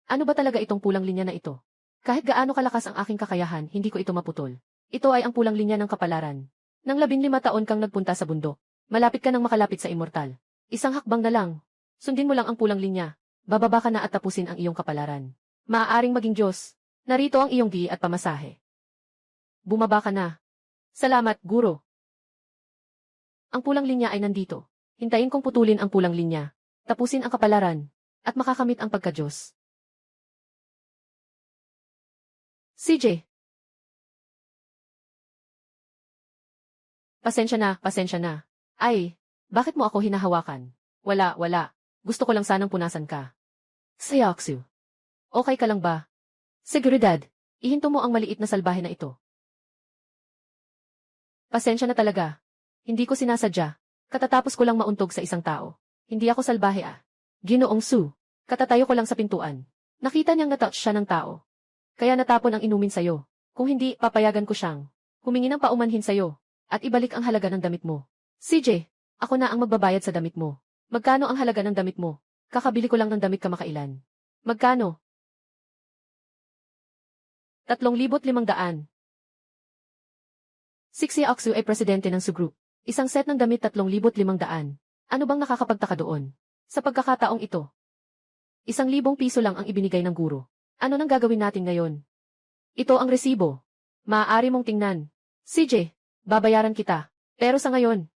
Ano ba talaga itong pulang linya na ito? Kahit gaano kalakas ang aking kakayahan, hindi ko ito maputol. Ito ay ang pulang linya ng kapalaran. Nang 15 taon kang nagpunta sa bundok, malapit ka nang makalapit sa immortal. Isang hakbang na lang. Sundin mo lang ang pulang linya. Bababa ka na at tapusin ang iyong kapalaran. Maaaring maging Diyos. Narito ang iyong gi at pamasahe. Bumaba ka na. Salamat, guro. Ang pulang linya ay nandito. Hintayin kong putulin ang pulang linya. Tapusin ang kapalaran. At makakamit ang pagka-Diyos. CJ. Pasensya na. Ay, bakit mo ako hinahawakan? Wala. Gusto ko lang sanang punasan ka. Sayaksu. Okay ka lang ba? Seguridad, ihinto mo ang maliit na salbahe na ito. Pasensya na talaga. Hindi ko sinasadya. Katatapos ko lang mauntog sa isang tao. Hindi ako salbahe ah. Ginoong Su. Katatayo ko lang sa pintuan. Nakita niyang natouch siya ng tao. Kaya natapon ang inumin sayo. Kung hindi, papayagan ko siyang humingi ng paumanhin sayo. At ibalik ang halaga ng damit mo. CJ, ako na ang magbabayad sa damit mo. Magkano ang halaga ng damit mo? Kakabili ko lang ng damit kamakailan. Magkano? 3,500. Sixi Aksu ay presidente ng Su Group. Isang set ng damit 3,500. Ano bang nakakapagtaka doon? Sa pagkakataong ito, 1,000 piso lang ang ibinigay ng guro. Ano nang gagawin natin ngayon? Ito ang resibo. Maaari mong tingnan. CJ, babayaran kita. Pero sa ngayon,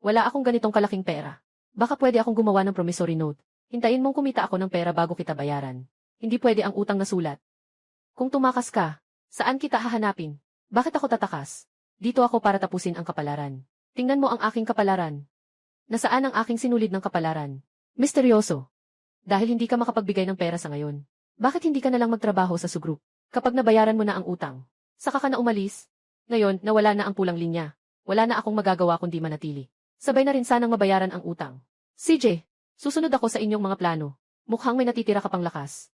wala akong ganitong kalaking pera. Baka pwede akong gumawa ng promissory note. Hintayin mong kumita ako ng pera bago kita bayaran. Hindi pwede ang utang na sulat. Kung tumakas ka, saan kita hahanapin? Bakit ako tatakas? Dito ako para tapusin ang kapalaran. Tingnan mo ang aking kapalaran. Nasaan ang aking sinulid ng kapalaran? Misteryoso. Dahil hindi ka makapagbigay ng pera sa ngayon. Bakit hindi ka na lang magtrabaho sa Su Group? Kapag nabayaran mo na ang utang, saka ka na umalis. Ngayon, nawala na ang pulang linya. Wala na akong magagawa kundi manatili. Sabay na rin sanang mabayaran ang utang. CJ, susunod ako sa inyong mga plano. Mukhang may natitira ka pang lakas.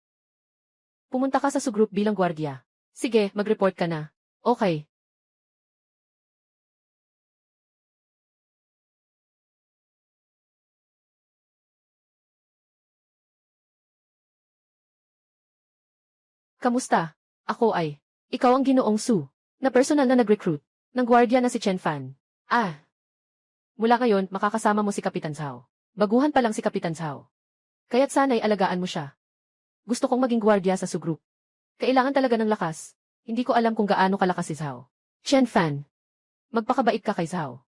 Pumunta ka sa Su Group bilang gwardiya. Sige, mag-report ka na. Okay. Kamusta? Ako ay, ikaw ang Ginoong Su, na personal na nag-recruit, ng gwardiya na si Chen Fan. Ah. Mula ngayon, makakasama mo si Kapitan Zhao. Baguhan pa lang si Kapitan Zhao. Kaya't sana'y alagaan mo siya. Gusto kong maging gwardiya sa Su Group. Kailangan talaga ng lakas. Hindi ko alam kung gaano kalakas si Zhao. Chen Fan. Magpakabait ka kay Zhao.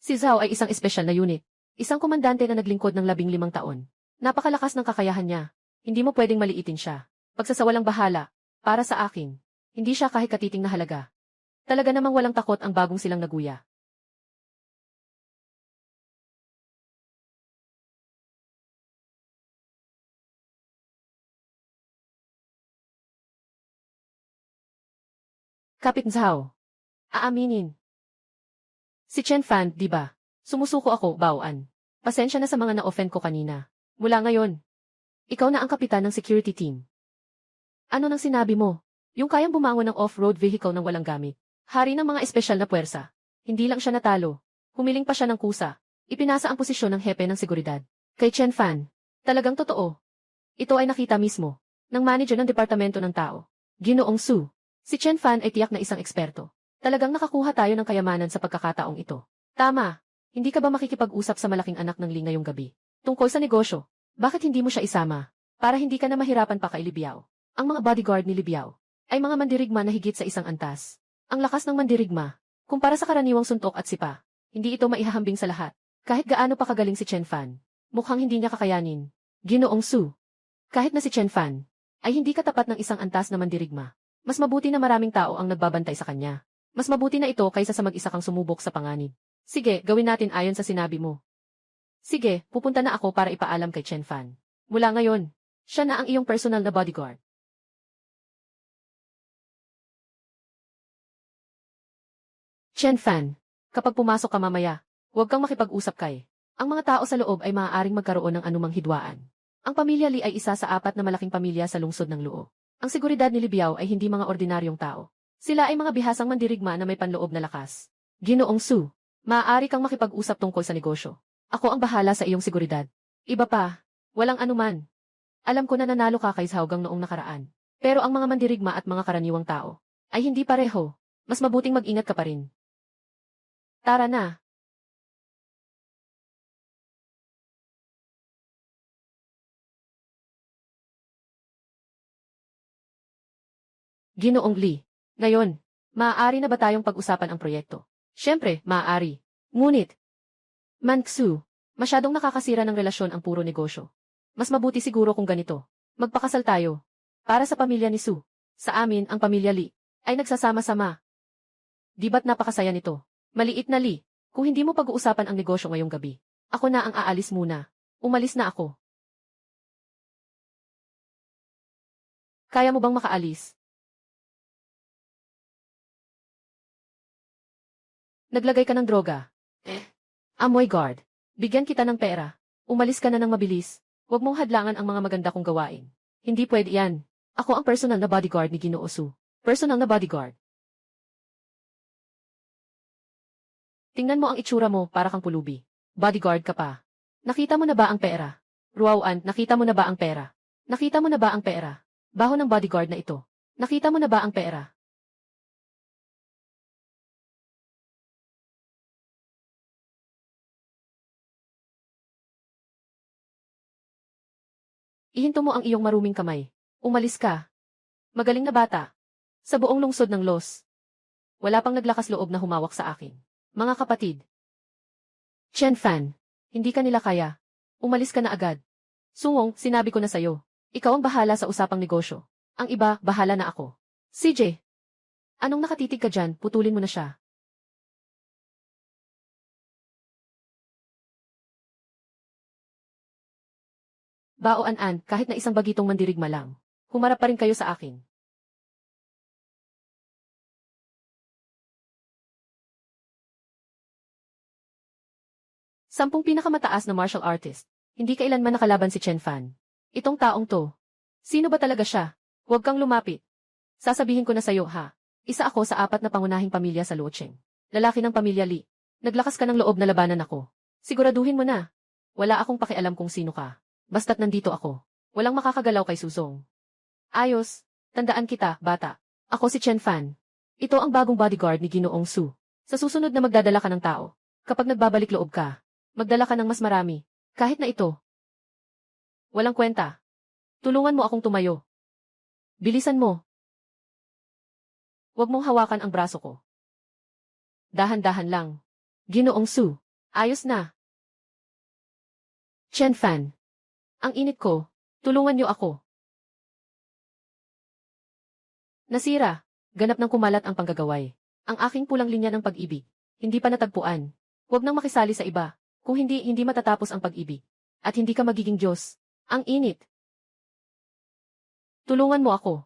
Si Zhao ay isang espesyal na unit. Isang komandante na naglingkod ng 15 taon. Napakalakas ng kakayahan niya. Hindi mo pwedeng maliitin siya. Pagsasawalang bahala, para sa akin, hindi siya kahit katiting na halaga. Talaga namang walang takot ang bagong silang naguya. Kapit Zhao. Aaminin. Si Chen Fan, di ba? Sumusuko ako, Baoan. Pasensya na sa mga na-offend ko kanina. Mula ngayon, ikaw na ang kapitan ng security team. Ano nang sinabi mo? Yung kayang bumangon ng off-road vehicle ng walang gamit. Hari ng mga espesyal na puwersa. Hindi lang siya natalo. Humiling pa siya ng kusa. Ipinasa ang posisyon ng hepe ng seguridad. Kay Chen Fan. Talagang totoo. Ito ay nakita mismo. Ng manager ng departamento ng tao. Ginoong Su. Si Chen Fan ay tiyak na isang eksperto. Talagang nakakuha tayo ng kayamanan sa pagkakataong ito. Tama. Hindi ka ba makikipag-usap sa malaking anak ng Ling ngayong gabi? Tungkol sa negosyo. Bakit hindi mo siya isama? Para hindi ka na mahirapan pa kay Libiao. Ang mga bodyguard ni Libiao ay mga mandirigma na higit sa isang antas. Ang lakas ng mandirigma, kumpara sa karaniwang suntok at sipa, hindi ito maihahambing sa lahat. Kahit gaano pa kagaling si Chen Fan, mukhang hindi niya kakayanin. Ginoong Su. Kahit na si Chen Fan, ay hindi katapat ng isang antas na mandirigma. Mas mabuti na maraming tao ang nagbabantay sa kanya. Mas mabuti na ito kaysa sa mag-isa kang sumubok sa panganib. Sige, gawin natin ayon sa sinabi mo. Sige, pupunta na ako para ipaalam kay Chen Fan. Mula ngayon, siya na ang iyong personal na bodyguard. Chen Fan, kapag pumasok ka mamaya, huwag kang makipag-usap kay. Ang mga tao sa loob ay maaaring magkaroon ng anumang hidwaan. Ang pamilya Li ay isa sa 4 na malaking pamilya sa lungsod ng Luo. Ang seguridad ni Libiao ay hindi mga ordinaryong tao. Sila ay mga bihasang mandirigma na may panloob na lakas. Ginoong Su, maaari kang makipag-usap tungkol sa negosyo. Ako ang bahala sa iyong seguridad. Iba pa, walang anuman. Alam ko na nanalo ka kay Zhao noong nakaraan. Pero ang mga mandirigma at mga karaniwang tao ay hindi pareho. Mas mabuting mag-ingat ka pa rin. Tara na. Ginoong Lee. Ngayon, maaari na ba tayong pag-usapan ang proyekto? Siyempre, maaari. Ngunit, Manksu, masyadong nakakasira ng relasyon ang puro negosyo. Mas mabuti siguro kung ganito. Magpakasal tayo. Para sa pamilya ni Su. Sa amin, ang pamilya Lee, ay nagsasama-sama. Di ba't napakasaya nito? Maliit na Lee, kung hindi mo pag-uusapan ang negosyo ngayong gabi, ako na ang aalis muna. Umalis na ako. Kaya mo bang makaalis? Naglagay ka ng droga. Amoy guard. Bigyan kita ng pera. Umalis ka na ng mabilis. Huwag mong hadlangan ang mga maganda kong gawain. Hindi pwede yan. Ako ang personal na bodyguard ni Ginoo Su. Personal na bodyguard. Tingnan mo ang itsura mo para kang pulubi. Bodyguard ka pa. Nakita mo na ba ang pera? Ruauan, nakita mo na ba ang pera? Nakita mo na ba ang pera? Baho ng bodyguard na ito. Nakita mo na ba ang pera? Ihinto mo ang iyong maruming kamay. Umalis ka. Magaling na bata. Sa buong lungsod ng Los. Wala pang naglakas loob na humawak sa akin. Mga kapatid. Chen Fan. Hindi ka nila kaya. Umalis ka na agad. Sungong, sinabi ko na sayo. Ikaw ang bahala sa usapang negosyo. Ang iba, bahala na ako. CJ. Anong nakatitig ka dyan, putulin mo na siya. Baoan-an, kahit na isang bagitong mandirigma lang. Humarap pa rin kayo sa akin. Sampung pinakamataas na martial artist. Hindi kailanman nakalaban si Chen Fan. Itong taong to. Sino ba talaga siya? Huwag kang lumapit. Sasabihin ko na sayo ha. Isa ako sa 4 na pangunahing pamilya sa Luocheng. Lalaki ng pamilya Li. Naglakas ka ng loob na labanan ako. Siguraduhin mo na. Wala akong pakialam kung sino ka. Basta't nandito ako. Walang makakagalaw kay Susong. Ayos. Tandaan kita, bata. Ako si Chen Fan. Ito ang bagong bodyguard ni Ginoong Su. Sa susunod na magdadala ka ng tao. Kapag nagbabalik loob ka, magdala ka ng mas marami. Kahit na ito. Walang kwenta. Tulungan mo akong tumayo. Bilisan mo. Huwag mong hawakan ang braso ko. Dahan-dahan lang. Ginoong Su. Ayos na. Chen Fan. Ang init ko. Tulungan niyo ako. Nasira. Ganap ng kumalat ang panggagaway. Ang aking pulang linya ng pag-ibig. Hindi pa natagpuan. Huwag nang makisali sa iba. Kung hindi, hindi matatapos ang pag-ibig. At hindi ka magiging Diyos. Ang init. Tulungan mo ako.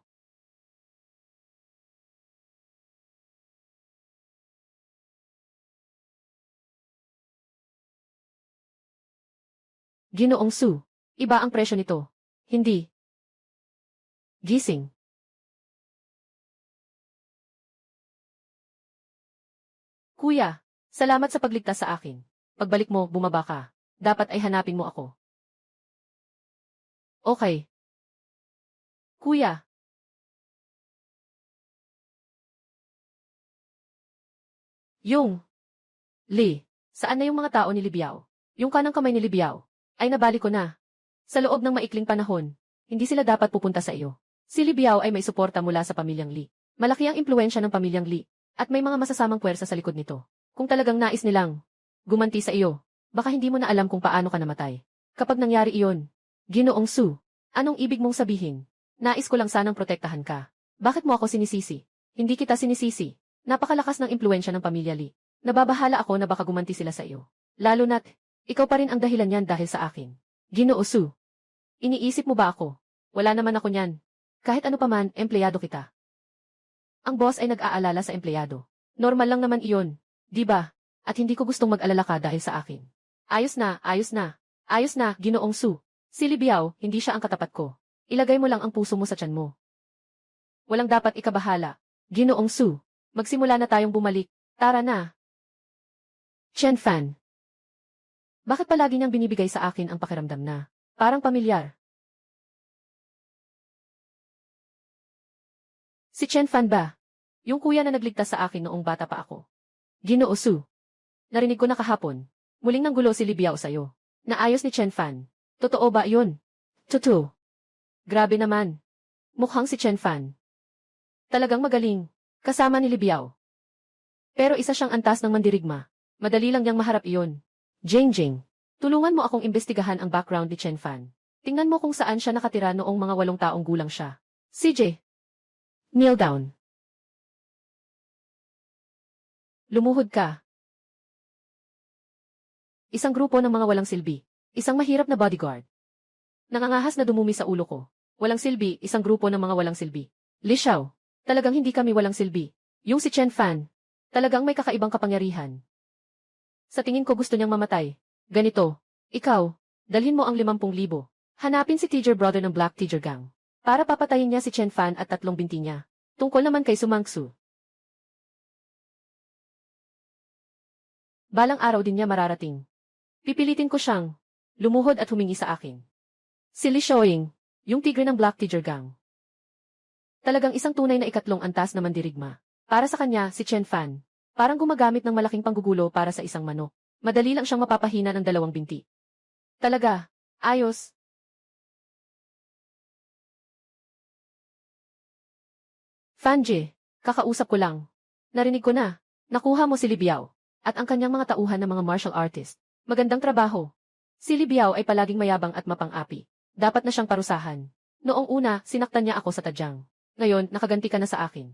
Ginoong Su. Iba ang presyo nito. Hindi. Gising. Kuya, salamat sa pagligtas sa akin. Pagbalik mo, bumaba ka. Dapat ay hanapin mo ako. Okay. Kuya. Yung. Li. Saan na yung mga tao ni Libiao? Yung kanang kamay ni Libiao. Ay nabali ko na. Sa loob ng maikling panahon, hindi sila dapat pupunta sa iyo. Si Libiao ay may suporta mula sa pamilyang Li. Malaki ang impluensya ng pamilyang Li. At may mga masasamang puwersa sa likod nito. Kung talagang nais nilang gumanti sa iyo, baka hindi mo na alam kung paano ka namatay. Kapag nangyari iyon, Ginoong Su, anong ibig mong sabihin? Nais ko lang sanang protektahan ka. Bakit mo ako sinisisi? Hindi kita sinisisi. Napakalakas ng impluensya ng pamilya Li. Nababahala ako na baka gumanti sila sa iyo. Lalo na't, ikaw pa rin ang dahilan niyan dahil sa akin. Ginoo Su. Iniisip mo ba ako? Wala naman ako niyan. Kahit ano pa man, empleyado kita. Ang boss ay nag-aalala sa empleyado. Normal lang naman iyon, di ba? At hindi ko gustong mag-alala ka dahil sa akin. Ayos na, ayos na. Ayos na, Ginoong Su. Si Libiao, hindi siya ang katapat ko. Ilagay mo lang ang puso mo sa tiyan mo. Walang dapat ikabahala. Ginoong Su. Magsimula na tayong bumalik. Tara na. Chen Fan. Bakit palagi niyang binibigay sa akin ang pakiramdam na parang pamilyar? Si Chen Fan ba? Yung kuya na nagligtas sa akin noong bata pa ako. Ginoo Su. Narinig ko na kahapon. Muling nanggulo si Li Biao sa'yo. Naayos ni Chen Fan. Totoo ba yun? Totoo. Grabe naman. Mukhang si Chen Fan. Talagang magaling. Kasama ni Li Biao. Pero isa siyang antas ng mandirigma. Madali lang niyang maharap iyon. Jing. Tulungan mo akong imbestigahan ang background ni Chen Fan. Tingnan mo kung saan siya nakatira noong mga 8 taong gulang siya. CJ. Kneel down. Lumuhod ka. Isang grupo ng mga walang silbi. Isang mahirap na bodyguard. Nangangahas na dumumi sa ulo ko. Walang silbi, isang grupo ng mga walang silbi. Li Xiao. Talagang hindi kami walang silbi. Yung si Chen Fan. Talagang may kakaibang kapangyarihan. Sa tingin ko gusto niyang mamatay. Ganito. Ikaw, dalhin mo ang 50,000. Hanapin si Tiger Brother ng Black Tiger Gang. Para papatayin niya si Chen Fan at 3 binti niya. Tungkol naman kay Sumangsu. Balang araw din niya mararating. Pipilitin ko siyang lumuhod at humingi sa akin. Si Li Xiaoying, yung tigre ng Black Tiger Gang. Talagang isang tunay na ikatlong antas na mandirigma. Para sa kanya, si Chen Fan, parang gumagamit ng malaking panggugulo para sa isang manok. Madali lang siyang mapapahina ng 2 binti. Talaga, ayos. Fanje, kakausap ko lang. Narinig ko na, nakuha mo si Li Biao, at ang kanyang mga tauhan ng mga martial artist. Magandang trabaho. Si Li Biao ay palaging mayabang at mapang-api. Dapat na siyang parusahan. Noong una, sinaktan niya ako sa tadyang. Ngayon, nakaganti ka na sa akin.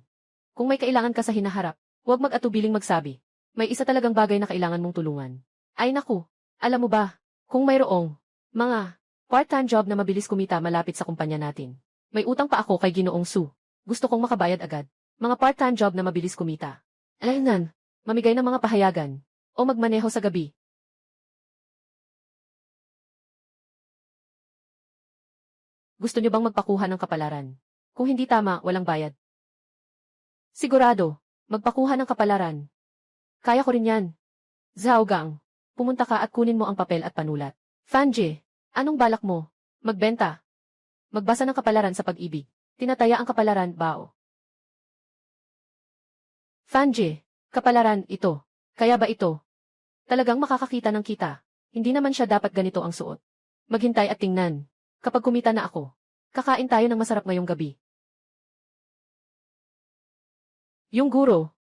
Kung may kailangan ka sa hinaharap, huwag mag-atubiling magsabi. May isa talagang bagay na kailangan mong tulungan. Ay naku, alam mo ba, kung mayroong mga part-time job na mabilis kumita malapit sa kumpanya natin. May utang pa ako kay Ginoong Su. Gusto kong makabayad agad. Mga part-time job na mabilis kumita. Alaynan, mamigay ng mga pahayagan. O magmaneho sa gabi. Gusto niyo bang magpakuha ng kapalaran? Kung hindi tama, walang bayad. Sigurado, magpakuha ng kapalaran. Kaya ko rin yan. Zhao Gang, pumunta ka at kunin mo ang papel at panulat. Fanje, anong balak mo? Magbenta. Magbasa ng kapalaran sa pag-ibig. Tinataya ang kapalaran, bao. Fanje, kapalaran, ito. Kaya ba ito? Talagang makakakita ng kita. Hindi naman siya dapat ganito ang suot. Maghintay at tingnan. Kapag kumita na ako, kakain tayo ng masarap ngayong gabi. Yung guro,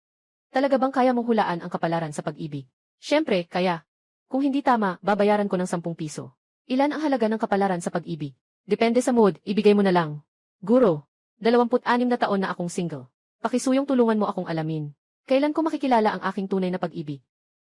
talaga bang kaya mong hulaan ang kapalaran sa pag-ibig? Siyempre, kaya. Kung hindi tama, babayaran ko ng 10 piso. Ilan ang halaga ng kapalaran sa pag-ibig? Depende sa mood, ibigay mo na lang. Guro, 26 na taon na akong single. Pakisuyong tulungan mo akong alamin. Kailan ko makikilala ang aking tunay na pag-ibig?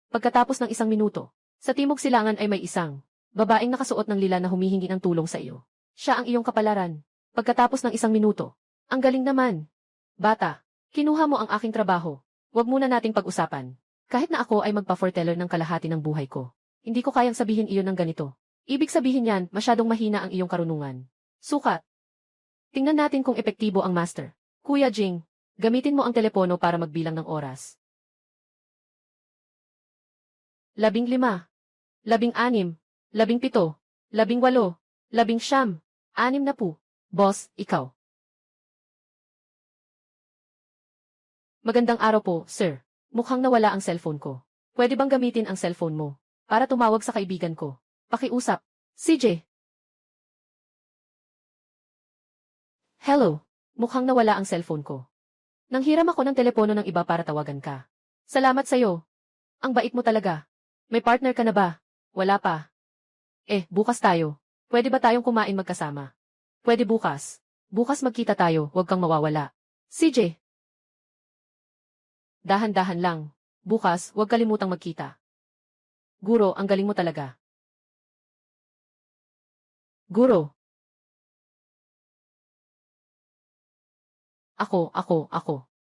Pagkatapos ng 1 minuto, sa timog silangan ay may isang babaeng nakasuot ng lila na humihingi ng tulong sa iyo. Siya ang iyong kapalaran. Pagkatapos ng 1 minuto. Ang galing naman. Bata, kinuha mo ang aking trabaho. Huwag muna nating pag-usapan. Kahit na ako ay magpa-foreteller ng kalahati ng buhay ko. Hindi ko kayang sabihin iyon ng ganito. Ibig sabihin yan, masyadong mahina ang iyong karunungan. Sukat. Tingnan natin kung epektibo ang master. Kuya Jing, gamitin mo ang telepono para magbilang ng oras. 15, 16, 17, 18, 19, 60. Boss, ikaw. Magandang araw po, sir. Mukhang nawala ang cellphone ko. Pwede bang gamitin ang cellphone mo para tumawag sa kaibigan ko? Pakiusap. CJ. Hello. Mukhang nawala ang cellphone ko. Nanghiram ako ng telepono ng iba para tawagan ka. Salamat sa'yo. Ang bait mo talaga. May partner ka na ba? Wala pa. Bukas tayo. Pwede ba tayong kumain magkasama? Pwede bukas. Bukas magkita tayo, huwag kang mawawala. CJ. Dahan-dahan lang. Bukas, huwag kalimutang magkita. Guro, ang galing mo talaga. Guro. Ako.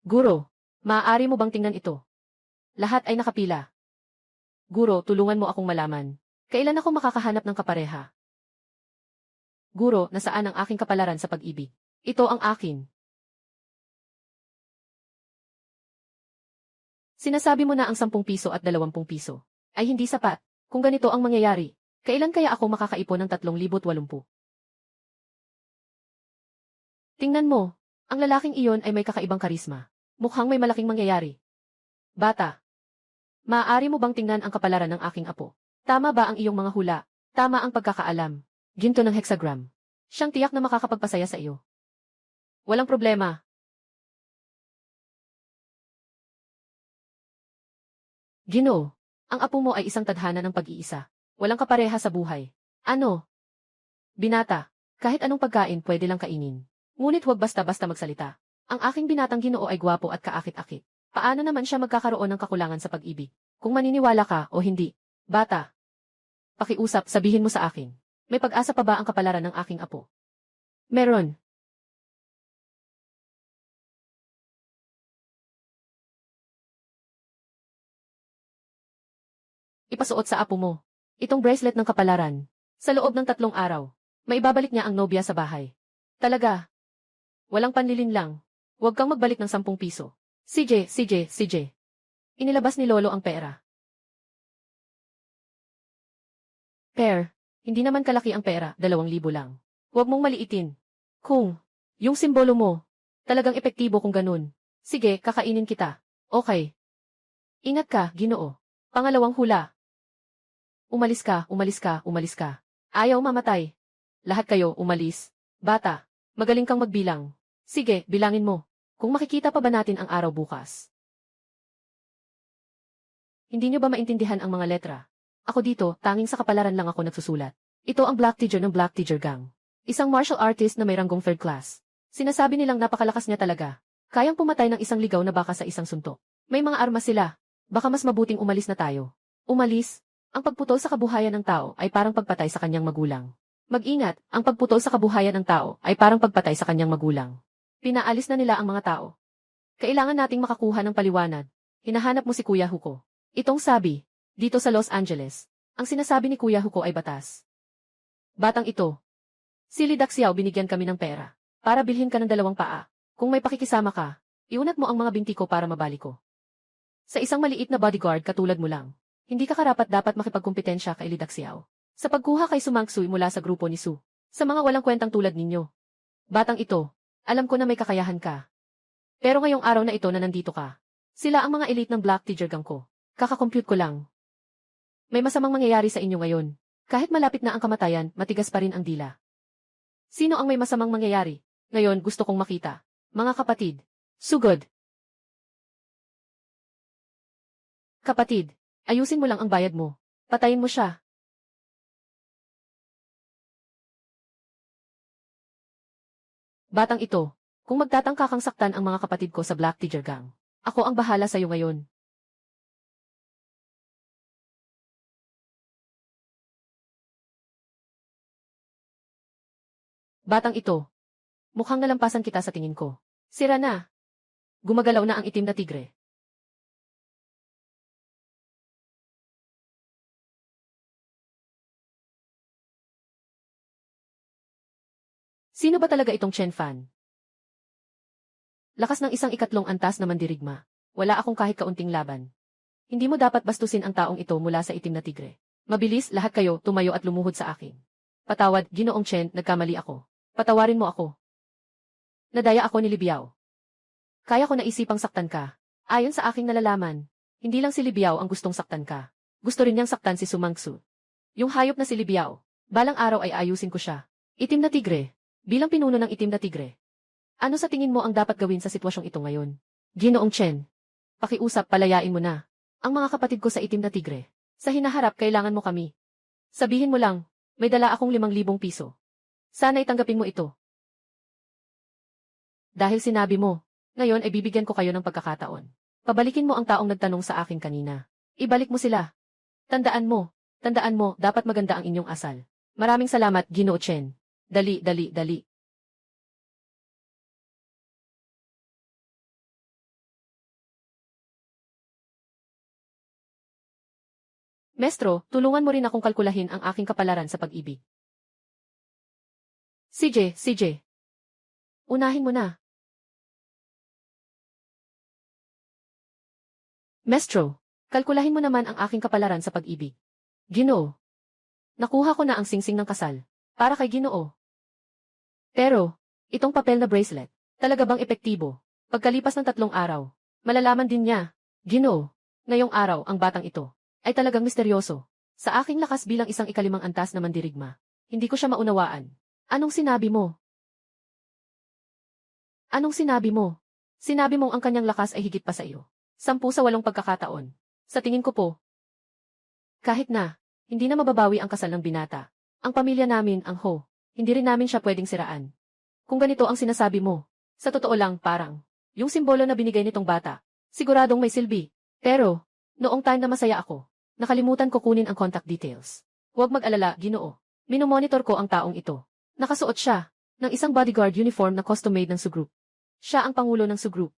Guro, maaari mo bang tingnan ito? Lahat ay nakapila. Guro, tulungan mo akong malaman. Kailan ako makakahanap ng kapareha? Guro, nasaan ang aking kapalaran sa pag-ibig? Ito ang akin. Sinasabi mo na ang 10 piso at 20 piso ay hindi sapat. Kung ganito ang mangyayari, kailan kaya ako makakaipon ng 3,080? Tingnan mo, Ang lalaking iyon ay may kakaibang karisma. Mukhang may malaking mangyayari. Bata. Maaari mo bang tingnan ang kapalaran ng aking apo? Tama ba ang iyong mga hula? Tama ang pagkakaalam. Ginto ng hexagram. Siyang tiyak na makakapagpasaya sa iyo. Walang problema. Ginoo, ang apo mo ay isang tadhana ng pag-iisa. Walang kapareha sa buhay. Ano? Binata, kahit anong pagkain pwede lang kainin. Ngunit huwag basta-basta magsalita. Ang aking binatang Ginoo ay gwapo at kaakit-akit. Paano naman siya magkakaroon ng kakulangan sa pag-ibig? Kung maniniwala ka o hindi. Bata. Pakiusap, sabihin mo sa akin. May pag-asa pa ba ang kapalaran ng aking apo? Meron. Ipasuot sa apo mo. Itong bracelet ng kapalaran. Sa loob ng 3 araw, maibabalik niya ang nobya sa bahay. Talaga. Walang panlilin lang. Huwag kang magbalik ng 10 piso. CJ. Inilabas ni Lolo ang pera. Hindi naman kalaki ang pera, 2,000 lang. Huwag mong maliitin. Kung, yung simbolo mo, talagang epektibo kung ganun. Sige, kakainin kita. Okay. Ingat ka, Ginoo. Pangalawang hula. Umalis ka. Ayaw mamatay. Lahat kayo, umalis. Bata, magaling kang magbilang. Sige, bilangin mo. Kung makikita pa ba natin ang araw bukas? Hindi nyo ba maintindihan ang mga letra? Ako dito, tanging sa kapalaran lang ako nagsusulat. Ito ang Black Teacher ng Black Teacher Gang. Isang martial artist na may ranggong 3rd class. Sinasabi nilang napakalakas niya talaga. Kayang pumatay ng isang ligaw na baka sa isang suntok. May mga armas sila. Baka mas mabuting umalis na tayo. Umalis? Ang pagputol sa kabuhayan ng tao ay parang pagpatay sa kanyang magulang. Mag-ingat, ang pagputol sa kabuhayan ng tao ay parang pagpatay sa kanyang magulang. Pinaalis na nila ang mga tao. Kailangan nating makakuha ng paliwanag. Hinahanap mo si Kuya Huko. Itong sabi, dito sa Los Angeles, ang sinasabi ni Kuya Huko ay batas. Batang ito. Si Lee Daxiao binigyan kami ng pera. Para bilhin ka ng 2 paa. Kung may pakikisama ka, iunat mo ang mga binti ko para mabali ko. Sa isang maliit na bodyguard katulad mo lang, hindi ka karapat dapat makipagkumpetensya kay Lee Daxiao. Sa pagkuha kay Sumangsuy mula sa grupo ni Su. Sa mga walang kwentang tulad ninyo. Batang ito, alam ko na may kakayahan ka. Pero ngayong araw na ito na nandito ka. Sila ang mga elite ng Black Teacher Gang ko. Kakakompute ko lang. May masamang mangyayari sa inyo ngayon. Kahit malapit na ang kamatayan, matigas pa rin ang dila. Sino ang may masamang mangyayari? Ngayon gusto kong makita. Mga kapatid. Sugod. Kapatid, ayusin mo lang ang bayad mo. Patayin mo siya. Batang ito, kung magtatangka kang saktan ang mga kapatid ko sa Black Teacher Gang, ako ang bahala sa'yo ngayon. Batang ito, mukhang nalampasan kita sa tingin ko. Sira na. Gumagalaw na ang itim na tigre. Sino ba talaga itong Chen Fan? Lakas ng isang 2 antas na mandirigma. Wala akong kahit kaunting laban. Hindi mo dapat bastusin ang taong ito mula sa itim na tigre. Mabilis, lahat kayo, tumayo at lumuhod sa akin. Patawad, Ginoong Chen, nagkamali ako. Patawarin mo ako. Nadaya ako ni Libiao. Kaya ko naisipang saktan ka. Ayon sa aking nalalaman, hindi lang si Libiao ang gustong saktan ka. Gusto rin niyang saktan si Sumangsu. Yung hayop na si Libiao, balang araw ay ayusin ko siya. Itim na tigre. Bilang pinuno ng itim na tigre. Ano sa tingin mo ang dapat gawin sa sitwasyong ito ngayon? Ginoong Chen. Pakiusap, palayain mo na. Ang mga kapatid ko sa itim na tigre. Sa hinaharap, kailangan mo kami. Sabihin mo lang, may dala akong 5,000 piso. Sana'y tanggapin mo ito. Dahil sinabi mo, ngayon ay bibigyan ko kayo ng pagkakataon. Pabalikin mo ang taong nagtanong sa akin kanina. Ibalik mo sila. Tandaan mo, dapat maganda ang inyong asal. Maraming salamat, Ginoo Chen. Dali. Mestro, tulungan mo rin akong kalkulahin ang aking kapalaran sa pag-ibig. CJ. Unahin mo na. Mestro, kalkulahin mo naman ang aking kapalaran sa pag-ibig. Ginoo. Nakuha ko na ang singsing ng kasal. Para kay Ginoo. Pero, itong papel na bracelet, Talaga bang epektibo? Pagkalipas ng 3 araw, malalaman din niya. Ginoo, ngayong araw ang batang ito ay talagang misteryoso. Sa aking lakas bilang isang ikalimang antas na mandirigma, hindi ko siya maunawaan. Anong sinabi mo? Anong sinabi mo? Sinabi mong ang kanyang lakas ay higit pa sa iyo. 10 sa 8 pagkakataon. Sa tingin ko po, kahit na, hindi na mababawi ang kasal ng binata. Ang pamilya namin ang hindi rin namin siya pwedeng siraan. Kung ganito ang sinasabi mo, sa totoo lang parang, yung simbolo na binigay nitong bata, siguradong may silbi. Pero, noong time na masaya ako, nakalimutan ko kunin ang contact details. Huwag mag-alala, Ginoo. Minomonitor ko ang taong ito. Nakasuot siya ng isang bodyguard uniform na custom-made ng Su Group. Siya ang pangulo ng Su Group.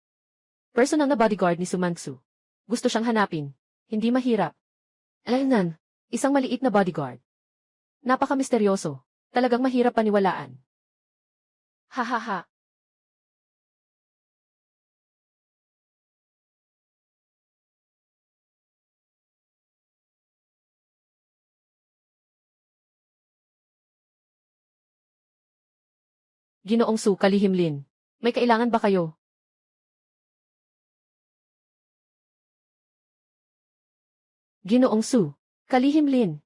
Personal na bodyguard ni Sumangsu. Gusto siyang hanapin. Hindi mahirap. Alaynan, isang maliit na bodyguard. Napaka-misteryoso. Talagang mahirap paniwalaan. Hahaha. Ginoong Su, kalihimlin. May kailangan ba kayo? Ginoong Su, kalihimlin.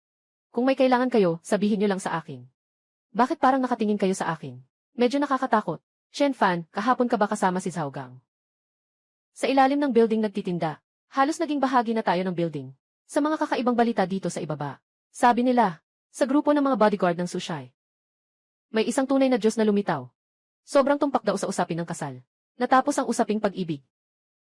Kung may kailangan kayo, sabihin niyo lang sa akin. Bakit parang nakatingin kayo sa akin? Medyo nakakatakot. Shen Fan, kahapon ka ba kasama si Zhao Gang? Sa ilalim ng building nagtitinda. Halos naging bahagi na tayo ng building. Sa mga kakaibang balita dito sa ibaba. Sabi nila, sa grupo ng mga bodyguard ng Sushai. May isang tunay na Diyos na lumitaw. Sobrang tumpak daw sa usapin ng kasal. Natapos ang usaping pag-ibig.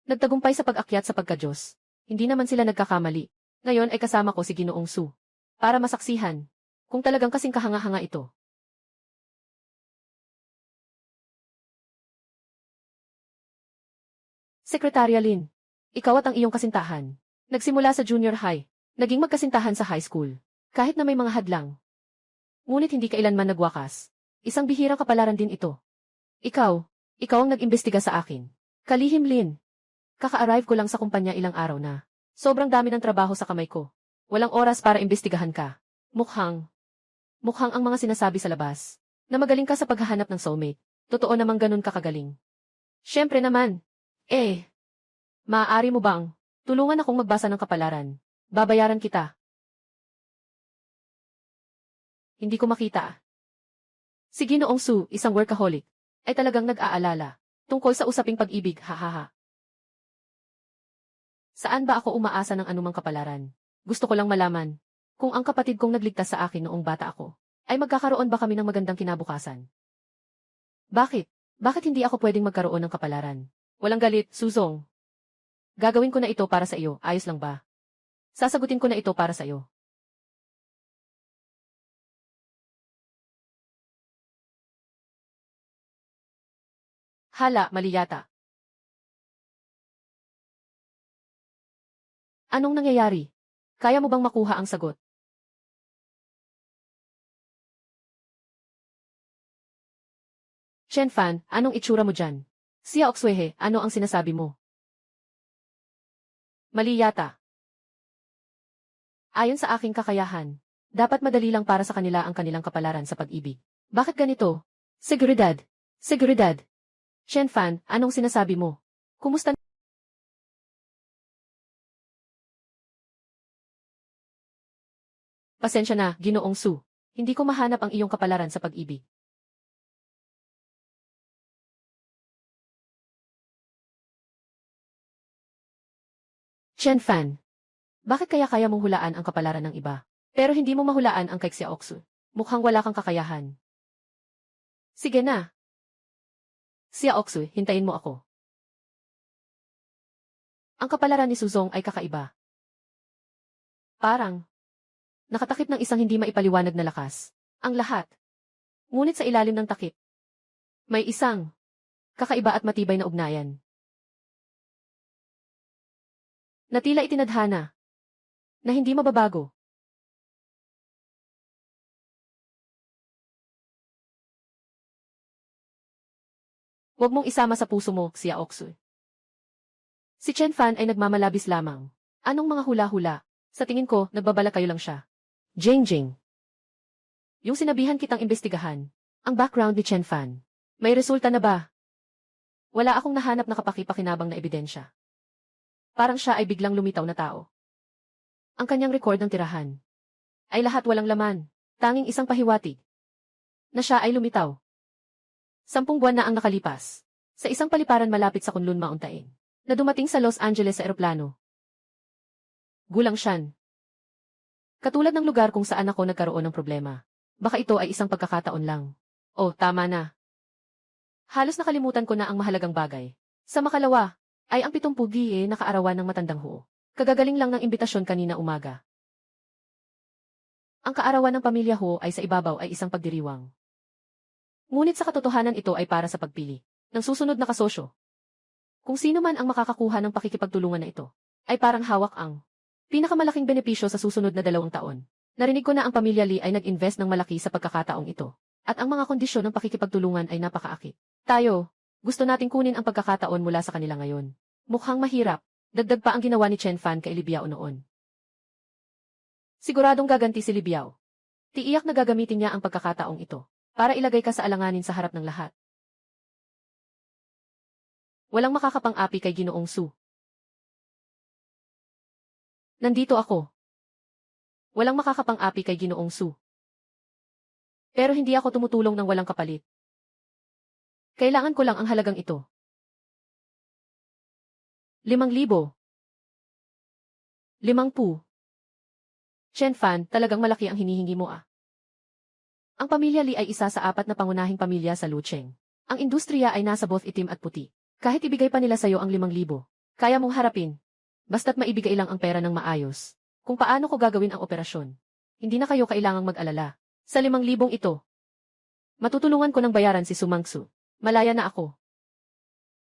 Nagtagumpay sa pag-akyat sa pagka-Diyos. Hindi naman sila nagkakamali. Ngayon ay kasama ko si Ginoong Su. Para masaksihan. Kung talagang kasing kahanga-hanga ito. Sekretarya Lin. Ikaw at ang iyong kasintahan. Nagsimula sa junior high. Naging magkasintahan sa high school. Kahit na may mga hadlang. Ngunit hindi kailanman nagwakas. Isang bihirang kapalaran din ito. Ikaw ang nag-imbestiga sa akin. Kalihim Lin. Kaka-arrive ko lang sa kumpanya ilang araw na. Sobrang dami ng trabaho sa kamay ko. Walang oras para imbestigahan ka. Mukhang ang mga sinasabi sa labas. Na magaling ka sa paghahanap ng soulmate. Totoo namang ganun ka kagaling. Siyempre naman. Maaari mo bang tulungan akong magbasa ng kapalaran? Babayaran kita. Hindi ko makita. Si Ginoong Su, isang workaholic, ay talagang nag-aalala tungkol sa usaping pag-ibig, hahaha. Saan ba ako umaasa ng anumang kapalaran? Gusto ko lang malaman kung ang kapatid kong nagligtas sa akin noong bata ako, ay magkakaroon ba kami ng magandang kinabukasan? Bakit? Bakit hindi ako pwedeng magkaroon ng kapalaran? Walang galit, Suzong. Gagawin ko na ito para sa iyo, ayos lang ba? Sasagutin ko na ito para sa iyo. Hala, mali yata. Anong nangyayari? Kaya mo bang makuha ang sagot? Shen Fan, anong itsura mo dyan? Sia Oxwehe, ano ang sinasabi mo? Mali yata. Ayon sa aking kakayahan, dapat madali lang para sa kanila ang kanilang kapalaran sa pag-ibig. Bakit ganito? Seguridad. Seguridad. Shen Fan, anong sinasabi mo? Kumusta? Pasensya na, Ginoong Su. Hindi ko mahanap ang iyong kapalaran sa pag-ibig. Shen Fan. Bakit kaya mong hulaan ang kapalaran ng iba? Pero hindi mo mahulaan ang kay Xiaoxu. Mukhang wala kang kakayahan. Sige na. Xiaoxu, hintayin mo ako. Ang kapalaran ni Suzong ay kakaiba. Parang nakatakip ng isang hindi maipaliwanag na lakas. Ang lahat. Ngunit sa ilalim ng takip, may isang kakaiba at matibay na ugnayan. Na tila itinadhana. Na hindi mababago. Huwag mong isama sa puso mo, Xiaoxu. Si Chen Fan ay nagmamalabis lamang. Anong mga hula-hula? Sa tingin ko, nagbabala kayo lang siya. Jing. Yung sinabihan kitang imbestigahan. Ang background ni Chen Fan. May resulta na ba? Wala akong nahanap na kapaki-pakinabang na ebidensya. Parang siya ay biglang lumitaw na tao. Ang kanyang record ng tirahan ay lahat walang laman, tanging isang pahiwatig na siya ay lumitaw. 10 buwan na ang nakalipas. Sa isang paliparan malapit sa Kunlun Mountain, na dumating sa Los Angeles sa eroplano. Gulang siyan. Katulad ng lugar kung saan ako nagkaroon ng problema. Baka ito ay isang pagkakataon lang. Oh, tama na. Halos nakalimutan ko na ang mahalagang bagay. Sa makalawa, ay ang 70 na kaarawan ng matandang Ho. Kagagaling lang ng imbitasyon kanina umaga. Ang kaarawan ng pamilya Ho ay sa ibabaw ay isang pagdiriwang. Ngunit sa katotohanan ito ay para sa pagpili ng susunod na kasosyo. Kung sino man ang makakakuha ng pakikipagtulungan na ito, ay parang hawak ang pinakamalaking benepisyo sa susunod na 2 taon. Narinig ko na ang pamilya Lee ay nag-invest ng malaki sa pagkakataong ito, at ang mga kondisyon ng pakikipagtulungan ay napakaakit. Tayo, gusto nating kunin ang pagkakataon mula sa kanila ngayon. Mukhang mahirap, dagdag pa ang ginawa ni Chen Fan kay Li Biao noon. Siguradong gaganti si Li Biao. Tiiyak na gagamitin niya ang pagkakataong ito, para ilagay ka sa alanganin sa harap ng lahat. Walang makakapang-api kay Ginoong Su. Nandito ako. Walang makakapang-api kay Ginoong Su. Pero hindi ako tumutulong ng walang kapalit. Kailangan ko lang ang halagang ito. 5,000. 50. Chen Fan, talagang malaki ang hinihingi mo ah. Ang pamilya Lee ay isa sa 4 na pangunahing pamilya sa Lucheng. Ang industriya ay nasa both itim at puti. Kahit ibigay pa nila sa'yo ang 5,000, kaya mong harapin. Basta't maibigay lang ang pera ng maayos. Kung paano ko gagawin ang operasyon. Hindi na kayo kailangang mag-alala. Sa 5,000 ito, matutulungan ko ng bayaran si Sumangsu. Malaya na ako.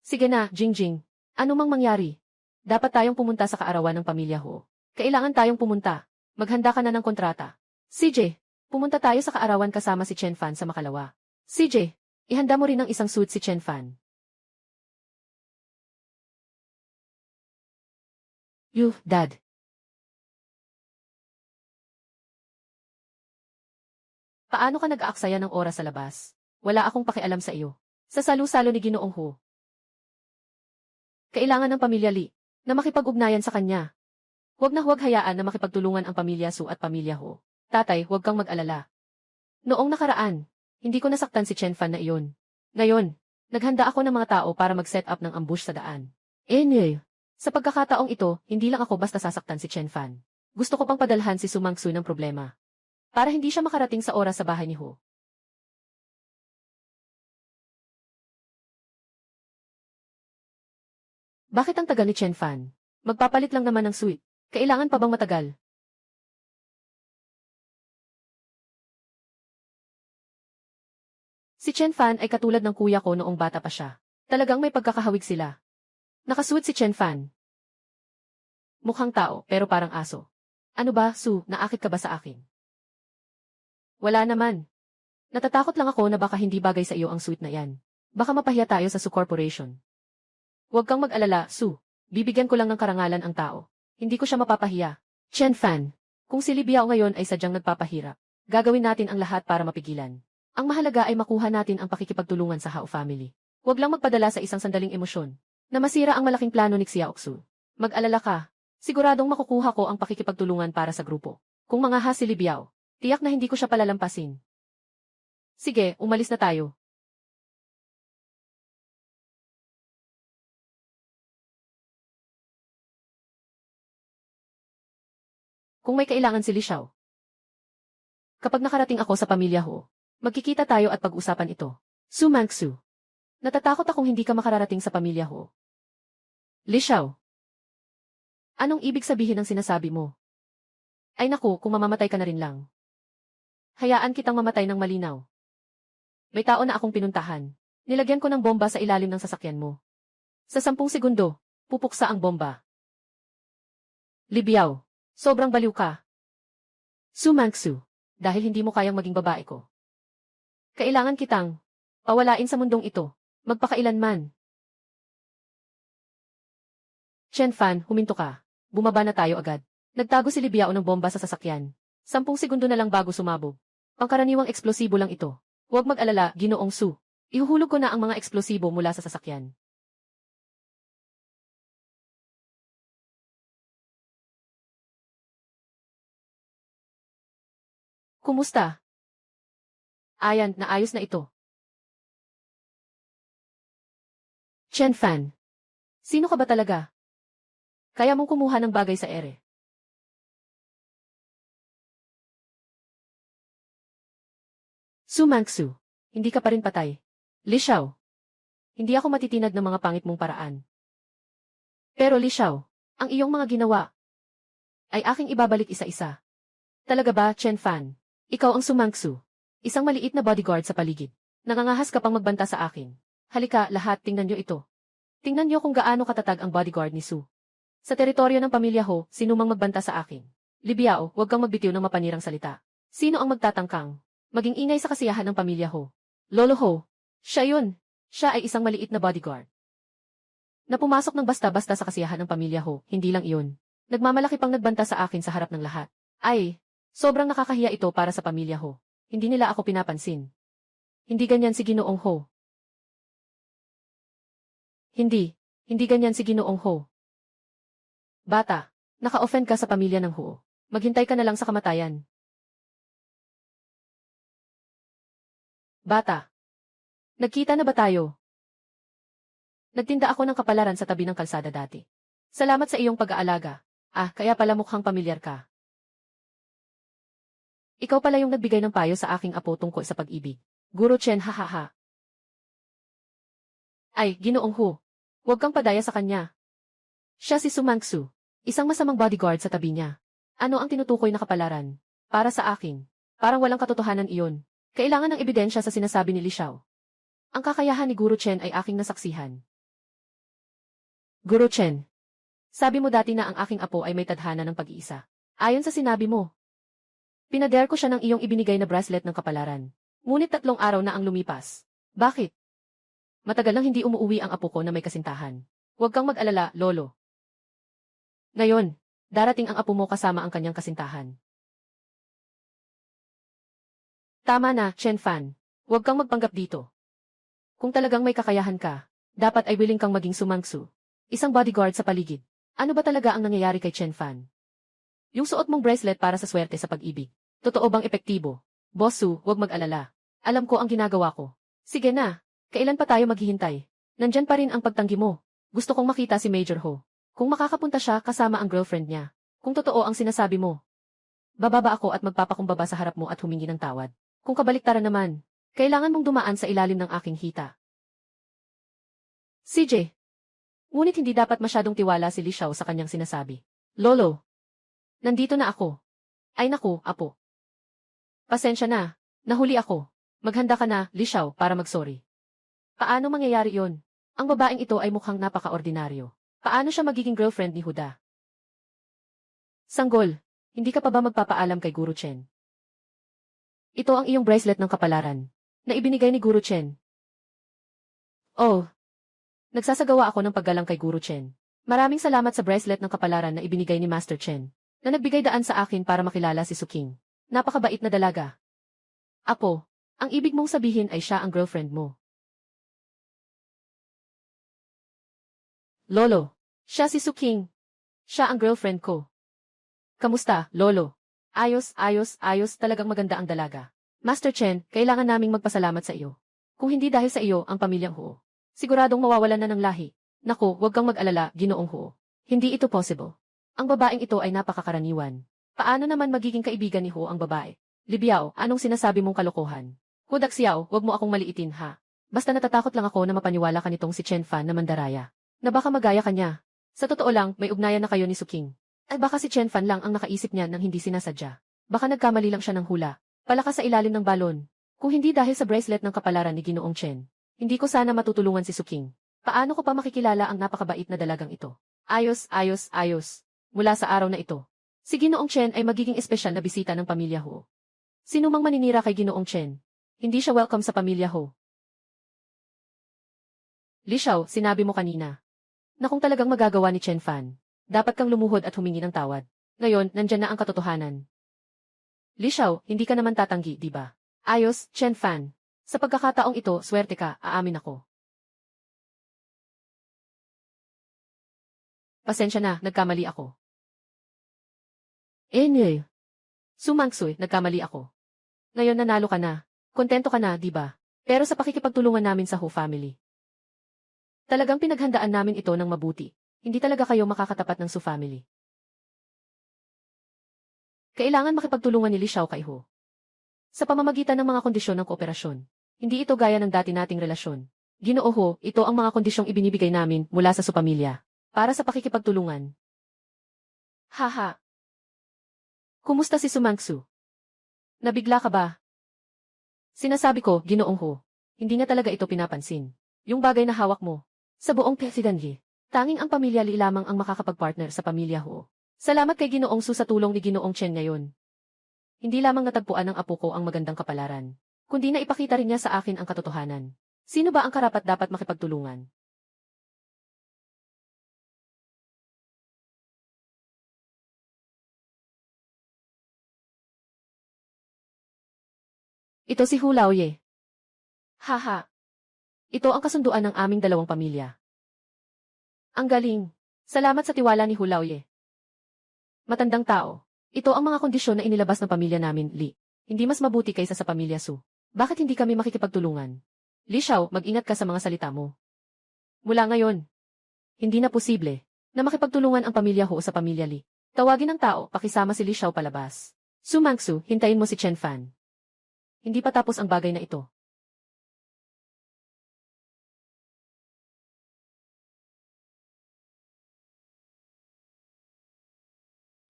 Sige na, Jingjing. Ano mang mangyari? Dapat tayong pumunta sa kaarawan ng pamilya Ho. Kailangan tayong pumunta. Maghanda ka na ng kontrata. CJ, pumunta tayo sa kaarawan kasama si Chen Fan sa makalawa. CJ, ihanda mo rin ng isang suit si Chen Fan. Dad. Paano ka nag-aaksaya ng oras sa labas? Wala akong pakialam sa iyo. Sa salu-salo ni Ginoong Ho. Kailangan ng pamilya Lee na makipag-ugnayan sa kanya. Huwag na huwag hayaan na makipagtulungan ang pamilya Su at pamilya Ho. Tatay, huwag kang mag-alala. Noong nakaraan, hindi ko nasaktan si Chen Fan na iyon. Ngayon, naghanda ako ng mga tao para mag-set up ng ambush sa daan. Sa pagkakataong ito, hindi lang ako basta sasaktan si Chen Fan. Gusto ko pang padalhan si Sumangsu ng problema. Para hindi siya makarating sa oras sa bahay ni Ho. Bakit ang tagal ni Chen Fan? Magpapalit lang naman ng suite. Kailangan pa bang matagal? Si Chen Fan ay katulad ng kuya ko noong bata pa siya. Talagang may pagkakahawig sila. Nakasuot si Chen Fan. Mukhang tao, pero parang aso. Ano ba, Su, naakit ka ba sa akin? Wala naman. Natatakot lang ako na baka hindi bagay sa iyo ang suit na yan. Baka mapahiya tayo sa Su Corporation. Huwag kang mag-alala, Su. Bibigyan ko lang ng karangalan ang tao. Hindi ko siya mapapahiya. Chen Fan, kung si Li Biao ngayon ay sadyang nagpapahirap, gagawin natin ang lahat para mapigilan. Ang mahalaga ay makuha natin ang pakikipagtulungan sa Hao family. Huwag lang magpadala sa isang sandaling emosyon na masira ang malaking plano ni Xiaoxu. Mag-alala ka. Siguradong makukuha ko ang pakikipagtulungan para sa grupo. Kung mga ha si Li Biao, tiyak na hindi ko siya palalampasin. Sige, umalis na tayo. Kung may kailangan si Li Xiao. Kapag nakarating ako sa pamilya Ho, magkikita tayo at pag-usapan ito. Su Mangsu. Natatakot akong hindi ka makararating sa pamilya Ho. Li Xiao. Anong ibig sabihin ng sinasabi mo? Ay naku, kung mamamatay ka na rin lang. Hayaan kitang mamatay ng malinaw. May tao na akong pinuntahan. Nilagyan ko ng bomba sa ilalim ng sasakyan mo. Sa 10 segundo, pupuksa ang bomba. Li Biao, sobrang baliw ka. Su Mangsu, dahil hindi mo kayang maging babae ko. Kailangan kitang pawalain sa mundong ito, magpakailanman. Chen Fan, huminto ka. Bumaba na tayo agad. Nagtago si Li Biao ng bomba sa sasakyan. 10 segundo na lang bago sumabog. Pangkaraniwang eksplosibo lang ito. Huwag mag-alala, Ginoong Su. Ihuhulog ko na ang mga eksplosibo mula sa sasakyan. Kumusta? Ayan, naayos na ito. Chen Fan. Sino ka ba talaga? Kaya mong kumuha ng bagay sa ere. Su Mangsu. Hindi ka pa rin patay. Li Xiao. Hindi ako matitinag ng mga pangit mong paraan. Pero Li Xiao, ang iyong mga ginawa ay aking ibabalik isa-isa. Talaga ba, Chen Fan? Ikaw ang Su Mangsu. Isang maliit na bodyguard sa paligid. Nangangahas ka pang magbanta sa akin. Halika, lahat, tingnan niyo ito. Tingnan niyo kung gaano katatag ang bodyguard ni Su. Sa teritoryo ng pamilya Ho, sinumang magbanta sa akin. Li Biao, huwag kang magbitiw ng mapanirang salita. Sino ang magtatangkang maging ingay sa kasiyahan ng pamilya Ho? Lolo Ho. Siya yun. Siya ay isang maliit na bodyguard na pumasok ng basta-basta sa kasiyahan ng pamilya Ho, hindi lang iyon. Nagmamalaki pang nagbanta sa akin sa harap ng lahat. Ay, sobrang nakakahiya ito para sa pamilya Ho. Hindi nila ako pinapansin. Hindi ganyan si Ginoong Ho. Hindi ganyan si Ginoong Ho. Bata, naka-offend ka sa pamilya ng Ho. Maghintay ka na lang sa kamatayan. Bata, nagkita na ba tayo? Nagtinda ako ng kapalaran sa tabi ng kalsada dati. Salamat sa iyong pag-aalaga. Kaya pala mukhang pamilyar ka. Ikaw pala yung nagbigay ng payo sa aking apo tungkol sa pag-ibig. Guro Chen, hahaha. Ay, Ginoong Ho. Huwag kang padaya sa kanya. Siya si Su Mangsu, isang masamang bodyguard sa tabi niya. Ano ang tinutukoy na kapalaran? Para sa akin, parang walang katotohanan iyon. Kailangan ng ebidensya sa sinasabi ni Li Xiao. Ang kakayahan ni Guro Chen ay aking nasaksihan. Guro Chen, sabi mo dati na ang aking apo ay may tadhana ng pag-iisa. Ayon sa sinabi mo, pinader ko siya ng iyong ibinigay na bracelet ng kapalaran. Ngunit 3 araw na ang lumipas. Bakit? Matagal nang hindi umuuwi ang apo ko na may kasintahan. Huwag kang mag-alala, Lolo. Ngayon, darating ang apo mo kasama ang kanyang kasintahan. Tama na, Chen Fan. Huwag kang magpanggap dito. Kung talagang may kakayahan ka, dapat ay willing kang maging Su Mangsu. Isang bodyguard sa paligid. Ano ba talaga ang nangyayari kay Chen Fan? Yung suot mong bracelet para sa swerte sa pag-ibig. Totoo bang epektibo? Boss Su, huwag mag-alala. Alam ko ang ginagawa ko. Sige na. Kailan pa tayo maghihintay? Nandyan pa rin ang pagtanggi mo. Gusto kong makita si Major Ho. Kung makakapunta siya kasama ang girlfriend niya. Kung totoo ang sinasabi mo. Bababa ako at magpapakumbaba sa harap mo at humingi ng tawad. Kung kabaliktaran naman, kailangan mong dumaan sa ilalim ng aking hita. CJ. Ngunit hindi dapat masyadong tiwala si Li Xiao sa kanyang sinasabi. Lolo. Nandito na ako. Ay naku, apo. Pasensya na. Nahuli ako. Maghanda ka na, Li Xiao, para mag-sorry. Paano mangyayari yon? Ang babaeng ito ay mukhang napaka-ordinaryo. Paano siya magiging girlfriend ni Huda? Sanggol, hindi ka pa ba magpapaalam kay Guru Chen? Ito ang iyong bracelet ng kapalaran, na ibinigay ni Guru Chen. Oh. Nagsasagawa ako ng paggalang kay Guru Chen. Maraming salamat sa bracelet ng kapalaran na ibinigay ni Master Chen, na nagbigay daan sa akin para makilala si Su King. Napakabait na dalaga. Apo, ang ibig mong sabihin ay siya ang girlfriend mo. Lolo, siya si Su King. Siya ang girlfriend ko. Kamusta, Lolo? Ayos, talagang maganda ang dalaga. Master Chen, kailangan naming magpasalamat sa iyo. Kung hindi dahil sa iyo ang pamilyang Huo, siguradong mawawalan na ng lahi. Naku, huwag kang mag-alala, Ginoong Huo. Hindi ito possible. Ang babaeng ito ay napakakaraniwan. Paano naman magiging kaibigan ni Huo ang babae? Li Biao, anong sinasabi mong kalokohan? Hudak Xiao, huwag mo akong maliitin ha. Basta natatakot lang ako na mapaniwala ka nitong si Chen Fan na mandaraya. Na baka magaya ka niya. Sa totoo lang, may ugnayan na kayo ni Su King. Ay baka si Chen Fan lang ang nakaisip niya nang hindi sinasadya. Baka nagkamali lang siya ng hula. Palakas sa ilalim ng balon. Kung hindi dahil sa bracelet ng kapalaran ni Ginoong Chen, hindi ko sana matutulungan si Su King. Paano ko pa makikilala ang napakabait na dalagang ito? Ayos. Mula sa araw na ito, si Ginoong Chen ay magiging espesyal na bisita ng pamilya Ho. Sino mang maninira kay Ginoong Chen, hindi siya welcome sa pamilya Ho. Li Xiao, sinabi mo kanina na kung talagang magagawa ni Chen Fan, dapat kang lumuhod at humingi ng tawad. Ngayon, nandyan na ang katotohanan. Li Xiao, hindi ka naman tatanggi, di ba? Ayos, Chen Fan. Sa pagkakataong ito, swerte ka, aamin ako. Pasensya na, nagkamali ako. Su Mangsu, nagkamali ako. Ngayon nanalo ka na. Kontento ka na, di ba? Pero sa pakikipagtulungan namin sa Ho family. Talagang pinaghandaan namin ito ng mabuti. Hindi talaga kayo makakatapat ng Su family. Kailangan makipagtulungan ni Li Xiao kay Ho. Sa pamamagitan ng mga kondisyon ng kooperasyon. Hindi ito gaya ng dati nating relasyon. Ginoo Ho, ito ang mga kondisyong ibinibigay namin mula sa Su pamilya. Para sa pakikipagtulungan. Haha. Kumusta si Sumangsu? Nabigla ka ba? Sinasabi ko, Ginoong Ho. Hindi nga talaga ito pinapansin. Yung bagay na hawak mo. Sa buong Presidency. Tanging ang pamilya Li lamang ang makakapag-partner sa pamilya Ho. Salamat kay Ginoong Su sa tulong ni Ginoong Chen ngayon. Hindi lamang natagpuan ng apo ko ang magandang kapalaran, kundi na ipakita rin niya sa akin ang katotohanan. Sino ba ang karapat dapat makipagtulungan? Ito si Hu Laoye. Haha. Ito ang kasunduan ng aming dalawang pamilya. Ang galing. Salamat sa tiwala ni Hu Laoye. Matandang tao. Ito ang mga kondisyon na inilabas ng pamilya namin, Li. Hindi mas mabuti kaysa sa pamilya Su. Bakit hindi kami makikipagtulungan? Li Xiao, mag-ingat ka sa mga salita mo. Mula ngayon, hindi na posible na makipagtulungan ang pamilya Ho sa pamilya Li. Tawagin ng tao, pakisama si Li Xiao palabas. Su Mangsu, hintayin mo si Chen Fan. Hindi pa tapos ang bagay na ito.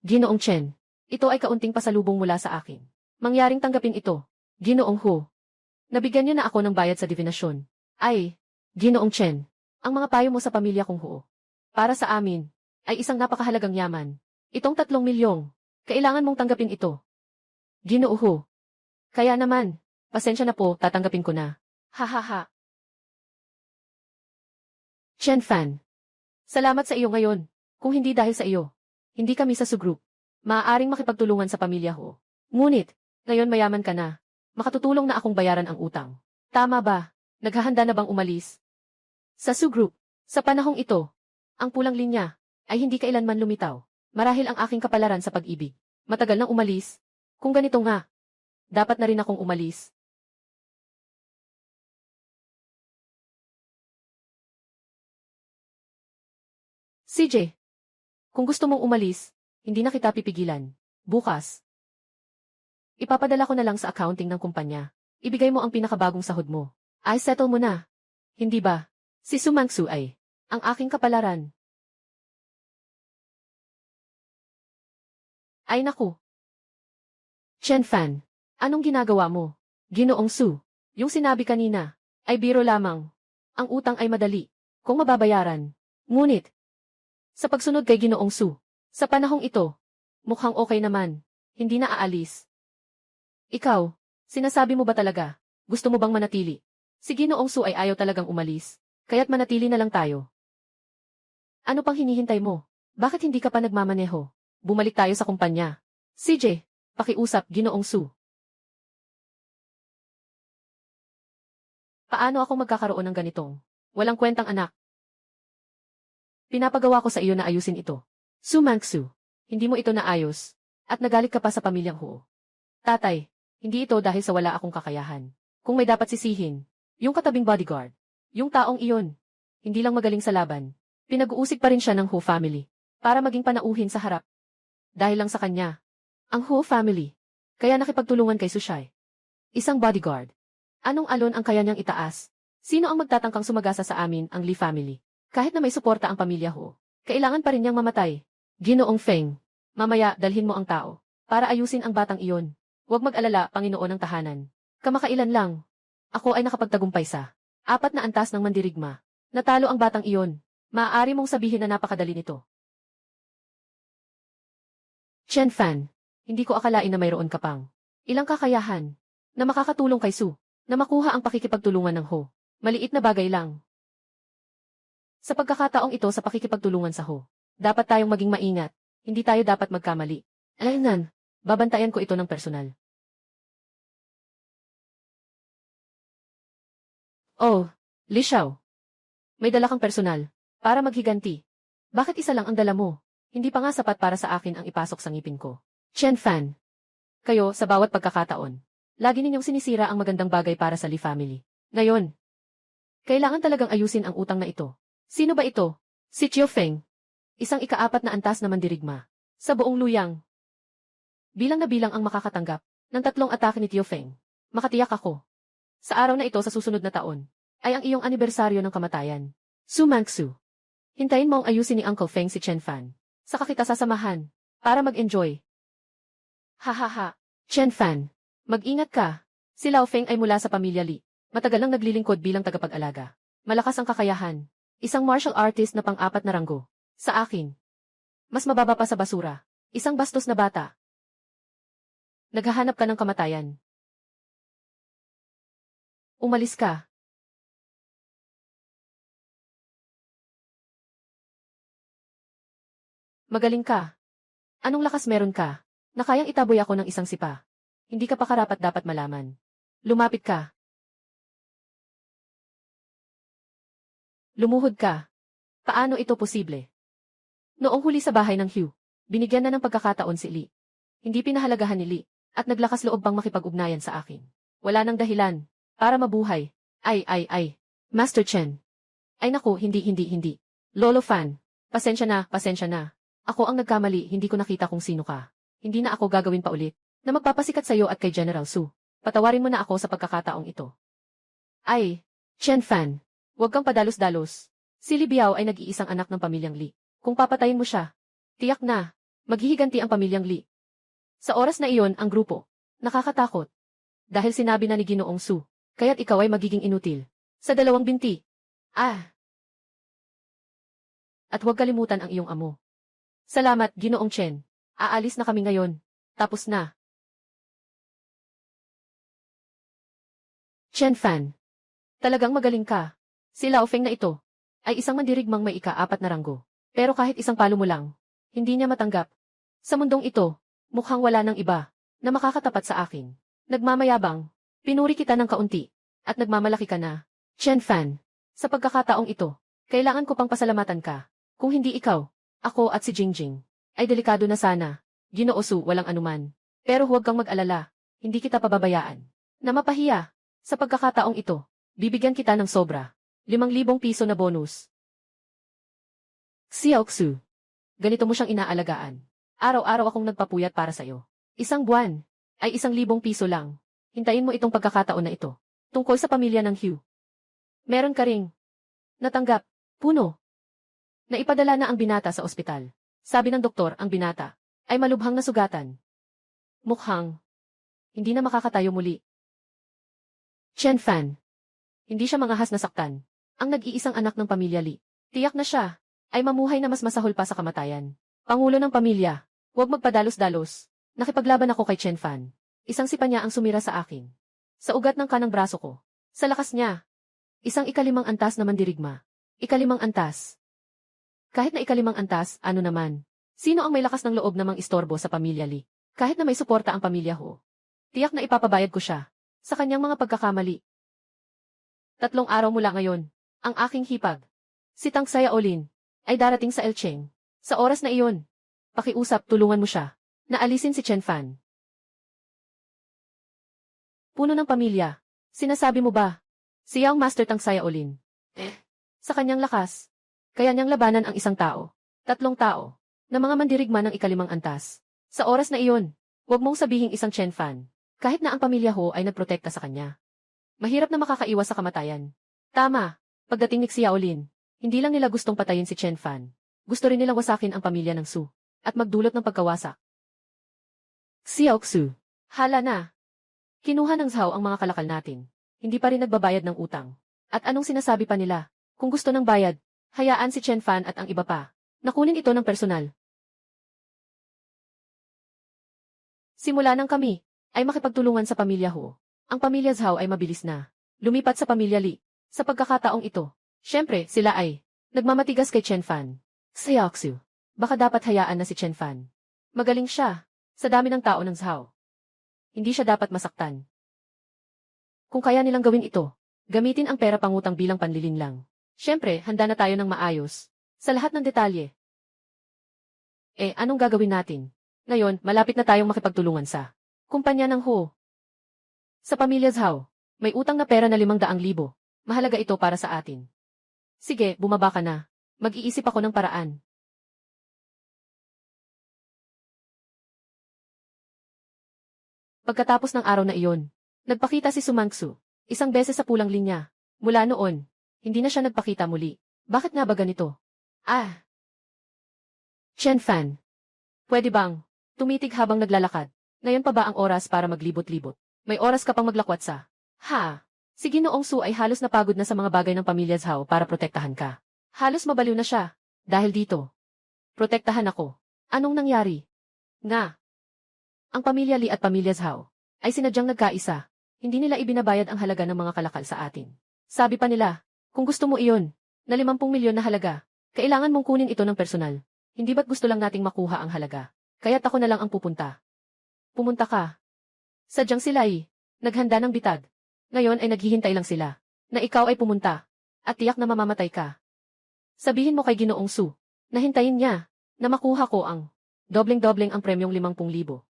Ginoong Chen, ito ay kaunting pasalubong mula sa akin. Mangyaring tanggapin ito. Ginoong Hu. Nabigyan niyo na ako ng bayad sa divinasyon. Ay, Ginoong Chen, ang mga payo mo sa pamilya kong Hu. Para sa amin, ay isang napakahalagang yaman. Itong 3 milyong. Kailangan mong tanggapin ito. Ginoo Hu. Kaya naman, pasensya na po, tatanggapin ko na. Hahaha. Chen Fan. Salamat sa iyo ngayon. Kung hindi dahil sa iyo, hindi kami sa Su Group. Maaaring makipagtulungan sa pamilya Ho. Ngunit, ngayon mayaman ka na. Makatutulong na akong bayaran ang utang. Tama ba? Naghahanda na bang umalis? Sa Su Group, sa panahong ito, ang pulang linya ay hindi kailanman lumitaw. Marahil ang aking kapalaran sa pag-ibig. Matagal nang umalis. Kung ganito nga, dapat na rin akong umalis. CJ, kung gusto mong umalis, hindi na kita pipigilan. Bukas, ipapadala ko na lang sa accounting ng kumpanya. Ibigay mo ang pinakabagong sahod mo. Ay settle mo na. Hindi ba? Si Sumangsu ay ang aking kapalaran. Ay naku. Chen Fan, anong ginagawa mo? Ginoong Su, yung sinabi kanina, ay biro lamang. Ang utang ay madali, kung mababayaran. Ngunit, sa pagsunod kay Ginoong Su, sa panahong ito, mukhang okay naman, hindi na aalis. Ikaw, sinasabi mo ba talaga, gusto mo bang manatili? Si Ginoong Su ay ayaw talagang umalis, kaya't manatili na lang tayo. Ano pang hinihintay mo? Bakit hindi ka pa nagmamaneho? Bumalik tayo sa kumpanya. CJ, pakiusap, Ginoong Su. Paano ako magkakaroon ng ganitong walang kwentang anak? Pinapagawa ko sa iyo na ayusin ito. Su Mangsu, hindi mo ito naayos, at nagalit ka pa sa pamilyang Ho. Tatay, hindi ito dahil sa wala akong kakayahan. Kung may dapat sisihin, yung katabing bodyguard, yung taong iyon, hindi lang magaling sa laban, pinag-uusig pa rin siya ng Ho family, para maging panauhin sa harap. Dahil lang sa kanya, ang Ho family, kaya nakipagtulungan kay Sushai. Isang bodyguard. Anong alon ang kaya niyang itaas? Sino ang magtatangkang sumagasa sa amin, ang Li family? Kahit na may suporta ang pamilya Ho, kailangan pa rin niyang mamatay. Ginoong Feng, mamaya dalhin mo ang tao, para ayusin ang batang iyon. Huwag mag-alala, Panginoon ng tahanan. Kamakailan lang, ako ay nakapagtagumpay sa 4 na antas ng mandirigma. Natalo ang batang iyon. Maaari mong sabihin na napakadali nito. Chen Fan, hindi ko akalain na mayroon ka pang ilang kakayahan na makakatulong kay Su, na makuha ang pakikipagtulungan ng Ho. Maliit na bagay lang. Sa pagkakataong ito sa pakikipagtulungan sa Ho, dapat tayong maging maingat, hindi tayo dapat magkamali. Alaynan, babantayan ko ito ng personal. Oh, Li Xiao. May dala kang personal, para maghiganti. Bakit isa lang ang dala mo? Hindi pa nga sapat para sa akin ang ipasok sa ngipin ko. Chen Fan. Kayo, sa bawat pagkakataon, Lagi ninyong sinisira ang magandang bagay para sa Lee family. Ngayon, kailangan talagang ayusin ang utang na ito. Sino ba ito? Si Chiu Feng. Isang ika-4 na antas na mandirigma. Sa buong luyang. Bilang na bilang ang makakatanggap ng 3 atake ni Chiu Feng. Makatiyak ako. Sa araw na ito sa susunod na taon, ay ang iyong anibersaryo ng kamatayan. Su Mangsu. Hintayin mo ang ayusin ni Uncle Feng si Chen Fan. Saka kita sasamahan. Para mag-enjoy. Hahaha. Chen Fan. Mag-ingat ka. Si Lao Feng ay mula sa pamilya Li. Matagal nang naglilingkod bilang tagapag-alaga. Malakas ang kakayahan. Isang martial artist na pang-4 na ranggo. Sa akin. Mas mababa pa sa basura. Isang bastos na bata. Naghahanap ka ng kamatayan. Umalis ka. Magaling ka. Anong lakas meron ka? Na kayang itaboy ako ng isang sipa. Hindi ka pa karapat-dapat malaman. Lumapit ka. Lumuhod ka. Paano ito posible? Noong huli sa bahay ng Hugh, binigyan na ng pagkakataon si Lee. Hindi pinahalagahan ni Lee, at naglakas loob pang makipag-ugnayan sa akin. Wala nang dahilan, para mabuhay. Ay. Master Chen. Ay naku, hindi. Lolo Fan, pasensya na. Ako ang nagkamali, hindi ko nakita kung sino ka. Hindi na ako gagawin pa ulit, na magpapasikat sa'yo at kay General Su. Patawarin mo na ako sa pagkakataong ito. Ay, Chen Fan, huwag kang padalos-dalos. Si Li Biao ay nag-iisang anak ng pamilyang Li. Kung papatayin mo siya, tiyak na, maghihiganti ang pamilyang Li. Sa oras na iyon ang grupo, nakakatakot. Dahil sinabi na ni Ginoong Su, kaya't ikaw ay magiging inutil. Sa 2 binti. At huwag kalimutan ang iyong amo. Salamat, Ginoong Chen. Aalis na kami ngayon. Tapos na. Chen Fan. Talagang magaling ka. Si Lao Feng na ito ay isang mandirigmang may ika-4 na ranggo. Pero kahit isang palo mo lang, hindi niya matanggap. Sa mundong ito, mukhang wala ng iba na makakatapat sa akin. Nagmamayabang, pinuri kita ng kaunti, at nagmamalaki ka na. Chen Fan, sa pagkakataong ito, kailangan ko pang pasalamatan ka. Kung hindi ikaw, ako at si Jingjing, ay delikado na sana. Ginoo Su, walang anuman. Pero huwag kang mag-alala, hindi kita pababayaan. Na mapahiya, sa pagkakataong ito, bibigyan kita ng sobra. 5,000 piso na bonus. Xiaoxu, ganito mo siyang inaalagaan. Araw-araw akong nagpapuyat para sa'yo. Isang buwan, ay 1,000 piso lang. Hintayin mo itong pagkakataon na ito. Tungkol sa pamilya ng Hugh. Meron ka ring natanggap, puno. Naipadala na ang binata sa ospital. Sabi ng doktor ang binata ay malubhang na sugatan. Mukhang hindi na makakatayo muli. Chen Fan. Hindi siya mangahas na saktan. Ang nag-iisang anak ng pamilya Li. Tiyak na siya ay mamuhay na mas masahol pa sa kamatayan. Pangulo ng pamilya. Huwag magpadalos-dalos. Nakipaglaban ako kay Chen Fan. Isang sipa niya ang sumira sa akin. Sa ugat ng kanang braso ko. Sa lakas niya. Isang 5 antas na mandirigma. 5 antas. Kahit na 5 antas, ano naman? Sino ang may lakas ng loob namang istorbo sa pamilya Li? Kahit na may suporta ang pamilya Ho. Tiyak na ipapabayad ko siya sa kanyang mga pagkakamali. 3 araw mula ngayon, ang aking hipag, si Tang Xiaolin, ay darating sa Elcheng. Sa oras na iyon, pakiusap, tulungan mo siya na alisin si Chen Fan. Puno ng pamilya, sinasabi mo ba? Siyang Master Tang Xiaolin. Sa kanyang lakas, kaya niyang labanan ang isang tao, 3 tao, na mga mandirigma ng 5 antas. Sa oras na iyon, huwag mong sabihing isang Chen Fan, kahit na ang pamilya Ho ay nagprotekta sa kanya. Mahirap na makakaiwas sa kamatayan. Tama, pagdating ni Xiaolin, hindi lang nila gustong patayin si Chen Fan. Gusto rin nilang wasakin ang pamilya ng Su, at magdulot ng pagkawasak. Xiaoxu, hala na. Kinuha ng Zhao ang mga kalakal natin. Hindi pa rin nagbabayad ng utang. At anong sinasabi pa nila? Kung gusto ng bayad, hayaan si Chen Fan at ang iba pa. Nakunin ito ng personal. Simula nang kami ay makipagtulungan sa pamilya Ho. Ang pamilya Zhao ay mabilis na lumipat sa pamilya Li. Sa pagkakataong ito, syempre sila ay nagmamatigas kay Chen Fan. Xiaoxu, baka dapat hayaan na si Chen Fan. Magaling siya sa dami ng tao ng Zhao. Hindi siya dapat masaktan. Kung kaya nilang gawin ito, gamitin ang pera pangutang bilang panlilin lang. Syempre, handa na tayo ng maayos sa lahat ng detalye. Anong gagawin natin? Ngayon, malapit na tayong makipagtulungan sa kumpanya ng Ho. Sa pamilya Zhao, may utang na pera na 500,000. Mahalaga ito para sa atin. Sige, bumaba ka na. Mag-iisip ako ng paraan. Pagkatapos ng araw na iyon, nagpakita si Sumangsu, isang beses sa pulang linya. Mula noon, hindi na siya nagpakita muli. Bakit nga ba ganito? Ah! Chen Fan. Pwede bang tumitig habang naglalakad? Ngayon pa ba ang oras para maglibot-libot? May oras ka pang maglakwat sa... Ha! Si Ginoong Su ay halos napagod na sa mga bagay ng pamilya Zhao para protektahan ka. Halos mabaliw na siya. Dahil dito. Protektahan ako. Anong nangyari? Nga. Ang pamilya Li at pamilya Zhao ay sinadyang nagkaisa. Hindi nila ibinabayad ang halaga ng mga kalakal sa atin. Sabi pa nila, kung gusto mo iyon, na 50 milyon na halaga, kailangan mong kunin ito ng personal. Hindi ba't gusto lang nating makuha ang halaga? Kaya't ako na lang ang pupunta. Pumunta ka. Sadyang sila naghanda ng bitag. Ngayon ay naghihintay lang sila, na ikaw ay pumunta, at tiyak na mamamatay ka. Sabihin mo kay Ginoong Su, na hintayin niya, na makuha ko ang dobleng-dobleng ang premyong 50,000.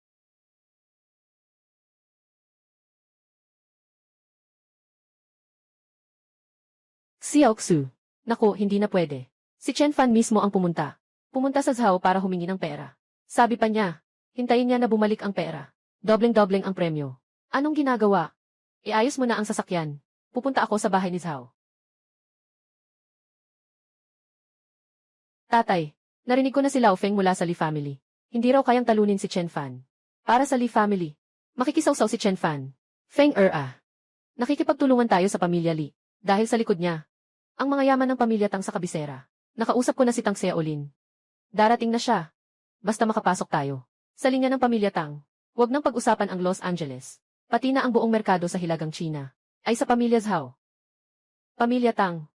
Xiaoxu. Naku, hindi na pwede. Si Chen Fan mismo ang pumunta. Pumunta sa Zhao para humingi ng pera. Sabi pa niya, hintayin niya na bumalik ang pera. Dobleng-dobleng ang premyo. Anong ginagawa? Iayos mo na ang sasakyan. Pupunta ako sa bahay ni Zhao. Tatay, narinig ko na si Lao Feng mula sa Li family. Hindi raw kayang talunin si Chen Fan. Para sa Li family, makikisawsaw si Chen Fan. Feng nakikipagtulungan tayo sa pamilya Li. Dahil sa likod niya, ang mga yaman ng pamilya Tang sa kabisera. Nakausap ko na si Tang Xiaolin. Darating na siya. Basta makapasok tayo. Sa linya ng pamilya Tang, huwag nang pag-usapan ang Los Angeles. Pati na ang buong merkado sa Hilagang China ay sa pamilya Zhao. Pamilya Tang.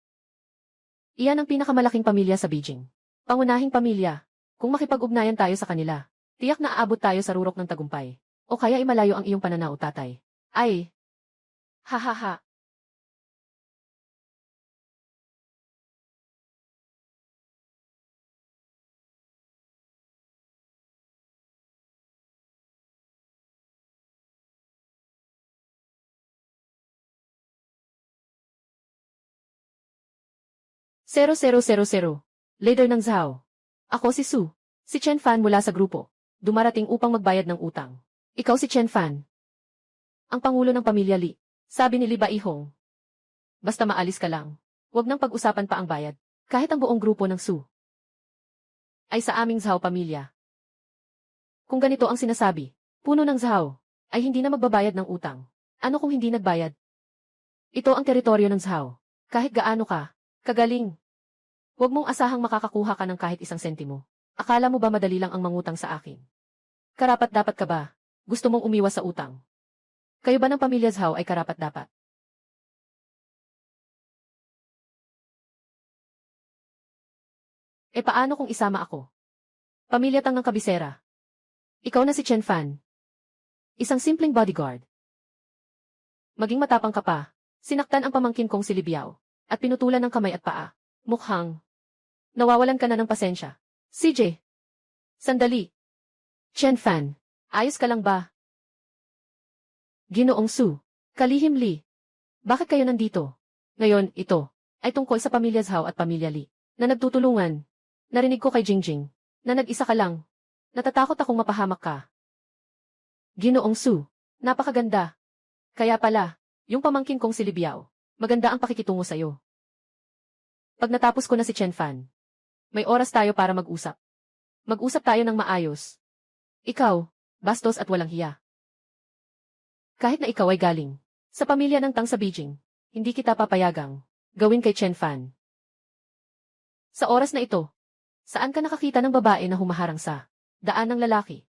Iyan ang pinakamalaking pamilya sa Beijing. Pangunahing pamilya. Kung makipag-ugnayan tayo sa kanila, tiyak na aabot tayo sa rurok ng tagumpay. O kaya imalayo ang iyong pananaw, tatay. Ay. Ha. Zero. Leader ng Zhao. Ako si Su. Si Chen Fan mula sa grupo. Dumarating upang magbayad ng utang. Ikaw si Chen Fan. Ang pangulo ng pamilya Li. Sabi ni Li Baihong. Basta maalis ka lang. Huwag nang pag-usapan pa ang bayad. Kahit ang buong grupo ng Su ay sa aming Zhao pamilya. Kung ganito ang sinasabi, puno ng Zhao ay hindi na magbabayad ng utang. Ano kung hindi nagbayad? Ito ang teritoryo ng Zhao. Kahit gaano ka, kagaling. Huwag mong asahang makakakuha ka ng kahit isang sentimo. Akala mo ba madali lang ang mangutang sa akin? Karapat-dapat ka ba? Gusto mong umiwas sa utang? Kayo ba ng pamilya Zhao ay karapat-dapat? E paano kung isama ako? Pamilya Tang ng kabisera. Ikaw na si Chen Fan. Isang simpleng bodyguard. Maging matapang ka pa. Sinaktan ang pamangkin kong si Li Biao, at pinutulan ng kamay at paa. Mukhang nawawalan ka na ng pasensya. CJ. Sandali. Chen Fan. Ayos ka lang ba? Ginoong Su. Kalihim Li. Bakit kayo nandito? Ngayon, ito ay tungkol sa pamilya Zhao at pamilya Li na nagtutulungan. Narinig ko kay Jingjing na nag-isa ka lang. Natatakot akong mapahamak ka. Ginoong Su. Napakaganda. Kaya pala, yung pamangkin kong si Li Biao, maganda ang pakikitungo sa'yo. Pag natapos ko na si Chen Fan, may oras tayo para mag-usap. Mag-usap tayo ng maayos. Ikaw, bastos at walang hiya. Kahit na ikaw ay galing sa pamilya ng Tang sa Beijing, hindi kita papayagang gawin kay Chen Fan. Sa oras na ito, saan ka nakakita ng babae na humaharang sa daan ng lalaki?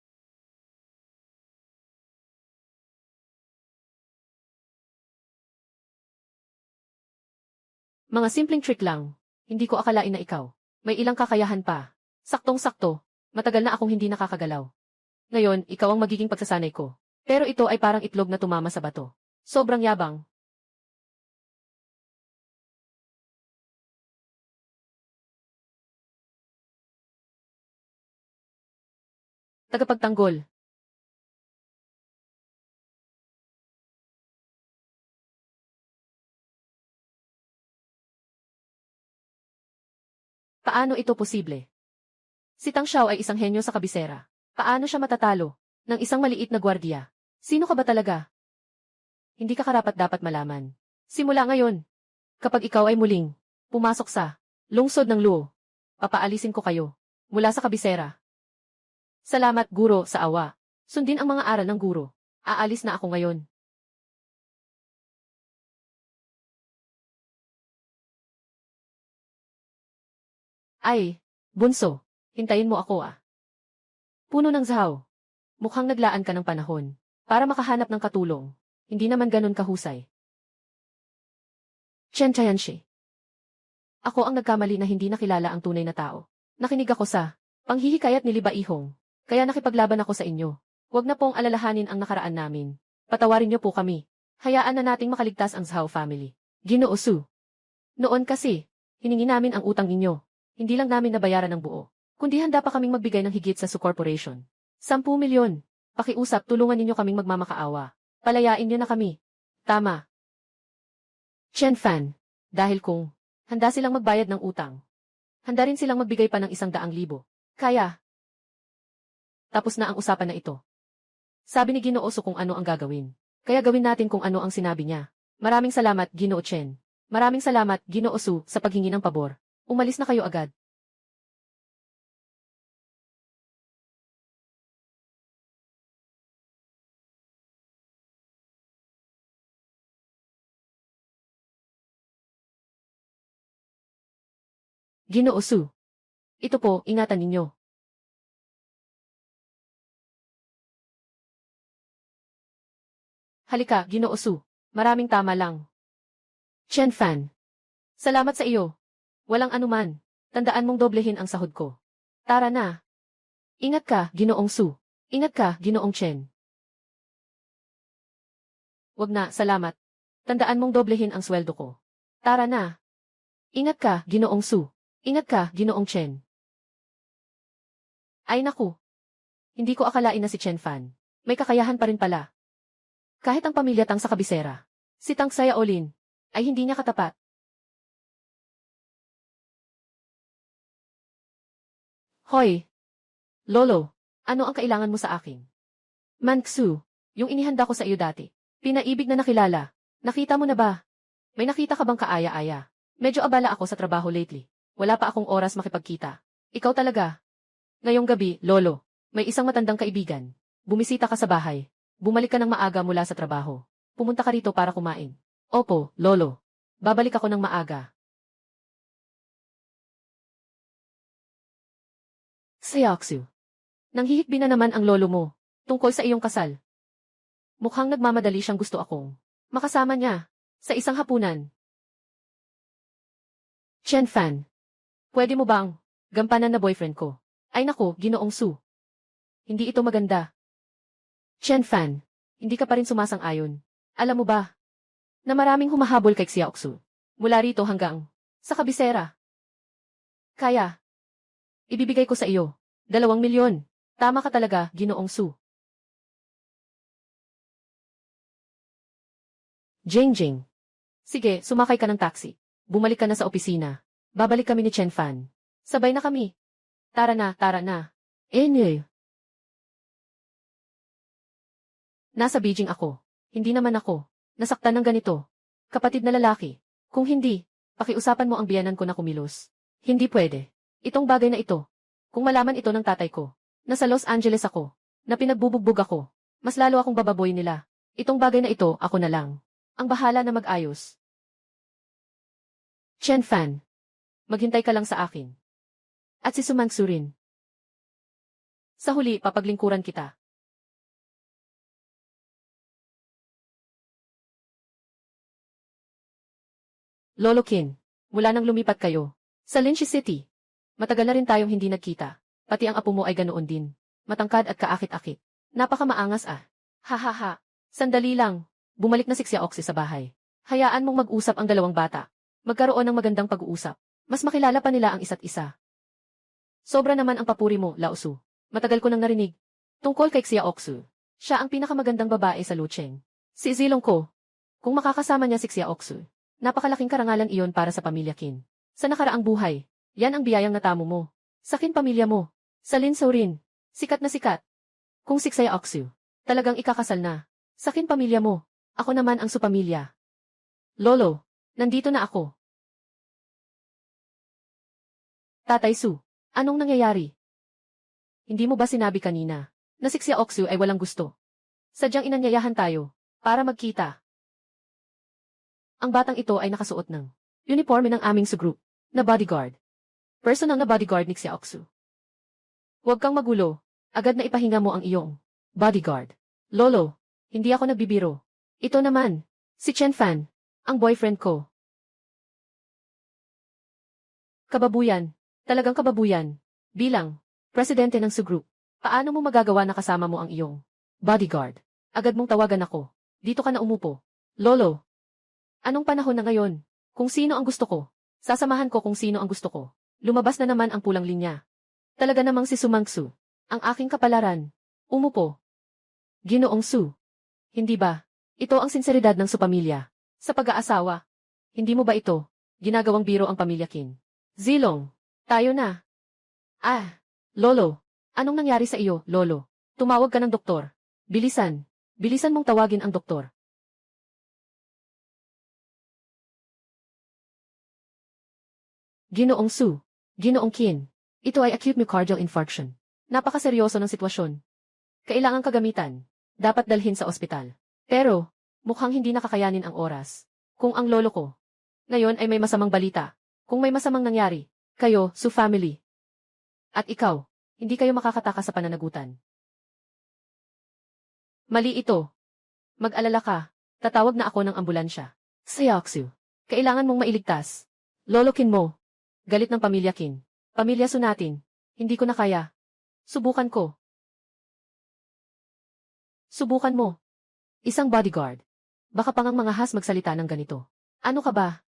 Mga simpleng trick lang. Hindi ko akalain na ikaw may ilang kakayahan pa. Saktong-sakto, matagal na akong hindi nakakagalaw. Ngayon, ikaw ang magiging pagsasanay ko. Pero ito ay parang itlog na tumama sa bato. Sobrang yabang. Tagapagtanggol. Paano ito posible? Si Tang Xiao ay isang henyo sa kabisera. Paano siya matatalo ng isang maliit na gwardiya? Sino ka ba talaga? Hindi ka karapat-dapat malaman. Simula ngayon, kapag ikaw ay muling pumasok sa lungsod ng Luo, papaalisin ko kayo mula sa kabisera. Salamat, guro, sa awa. Sundin ang mga aral ng guro. Aalis na ako ngayon. Ay, bunso, hintayin mo ako ah. Puno ng Zhao. Mukhang naglaan ka ng panahon para makahanap ng katulong. Hindi naman ganun kahusay. Chen Tianxi. Ako ang nagkamali na hindi nakilala ang tunay na tao. Nakinig ako sa panghihikayat ni Li Baihong, kaya nakipaglaban ako sa inyo. Huwag na pong alalahanin ang nakaraan namin. Patawarin niyo po kami. Hayaan na nating makaligtas ang Zhao family. Ginoo Su. Noon kasi, hiningi namin ang utang ninyo. Hindi lang namin nabayaran ng buo, kundi handa pa kaming magbigay ng higit sa Su Corporation. 10 milyon. Pakiusap, tulungan ninyo kaming magmamakaawa. Palayain niyo na kami. Tama. Chen Fan. Dahil kung handa silang magbayad ng utang, handa rin silang magbigay pa ng 100,000. Kaya. Tapos na ang usapan na ito. Sabi ni Ginoo Su kung ano ang gagawin. Kaya gawin natin kung ano ang sinabi niya. Maraming salamat, Ginoo Chen. Maraming salamat, Ginoo Su, sa paghingi ng pabor. Umalis na kayo agad. Ginoo Su. Ito po, ingatan ninyo. Halika, Ginoo Su. Maraming tama lang. Chen Fan. Salamat sa iyo. Walang anuman. Tandaan mong doblehin ang sahod ko. Tara na. Ingat ka, Ginoong Su. Ingat ka, Ginoong Chen. Wag na, salamat. Tandaan mong doblehin ang sweldo ko. Tara na. Ingat ka, Ginoong Su. Ingat ka, Ginoong Chen. Ay naku. Hindi ko akalain na si Chen Fan. May kakayahan pa rin pala. Kahit ang pamilya Tang sa kabisera, si Tang Xiaolin, ay hindi niya katapat. Hoy! Lolo, ano ang kailangan mo sa akin? Manxu, yung inihanda ko sa iyo dati. Pinaibig na nakilala. Nakita mo na ba? May nakita ka bang kaaya-aya? Medyo abala ako sa trabaho lately. Wala pa akong oras makipagkita. Ikaw talaga. Ngayong gabi, Lolo, may isang matandang kaibigan. Bumisita ka sa bahay. Bumalik ka ng maaga mula sa trabaho. Pumunta ka rito para kumain. Opo, Lolo. Babalik ako ng maaga. Seoksu. Nanghihikbi na naman ang lolo mo, tungkol sa iyong kasal. Mukhang nagmamadali siyang gusto akong makasama niya, sa isang hapunan. Chen Fan. Pwede mo bang gampanan na boyfriend ko? Ay nako, Ginoong Su. Hindi ito maganda. Chen Fan. Hindi ka pa rin sumasang-ayon. Alam mo ba, na maraming humahabol kay Xiaoxu, mula rito hanggang sa kabisera. Kaya, ibibigay ko sa iyo, 2 milyon. Tama ka talaga, Ginoong Su. Jing. Sige, sumakay ka ng taxi. Bumalik ka na sa opisina. Babalik kami ni Chen Fan. Sabay na kami. Tara na, tara na. Nasa Beijing ako. Hindi naman ako nasaktan ng ganito. Kapatid na lalaki. Kung hindi, pakiusapan mo ang biyanan ko na kumilos. Hindi pwede. Itong bagay na ito. Kung malaman ito ng tatay ko, nasa Los Angeles ako, na pinagbubugbog ako, mas lalo akong bababoy nila. Itong bagay na ito, ako na lang ang bahala na mag-ayos. Chen Fan, maghintay ka lang sa akin. At si Sumangsu rin. Sa huli, papaglingkuran kita. Lolo Qin, mula nang lumipat kayo sa Linchi City, matagal na rin tayong hindi nagkita. Pati ang apo mo ay ganoon din. Matangkad at kaakit-akit. Napaka-maangas ah. Ha. Sandali lang. Bumalik na si Xiaoxi sa bahay. Hayaan mong mag-usap ang dalawang bata. Magkaroon ng magandang pag-uusap. Mas makilala pa nila ang isa't isa. Sobra naman ang papuri mo, Laosu. Matagal ko nang narinig. Tungkol kay Xiaoxu. Siya ang pinakamagandang babae sa Lucheng. Si Zilong ko. Kung makakasama niya si Xiaoxu, napakalaking karangalan iyon para sa pamilya Qin. Sa nakaraang buhay, Yan ang biyayang natamo mo. Sakin pamilya mo. Salin Saurin. Sikat na sikat. Kung Siksaya Oksu. Talagang ikakasal na. Sakin pamilya mo. Ako naman ang supamilya. Lolo. Nandito na ako. Tatay Su. Anong nangyayari? Hindi mo ba sinabi kanina na Siksaya Oksu ay walang gusto? Sadyang inanyayahan tayo para magkita. Ang batang ito ay nakasuot ng uniforme ng aming sugroup na bodyguard. Personal na bodyguard ni Xiaoxu. Huwag kang magulo. Agad na ipahinga mo ang iyong bodyguard. Lolo, hindi ako nagbibiro. Ito naman, si Chen Fan, ang boyfriend ko. Kababuyan, talagang kababuyan. Bilang presidente ng sugroup, paano mo magagawa na kasama mo ang iyong bodyguard? Agad mong tawagan ako. Dito ka na umupo. Lolo, anong panahon na ngayon? Kung sino ang gusto ko, sasamahan ko kung sino ang gusto ko. Lumabas na naman ang pulang linya. Talaga namang si Sumangsu, ang aking kapalaran. Umupo. Ginoong Su. Hindi ba? Ito ang sinseridad ng supamilya. Sa pag-aasawa. Hindi mo ba ito? Ginagawang biro ang pamilya Qin. Zilong. Tayo na. Lolo. Anong nangyari sa iyo, Lolo? Tumawag ka ng doktor. Bilisan. Bilisan mong tawagin ang doktor. Ginoong Su. Ginoong Qin. Ito ay acute myocardial infarction. Napakaseryoso ng sitwasyon. Kailangang kagamitan. Dapat dalhin sa ospital. Pero, mukhang hindi nakakayanin ang oras. Kung ang lolo ko. Ngayon ay may masamang balita. Kung may masamang nangyari, kayo, Su family. At ikaw, hindi kayo makakatakas sa pananagutan. Mali ito. Mag-alala ka. Tatawag na ako ng ambulansya. Xiaoxu. Kailangan mong mailigtas. Lolo Qin mo. Galit ng pamilya Qin. Pamilya Su natin. Hindi ko na kaya. Subukan ko. Subukan mo. Isang bodyguard. Baka pang ang mga has magsalita ng ganito. Ano ka ba?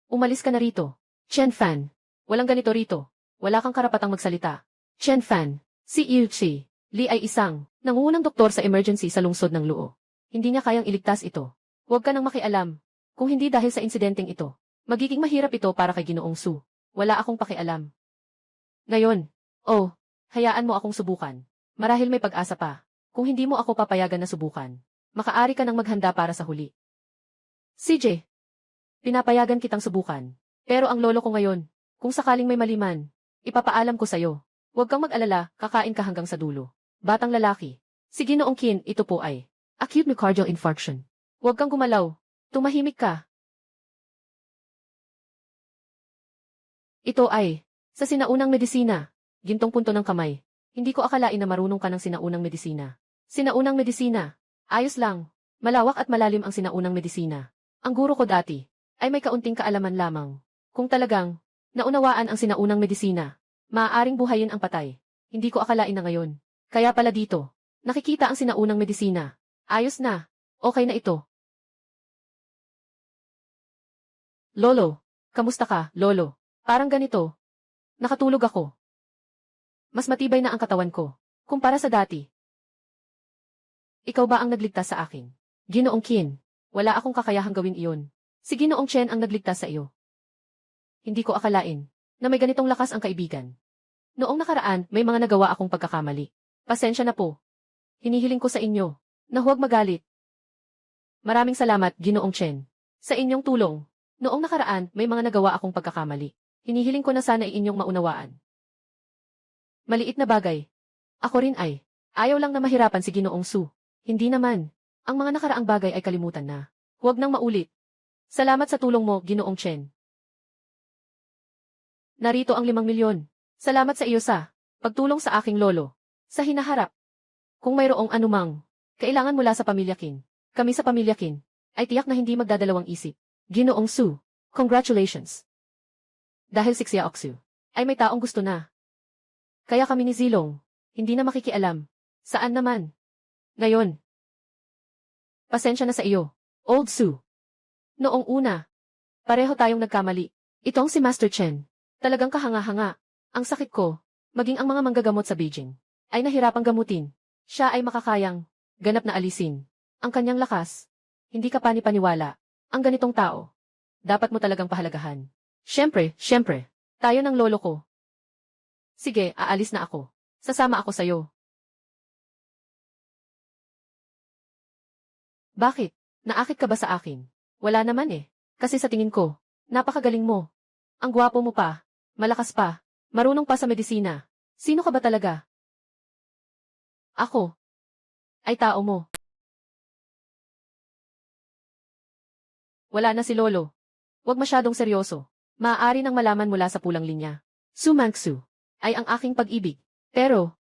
Umalis ka na rito. Chen Fan. Walang ganito rito. Wala kang karapatang magsalita. Chen Fan. Si Yu Chi. Li ay isang nangungunang doktor sa emergency sa lungsod ng Luo. Hindi niya kayang iligtas ito. Huwag ka nang makialam. Kung hindi dahil sa insidenteng ito, magiging mahirap ito para kay Ginoong Su. Wala akong pakialam. Ngayon, hayaan mo akong subukan. Marahil may pag-asa pa. Kung hindi mo ako papayagan na subukan, makaari ka nang maghanda para sa huli. CJ, pinapayagan kitang subukan. Pero ang lolo ko ngayon, kung sakaling may maliman, ipapaalam ko sa'yo. Huwag kang mag-alala, kakain ka hanggang sa dulo. Batang lalaki. Si Ginoong Qin, ito po ay acute myocardial infarction. Huwag kang gumalaw. Tumahimik ka. Ito ay sa sinaunang medisina. Gintong punto ng kamay. Hindi ko akalain na marunong ka ng sinaunang medisina. Sinaunang medisina. Ayos lang. Malawak at malalim ang sinaunang medisina. Ang guro ko dati ay may kaunting kaalaman lamang. Kung talagang naunawaan ang sinaunang medisina, maaaring buhayin ang patay. Hindi ko akalain na ngayon. Kaya pala dito, nakikita ang sinaunang medisina. Ayos na. Okay na ito. Lolo. Kamusta ka, Lolo? Parang ganito. Nakatulog ako. Mas matibay na ang katawan ko, kumpara sa dati. Ikaw ba ang nagligtas sa akin? Ginoong Qin, wala akong kakayahang gawin iyon. Si Ginoong Chen ang nagligtas sa iyo. Hindi ko akalain na may ganitong lakas ang kaibigan. Noong nakaraan, may mga nagawa akong pagkakamali. Pasensya na po. Hinihiling ko sa inyo na huwag magalit. Maraming salamat, Ginoong Chen. Sa inyong tulong, noong nakaraan, may mga nagawa akong pagkakamali. Hinihiling ko na sana inyong maunawaan. Maliit na bagay. Ako rin ay. Ayaw lang na mahirapan si Ginoong Su. Hindi naman. Ang mga nakaraang bagay ay kalimutan na. Huwag nang maulit. Salamat sa tulong mo, Ginoong Chen. Narito ang 5 milyon. Salamat sa iyo sa pagtulong sa aking lolo. Sa hinaharap. Kung mayroong anumang kailangan mula sa pamilya Qin, kami sa pamilya Qin, ay tiyak na hindi magdadalawang isip. Ginoong Su, congratulations. Dahil si Xiaoxu ay may taong gusto na. Kaya kami ni Zilong, hindi na makikialam. Saan naman? Ngayon. Pasensya na sa iyo, Old Su. Noong una, pareho tayong nagkamali. Itong si Master Chen, talagang kahanga-hanga. Ang sakit ko, maging ang mga manggagamot sa Beijing, ay nahirapang gamutin. Siya ay makakayang ganap na alisin ang kanyang lakas. Hindi ka pani-paniwala. Ang ganitong tao, dapat mo talagang pahalagahan. Siyempre. Tayo ng lolo ko. Sige, aalis na ako. Sasama ako sa'yo. Bakit? Naakit ka ba sa akin? Wala naman eh. Kasi sa tingin ko, napakagaling mo. Ang gwapo mo pa. Malakas pa. Marunong pa sa medisina. Sino ka ba talaga? Ako. Ay tao mo. Wala na si Lolo. Huwag masyadong seryoso. Maaari nang malaman mula sa pulang linya. Su Mangsu ay ang aking pag-ibig. Pero,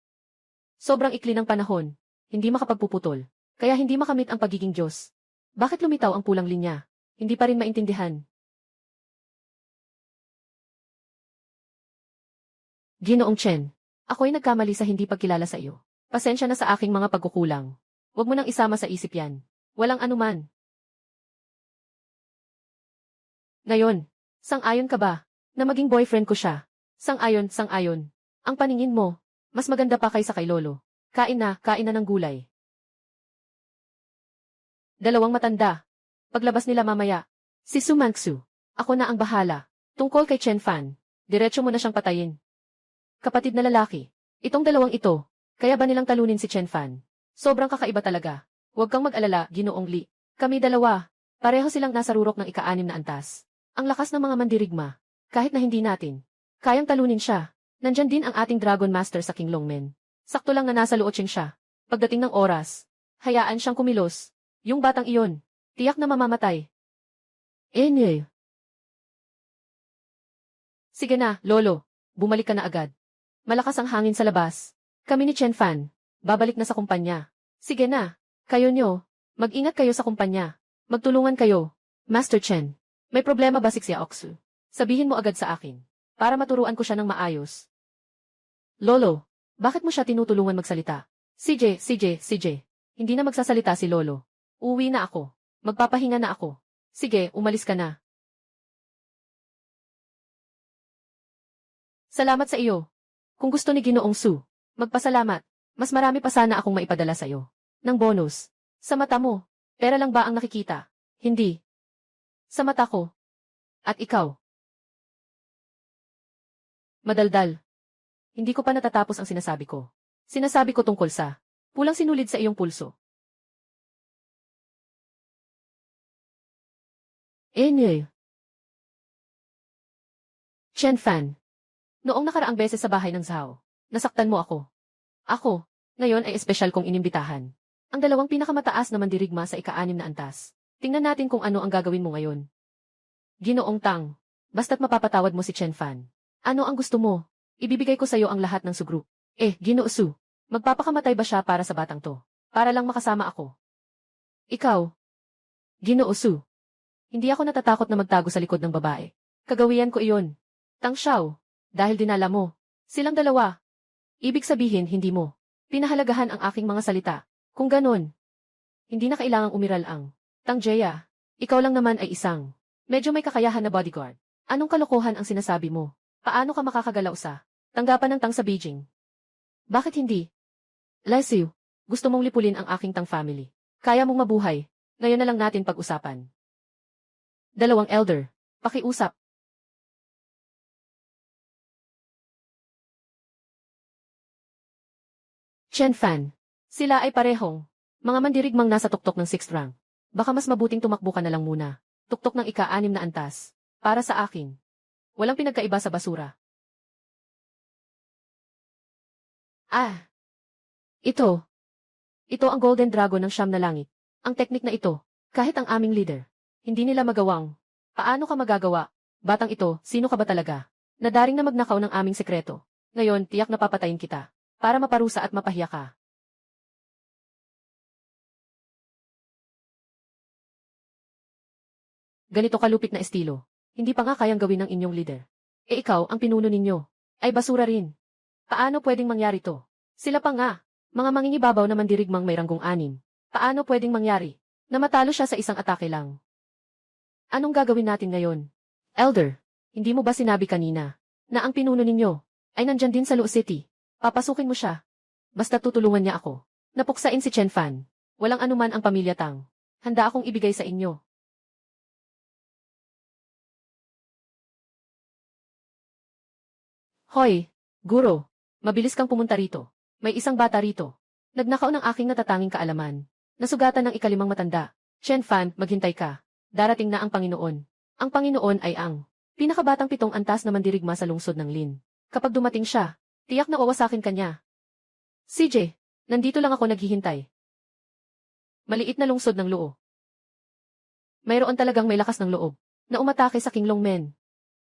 sobrang ikli ng panahon. Hindi makapagpuputol. Kaya hindi makamit ang pagiging Diyos. Bakit lumitaw ang pulang linya? Hindi pa rin maintindihan. Ginoong Chen, ako'y nagkamali sa hindi pagkilala sa iyo. Pasensya na sa aking mga pagkukulang. Huwag mo nang isama sa isip yan. Walang anuman. Ngayon, sang-ayon ka ba na maging boyfriend ko siya? Sang-ayon, sang-ayon. Ang paningin mo, mas maganda pa kaysa kay Lolo. Kain na ng gulay. Dalawang matanda. Paglabas nila mamaya, si Su Mangsu, ako na ang bahala. Tungkol kay Chen Fan, diretso mo na siyang patayin. Kapatid na lalaki, itong dalawang ito, kaya ba nilang talunin si Chen Fan? Sobrang kakaiba talaga. Huwag kang mag-alala, Ginoong Li. Kami dalawa, pareho silang nasa rurok ng ika-6 na antas. Ang lakas ng mga mandirigma, kahit na hindi natin. Kayang talunin siya. Nandyan din ang ating Dragon Master sa King Longmen. Sakto lang na nasa Luocheng siya. Pagdating ng oras, hayaan siyang kumilos. Yung batang iyon, tiyak na mamamatay. Nye. Sige na, Lolo. Bumalik ka na agad. Malakas ang hangin sa labas. Kami ni Chen Fan, babalik na sa kumpanya. Sige na, kayo nyo. Mag-ingat kayo sa kumpanya. Magtulungan kayo. Master Chen, may problema ba si Xia Oxu? Sabihin mo agad sa akin, para maturuan ko siya ng maayos. Lolo, bakit mo siya tinutulungan magsalita? CJ. Hindi na magsasalita si Lolo. Uwi na ako. Magpapahinga na ako. Sige, umalis ka na. Salamat sa iyo. Kung gusto ni Ginoong Su, magpasalamat. Mas marami pa sana akong maipadala sa iyo. Ng bonus. Sa mata mo. Pera lang ba ang nakikita? Hindi. Sa mata ko. At ikaw. Madaldal. Hindi ko pa natatapos ang sinasabi ko. Sinasabi ko tungkol sa pulang sinulid sa iyong pulso. Nye. Chen Fan. Noong nakaraang beses sa bahay ng Zhao, nasaktan mo ako. Ako, ngayon ay espesyal kong inimbitahan. Ang dalawang pinakamataas na mandirigma sa ika-6 na antas. Tingnan natin kung ano ang gagawin mo ngayon. Ginoong Tang, basta't mapapatawad mo si Chen Fan. Ano ang gusto mo? Ibibigay ko sa iyo ang lahat ng Su Group. Ginoo Su, magpapakamatay ba siya para sa batang to? Para lang makasama ako. Ikaw, Ginoo Su, hindi ako natatakot na magtago sa likod ng babae. Kagawian ko iyon. Tang Xiao, dahil dinala mo. Silang dalawa. Ibig sabihin hindi mo pinahalagahan ang aking mga salita. Kung ganon, hindi na kailangang umiral ang Tang Jia. Ikaw lang naman ay isang medyo may kakayahan na bodyguard. Anong kalokohan ang sinasabi mo? Paano ka makakagalaw sa tanggapan ng Tang sa Beijing? Bakit hindi? Lesiu, gusto mong lipulin ang aking Tang family. Kaya mong mabuhay. Ngayon na lang natin pag-usapan. Dalawang elder, pakiusap. Chen Fan, sila ay parehong mga mandirigmang nasa tuktok ng 6th rank. Baka mas mabuting tumakbo ka na lang muna. Tuktok ng ika-6 na antas. Para sa akin. Walang pinagkaiba sa basura. Ito. Ito ang Golden Dragon ng 9 na langit. Ang teknik na ito, kahit ang aming leader, hindi nila magawang. Paano ka magagawa? Batang ito, sino ka ba talaga? Nadaring na magnakaw ng aming sekreto. Ngayon, tiyak na papatayin kita. Para maparusa at mapahiya ka. Ganito kalupit na estilo. Hindi pa nga kayang gawin ng inyong leader. Ikaw, ang pinuno ninyo, ay basura rin. Paano pwedeng mangyari to? Sila pa nga, mga mangingibabaw na mandirigmang may ranggong 6. Paano pwedeng mangyari na matalo siya sa isang atake lang? Anong gagawin natin ngayon? Elder, hindi mo ba sinabi kanina na ang pinuno ninyo ay nandyan din sa Luo City? Papasukin mo siya. Basta tutulungan niya ako. Napuksain si Chen Fan. Walang anuman ang pamilya Tang. Handa akong ibigay sa inyo. Hoy, guro. Mabilis kang pumunta rito. May isang bata rito. Nagnakaw ng aking natatanging kaalaman. Nasugatan ng ikalimang matanda. Chen Fan, maghintay ka. Darating na ang Panginoon. Ang Panginoon ay ang pinakabatang 7 antas na mandirigma sa lungsod ng Lin. Kapag dumating siya, tiyak na wawasakin kanya. CJ, nandito lang ako naghihintay. Maliit na lungsod ng Luo. Mayroon talagang may lakas ng loob na umatake sa King Longmen.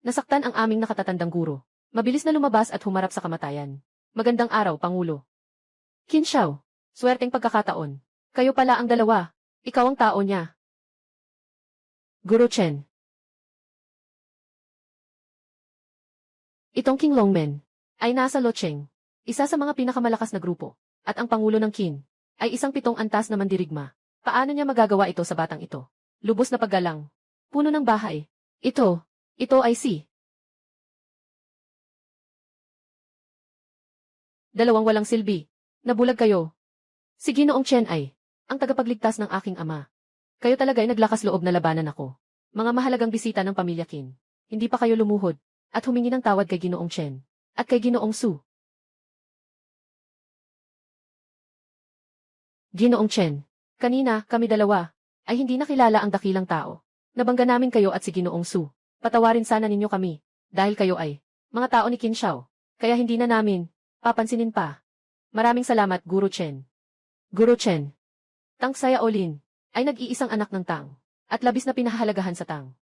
Nasaktan ang aming nakatatandang guro. Mabilis na lumabas at humarap sa kamatayan. Magandang araw, Pangulo. Qin Xiao, swerteng pagkakataon. Kayo pala ang dalawa. Ikaw ang tao niya. Guro Chen. Itong King Longmen ay nasa Luocheng, isa sa mga pinakamalakas na grupo, at ang Pangulo ng Qin ay isang 7 antas na mandirigma. Paano niya magagawa ito sa batang ito? Lubos na paggalang. Puno ng bahay. Ito ay si dalawang walang silbi. Nabulag kayo. Si Ginoong Chen ay ang tagapagligtas ng aking ama. Kayo talaga ay naglakas loob na labanan ako. Mga mahalagang bisita ng pamilya Qin. Hindi pa kayo lumuhod at humingi ng tawad kay Ginoong Chen at kay Ginoong Su. Ginoong Chen, kanina kami dalawa ay hindi nakilala ang dakilang tao. Nabangga namin kayo at si Ginoong Su. Patawarin sana ninyo kami dahil kayo ay mga tao ni Qin Xiao. Kaya hindi na namin papansinin pa. Maraming salamat, Guro Chen. Guro Chen. Tang Xiaolin ay nag-iisang anak ng Tang at labis na pinahahalagahan sa Tang.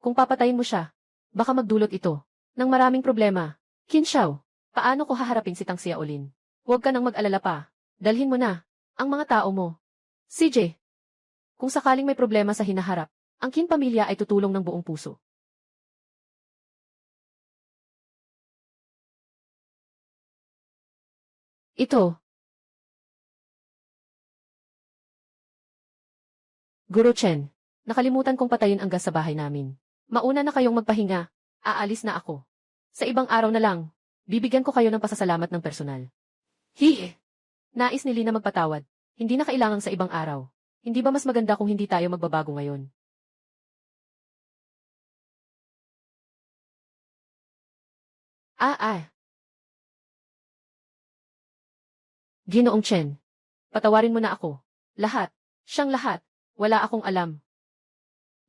Kung papatayin mo siya, baka magdulot ito ng maraming problema. Qin Xiao, paano ko haharapin si Tang Xiaolin? Huwag ka nang mag-alala pa. Dalhin mo na ang mga tao mo. CJ, kung sakaling may problema sa hinaharap, ang Qin pamilya ay tutulong ng buong puso. Ito. Guro Chen, nakalimutan kong patayin ang gas sa bahay namin. Mauna na kayong magpahinga. Aalis na ako. Sa ibang araw na lang, bibigyan ko kayo ng pasasalamat ng personal. Hihi! Nais ni Lina magpatawad. Hindi na kailangang sa ibang araw. Hindi ba mas maganda kung hindi tayo magbabago ngayon? Ginoong Chen, patawarin mo na ako. Lahat. Siyang lahat. Wala akong alam.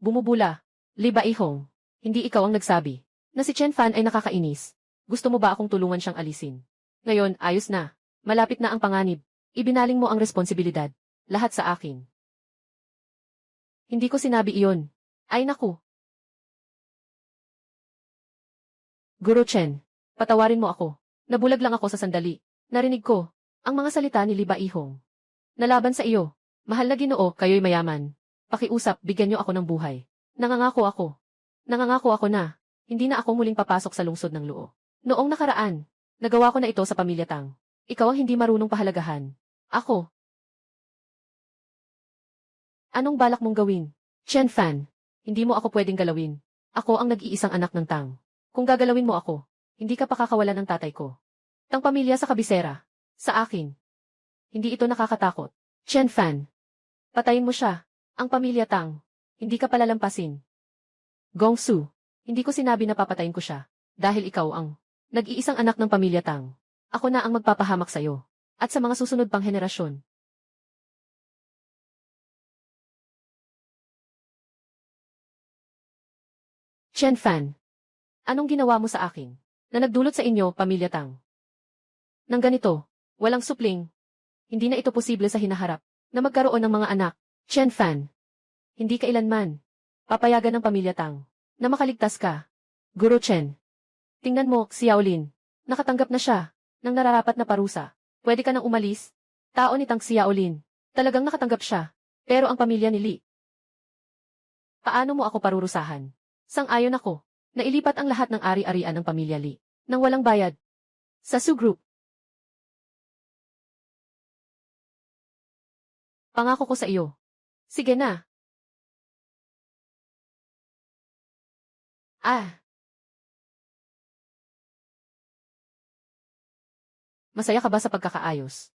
Bumubula. Liba Ihong. Hindi ikaw ang nagsabi na si Chen Fan ay nakakainis. Gusto mo ba akong tulungan siyang alisin? Ngayon, ayos na. Malapit na ang panganib. Ibinaling mo ang responsibilidad. Lahat sa akin. Hindi ko sinabi iyon. Ay naku. Guro Chen, patawarin mo ako. Nabulag lang ako sa sandali. Narinig ko ang mga salita ni Liba Ihong. Nalaban sa iyo. Mahal na Ginoo, kayo'y mayaman. Pakiusap, bigyan niyo ako ng buhay. Nangangako ako na hindi na ako muling papasok sa lungsod ng Luo. Noong nakaraan, nagawa ko na ito sa pamilya Tang. Ikaw ang hindi marunong pahalagahan. Ako. Anong balak mong gawin? Chen Fan, hindi mo ako pwedeng galawin. Ako ang nag-iisang anak ng Tang. Kung gagalawin mo ako, hindi ka pakakawalan ng tatay ko. Tang pamilya sa kabisera. Sa akin. Hindi ito nakakatakot. Chen Fan, patayin mo siya. Ang pamilya Tang. Hindi ka palalampasin. Gong Su, hindi ko sinabi na papatayin ko siya. Dahil ikaw ang nag-iisang anak ng pamilya Tang. Ako na ang magpapahamak sa'yo. At sa mga susunod pang henerasyon. Chen Fan, anong ginawa mo sa akin na nagdulot sa inyo, pamilya Tang? Nang ganito, walang supling. Hindi na ito posible sa hinaharap na magkaroon ng mga anak. Chen Fan, hindi kailanman papayagan ng pamilya Tang na makaligtas ka. Guro Chen, tingnan mo, Xiaolin. Nakatanggap na siya ng nararapat na parusa. Pwede ka nang umalis. Tao ni Tang Xiaolin. Talagang nakatanggap siya. Pero ang pamilya ni Li. Paano mo ako parurusahan? Sang-ayon ako na ilipat ang lahat ng ari-arian ng pamilya Li nang walang bayad. Sa Su Group. Pangako ko sa iyo. Sige na. Masaya ka ba sa pagkakaayos?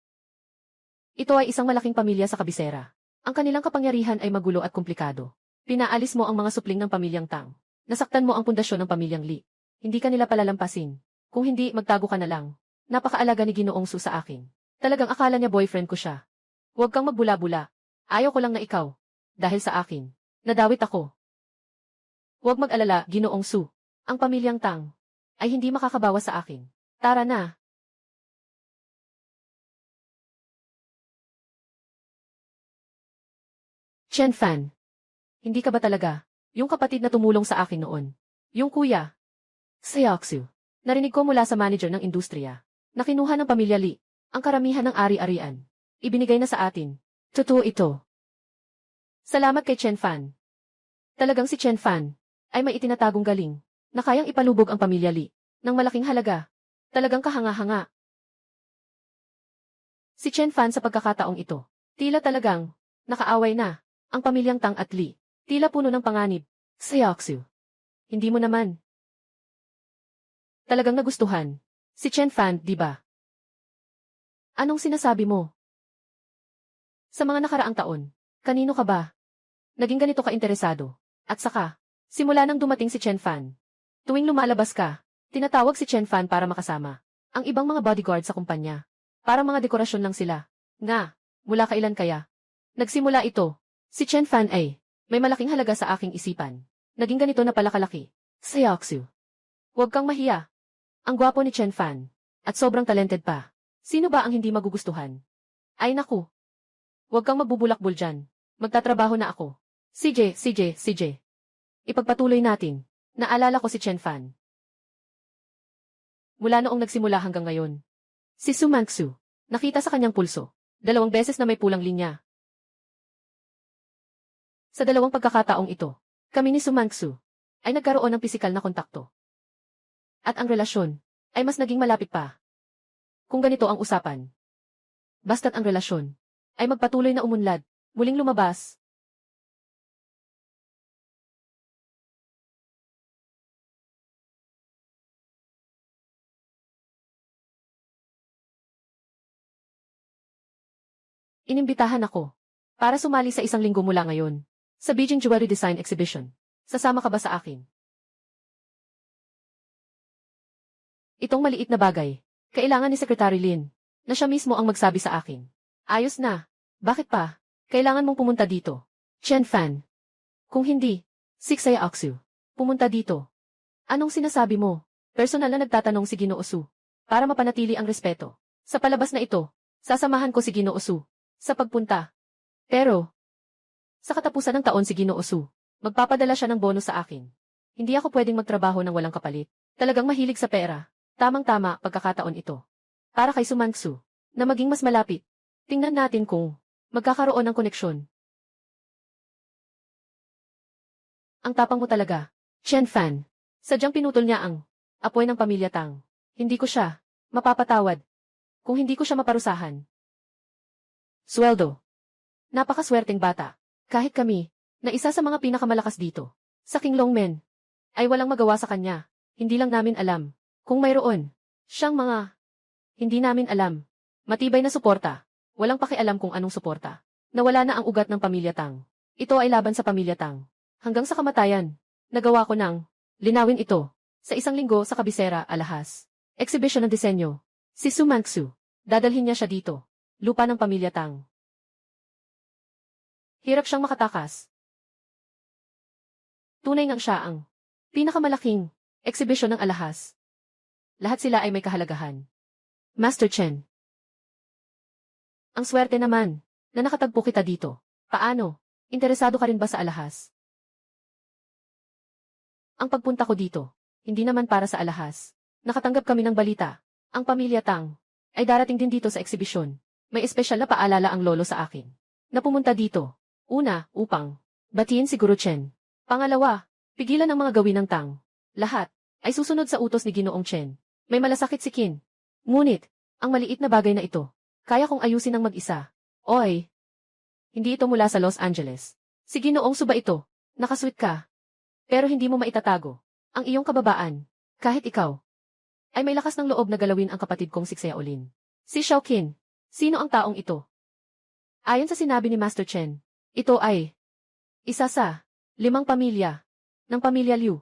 Ito ay isang malaking pamilya sa kabisera. Ang kanilang kapangyarihan ay magulo at komplikado. Pinaalis mo ang mga supling ng pamilyang Tang. Nasaktan mo ang pundasyon ng pamilyang Li. Hindi ka nila palalampasin. Kung hindi, magtago ka na lang. Napakaalaga ni Ginoong Su sa akin. Talagang akala niya boyfriend ko siya. Huwag kang magbula-bula. Ayaw ko lang na ikaw. Dahil sa akin. Nadawit ako. Huwag mag-alala, Ginoong Su. Ang pamilyang Tang ay hindi makakabawas sa akin. Tara na. Chen Fan. Hindi ka ba talaga? Yung kapatid na tumulong sa akin noon. Yung kuya. Seoksu. Narinig ko mula sa manager ng industriya. Na kinuha ng pamilya Lee. Ang karamihan ng ari-arian. Ibinigay na sa atin. Totoo ito. Salamat kay Chen Fan. Talagang si Chen Fan ay may itinatagong galing na kayang ipalubog ang pamilya Lee ng malaking halaga. Talagang kahanga-hanga. Si Chen Fan sa pagkakataong ito. Tila talagang nakaaway na ang pamilyang Tang at Lee. Tila puno ng panganib. Seoksu. Hindi mo naman. Talagang nagustuhan. Si Chen Fan, di ba? Anong sinasabi mo? Sa mga nakaraang taon, kanino ka ba? Naging ganito ka interesado. At saka, simula nang dumating si Chen Fan. Tuwing lumalabas ka, tinatawag si Chen Fan para makasama ang ibang mga bodyguard sa kumpanya. Para mga dekorasyon lang sila. Nga, mula kailan kaya? Nagsimula ito. Si Chen Fan ay may malaking halaga sa aking isipan. Naging ganito na pala kalaki. Seoksu. Huwag kang mahiya. Ang gwapo ni Chen Fan. At sobrang talented pa. Sino ba ang hindi magugustuhan? Ay naku. Huwag kang magbubulakbol dyan. Magtatrabaho na ako. CJ. Ipagpatuloy natin. Naalala ko si Chen Fan. Mula noong nagsimula hanggang ngayon. Si Su Mangsu. Nakita sa kanyang pulso. 2 beses na may pulang linya. Sa 2 pagkakataong ito, kami ni Su Mangsu ay nagkaroon ng pisikal na kontakto. At ang relasyon ay mas naging malapit pa. Kung ganito ang usapan. Basta't ang relasyon ay magpatuloy na umunlad, muling lumabas. Inimbitahan ako para sumali sa 1 linggo mula ngayon sa Beijing Jewelry Design Exhibition. Sasama ka ba sa akin? Itong maliit na bagay, kailangan ni Secretary Lin na siya mismo ang magsabi sa akin. Ayos na. Bakit pa? Kailangan mong pumunta dito. Chen Fan. Kung hindi, Seoksu. Pumunta dito. Anong sinasabi mo? Personal na nagtatanong si Ginoo Su. Para mapanatili ang respeto. Sa palabas na ito, sasamahan ko si Ginoo Su sa pagpunta. Pero, sa katapusan ng taon si Ginoo Su, magpapadala siya ng bonus sa akin. Hindi ako pwedeng magtrabaho ng walang kapalit. Talagang mahilig sa pera. Tamang-tama pagkakataon ito. Para kay Su Mangsu, na maging mas malapit. Tingnan natin kung magkakaroon ng koneksyon. Ang tapang mo talaga, Chen Fan. Sadyang pinutol niya ang apoy ng pamilya Tang. Hindi ko siya mapapatawad kung hindi ko siya maparusahan. Sweldo. Napakaswerteng bata. Kahit kami, na isa sa mga pinakamalakas dito, sa Kinglongmen, ay walang magawa sa kanya. Hindi lang namin alam kung mayroon siyang mga hindi namin alam. Matibay na suporta. Walang pakialam kung anong suporta. Nawala na ang ugat ng pamilya Tang. Ito ay laban sa pamilya Tang. Hanggang sa kamatayan, nagawa ko ng linawin ito sa 1 linggo sa Kabisera, Alahas. Exhibition ng disenyo. Si Su Mangsu. Dadalhin niya siya dito. Lupa ng pamilya Tang. Hirap siyang makatakas. Tunay ngang siya ang pinakamalaking exhibition ng Alahas. Lahat sila ay may kahalagahan. Master Chen. Ang swerte naman na nakatagpo kita dito. Paano? Interesado ka rin ba sa Alahas? Ang pagpunta ko dito, hindi naman para sa Alahas. Nakatanggap kami ng balita. Ang pamilya Tang ay darating din dito sa eksibisyon. May espesyal na paalala ang lolo sa akin na pumunta dito. Una, upang batiin si Guru Chen. Pangalawa, pigilan ang mga gawin ng Tang. Lahat ay susunod sa utos ni Ginoong Chen. May malasakit si Qin. Ngunit, ang maliit na bagay na ito, kaya kong ayusin ng mag-isa. Oy! Hindi ito mula sa Los Angeles. Si Ginoong Su ba ito? Nakasweet ka. Pero hindi mo maitatago ang iyong kababaan. Kahit ikaw ay may lakas ng loob na galawin ang kapatid kong si Xiaolin. Si Xiao Qin. Sino ang taong ito? Ayon sa sinabi ni Master Chen, ito ay isa sa 5 pamilya ng pamilya Liu.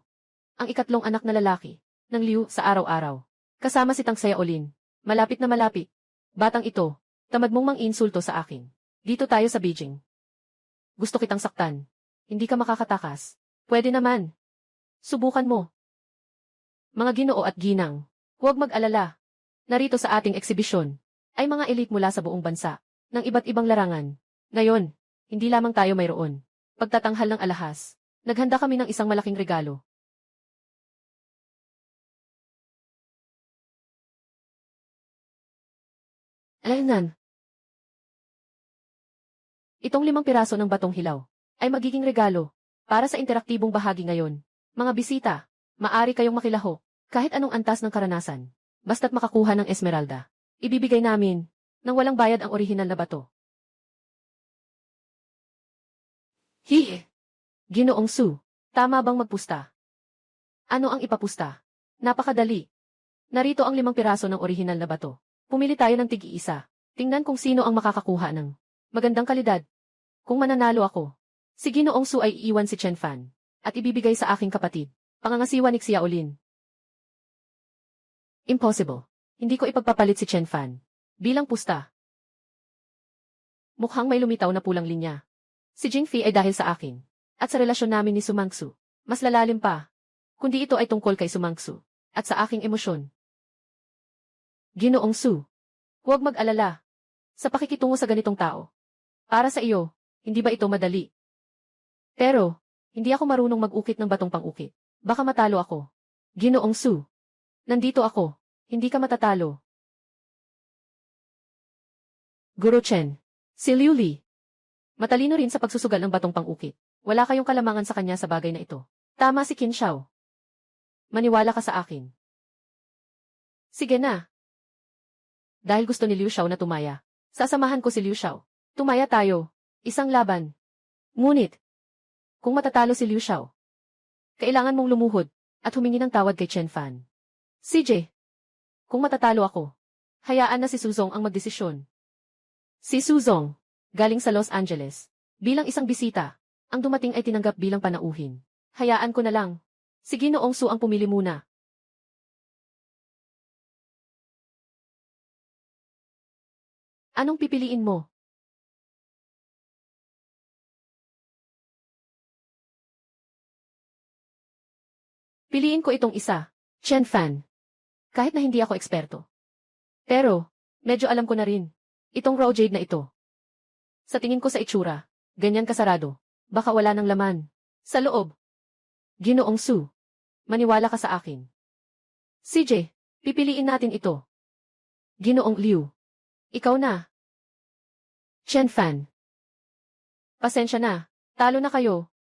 Ang ikatlong anak na lalaki ng Liu sa araw-araw. Kasama si Tang Xiaolin. Malapit na malapit. Batang ito, tamad mong mang-insulto sa akin. Dito tayo sa Beijing. Gusto kitang saktan. Hindi ka makakatakas. Pwede naman. Subukan mo. Mga ginoo at ginang, huwag mag-alala. Narito sa ating eksibisyon ay mga elite mula sa buong bansa, ng iba't ibang larangan. Ngayon, hindi lamang tayo mayroon. Pagtatanghal ng alahas, naghanda kami ng isang malaking regalo. Alaynan. Itong 5 piraso ng batong hilaw ay magiging regalo para sa interaktibong bahagi ngayon. Mga bisita, maari kayong makilaho kahit anong antas ng karanasan. Basta't makakuha ng Esmeralda, ibibigay namin nang walang bayad ang orihinal na bato. Hihi! Ginoong Su, tama bang magpusta? Ano ang ipapusta? Napakadali. Narito ang 5 piraso ng orihinal na bato. Pumili tayo ng tig-iisa. Tingnan kung sino ang makakakuha ng magandang kalidad. Kung mananalo ako, si Ginoong Su ay iiwan si Chen Fan at ibibigay sa aking kapatid, pangangasiwa ni Xiaolin. Impossible. Hindi ko ipagpapalit si Chen Fan bilang pusta. Mukhang may lumitaw na pulang linya. Si Jingfi ay dahil sa akin at sa relasyon namin ni Sumangsu. Mas lalalim pa, kundi ito ay tungkol kay Sumangsu at sa aking emosyon. Ginoong Su, huwag mag-alala sa pakikitungo sa ganitong tao. Para sa iyo, hindi ba ito madali? Pero, hindi ako marunong mag-ukit ng batong pang-ukit. Baka matalo ako. Ginoong Su, nandito ako. Hindi ka matatalo. Guru Chen, si Liu Li. Matalino rin sa pagsusugal ng batong pang-ukit. Wala kayong kalamangan sa kanya sa bagay na ito. Tama si Qin Xiao. Maniwala ka sa akin. Sige na. Dahil gusto ni Liu Xiao na tumaya, sasamahan ko si Liu Xiao. Tumaya tayo. Isang laban. Ngunit, kung matatalo si Liu Xiao, kailangan mong lumuhod at humingi ng tawad kay Chen Fan. CJ, kung matatalo ako, hayaan na si Suzong ang magdesisyon. Si Suzong, galing sa Los Angeles, bilang isang bisita, ang dumating ay tinanggap bilang panauhin. Hayaan ko na lang. Si Ginoong Su ang pumili muna. Anong pipiliin mo? Piliin ko itong isa, Chen Fan. Kahit na hindi ako eksperto. Pero, medyo alam ko na rin. Itong raw jade na ito. Sa tingin ko sa itsura, ganyan kasarado. Baka wala ng laman. Sa loob. Ginoong Su, maniwala ka sa akin. CJ, pipiliin natin ito. Ginoong Liu. Ikaw na. Chen Fan. Pasensya na, talo na kayo.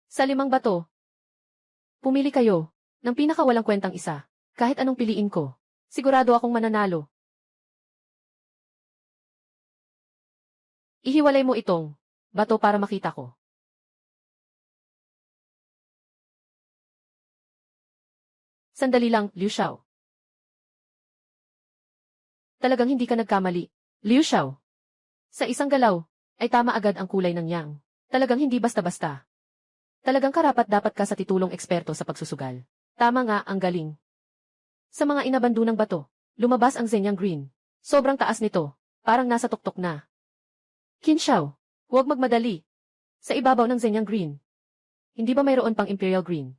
Sa 5 bato. Pumili kayo ng pinakawalang kwentang isa. Kahit anong piliin ko, sigurado akong mananalo. Ihiwalay mo itong bato para makita ko. Sandali lang, Liu Xiao. Talagang hindi ka nagkamali, Liu Xiao. Sa isang galaw, ay tama agad ang kulay ng yang. Talagang hindi basta-basta. Talagang karapat-dapat ka sa titulong eksperto sa pagsusugal. Tama nga, ang galing. Sa mga inabandunang bato, lumabas ang Zenyang Green. Sobrang taas nito, parang nasa tuktok na. Qin Xiao, huwag magmadali. Sa ibabaw ng Zenyang Green. Hindi ba mayroon pang Imperial Green?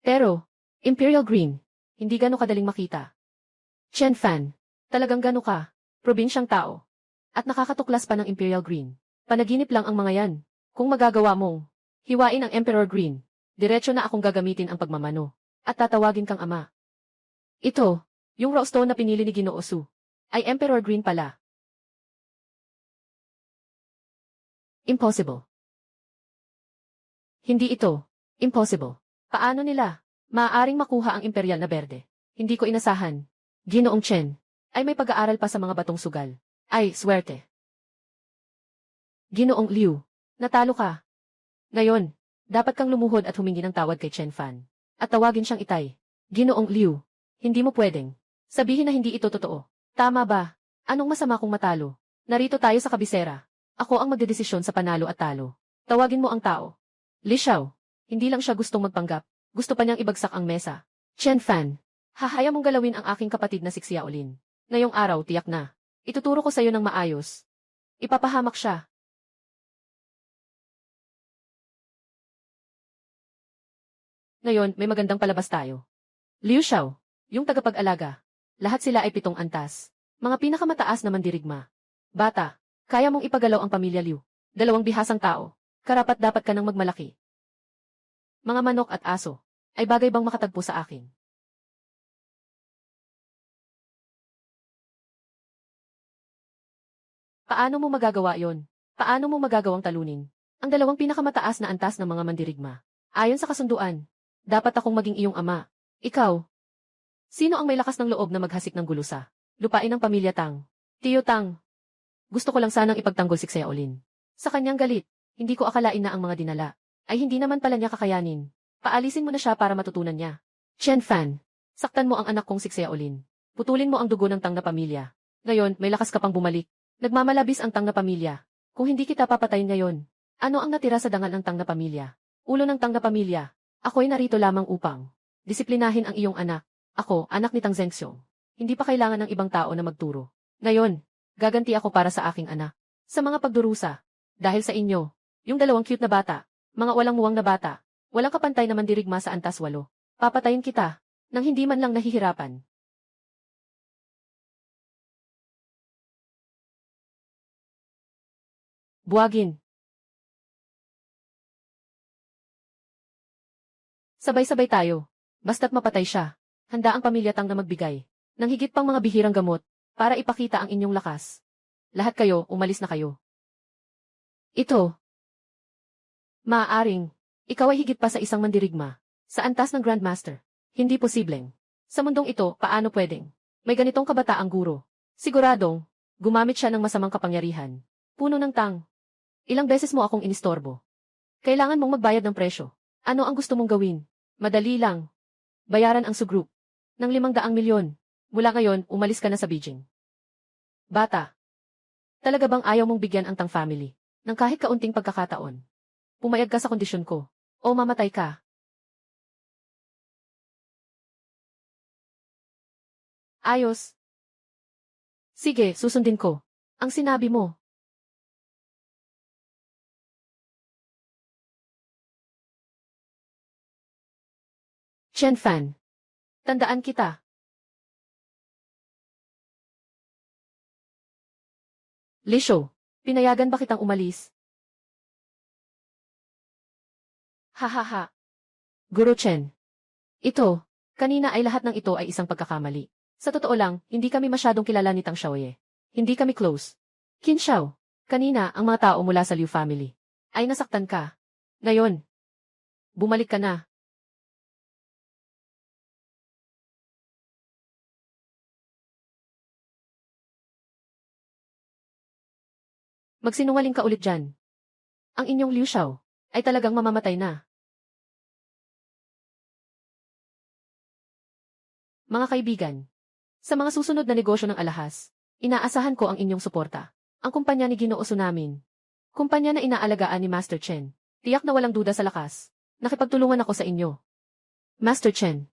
Pero, Imperial Green, hindi gano'ng kadaling makita. Chen Fan, talagang gano'n ka, probinsyang tao. At nakakatuklas pa ng Imperial Green. Panaginip lang ang mga yan. Kung magagawa mong hiwain ang Emperor Green, diretso na akong gagamitin ang pagmamano. At tatawagin kang ama. Ito, yung raw stone na pinili ni Ginoo Su, ay Emperor Green pala. Impossible. Hindi ito. Impossible. Paano nila maaaring makuha ang imperial na berde? Hindi ko inasahan. Ginoong Chen ay may pag-aaral pa sa mga batong sugal. Ay, swerte. Ginoong Liu, natalo ka. Ngayon, dapat kang lumuhod at humingi ng tawad kay Chen Fan. At tawagin siyang itay. Ginoong Liu, hindi mo pwedeng sabihin na hindi ito totoo. Tama ba? Anong masama kung matalo? Narito tayo sa kabisera. Ako ang magdedesisyon sa panalo at talo. Tawagin mo ang tao. Li Xiao, hindi lang siya gustong magpanggap. Gusto pa niyang ibagsak ang mesa. Chen Fan, Hahaya mong galawin ang aking kapatid na si Xiaolin. Ngayong araw tiyak na. Ituturo ko sa'yo ng maayos. Ipapahamak siya. Ngayon, may magandang palabas tayo. Liu Xiao, yung tagapag-alaga. Lahat sila ay 7 antas. Mga pinakamataas na mandirigma. Bata, kaya mong ipagalaw ang pamilya Liu. 2 bihasang tao. Karapat-dapat ka nang magmalaki. Mga manok at aso, ay bagay bang makatagpo sa akin? Paano mo magagawa yon? Paano mo magagawang talunin? Ang 2 pinakamataas na antas ng mga mandirigma. Ayon sa kasunduan, dapat akong maging iyong ama. Ikaw, sino ang may lakas ng loob na maghasik ng gulo sa lupain ng pamilya Tang? Tiyo Tang. Gusto ko lang sanang ipagtanggol si Xiaolin. Sa kanyang galit, hindi ko akalain na ang mga dinala ay hindi naman pala niya kakayanin. Paalisin mo na siya para matutunan niya. Chen Fan, saktan mo ang anak kong si Xiaolin. Putulin mo ang dugo ng Tang na pamilya. Ngayon, may lakas ka pang bumalik. Nagmamalabis ang Tang na pamilya. Kung hindi kita papatayin ngayon, ano ang natira sa dangal ng Tang na pamilya? Ulo ng Tang na pamilya. Ako'y narito lamang upang disiplinahin ang iyong anak. Ako, anak ni Tang Zhengxiong. Hindi pa kailangan ng ibang tao na magturo. Ngayon, gaganti ako para sa aking anak. Sa mga pagdurusa. Dahil sa inyo, yung 2 cute na bata, mga walang muwang na bata, walang kapantay na mandirigma sa antas 8. Papatayin kita, nang hindi man lang nahihirapan. Buwagin. Sabay-sabay tayo. Basta't mapatay siya. Handa ang pamilya Tang na magbigay ng higit pang mga bihirang gamot para ipakita ang inyong lakas. Lahat kayo, umalis na kayo. Ito. Maaaring, ikaw ay higit pa sa isang mandirigma. Sa antas ng Grandmaster. Hindi posibleng. Sa mundong ito, paano pwedeng? May ganitong kabataang guro. Siguradong, gumamit siya ng masamang kapangyarihan. Puno ng Tang. Ilang beses mo akong inistorbo. Kailangan mong magbayad ng presyo. Ano ang gusto mong gawin? Madali lang. Bayaran ang sugroup ng 500 milyon. Mula ngayon, umalis ka na sa Beijing. Bata. Talaga bang ayaw mong bigyan ang Tang family ng kahit kaunting pagkakataon? Pumayag ka sa kondisyon ko, o mamatay ka. Ayos. Sige, susundin ko. Ang sinabi mo. Chen Fan. Tandaan kita. Lisho, pinayagan ba kitang umalis? Hahaha. Guru Chen. Ito, kanina ay lahat ng ito ay isang pagkakamali. Sa totoo lang, hindi kami masyadong kilala ni Tang Xiaoye. Hindi kami close. Qin Xiao, kanina ang mga tao mula sa Liu family ay nasaktan ka. Ngayon, bumalik ka na. Magsinungaling ka ulit dyan. Ang inyong Liu Xiao ay talagang mamamatay na. Mga kaibigan, sa mga susunod na negosyo ng alahas, inaasahan ko ang inyong suporta. Ang kumpanya ni Ginoo Tsunamin. Kumpanya na inaalagaan ni Master Chen. Tiyak na walang duda sa lakas. Nakipagtulungan ako sa inyo. Master Chen.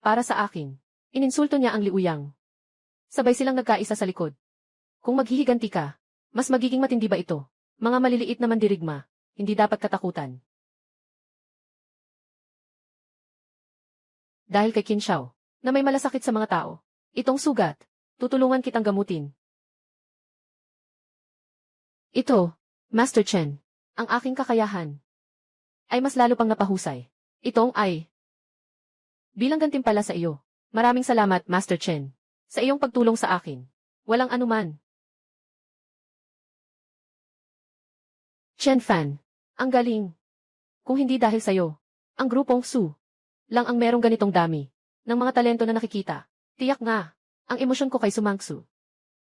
Para sa akin, ininsulto niya ang Liu Yang. Sabay silang nagkaisa sa likod. Kung maghihiganti ka, mas magiging matindi ba ito? Mga maliliit na mandirigma, hindi dapat katakutan. Dahil kay Qin Xiao, na may malasakit sa mga tao, itong sugat, tutulungan kitang gamutin. Ito, Master Chen, ang aking kakayahan, ay mas lalo pang napahusay. Itong ay, bilang gantimpala sa iyo, maraming salamat, Master Chen, sa iyong pagtulong sa akin. Walang anuman. Chen Fan, ang galing. Kung hindi dahil sa'yo, ang grupong Su lang ang merong ganitong dami ng mga talento na nakikita. Tiyak nga, ang emosyon ko kay Sumangsu.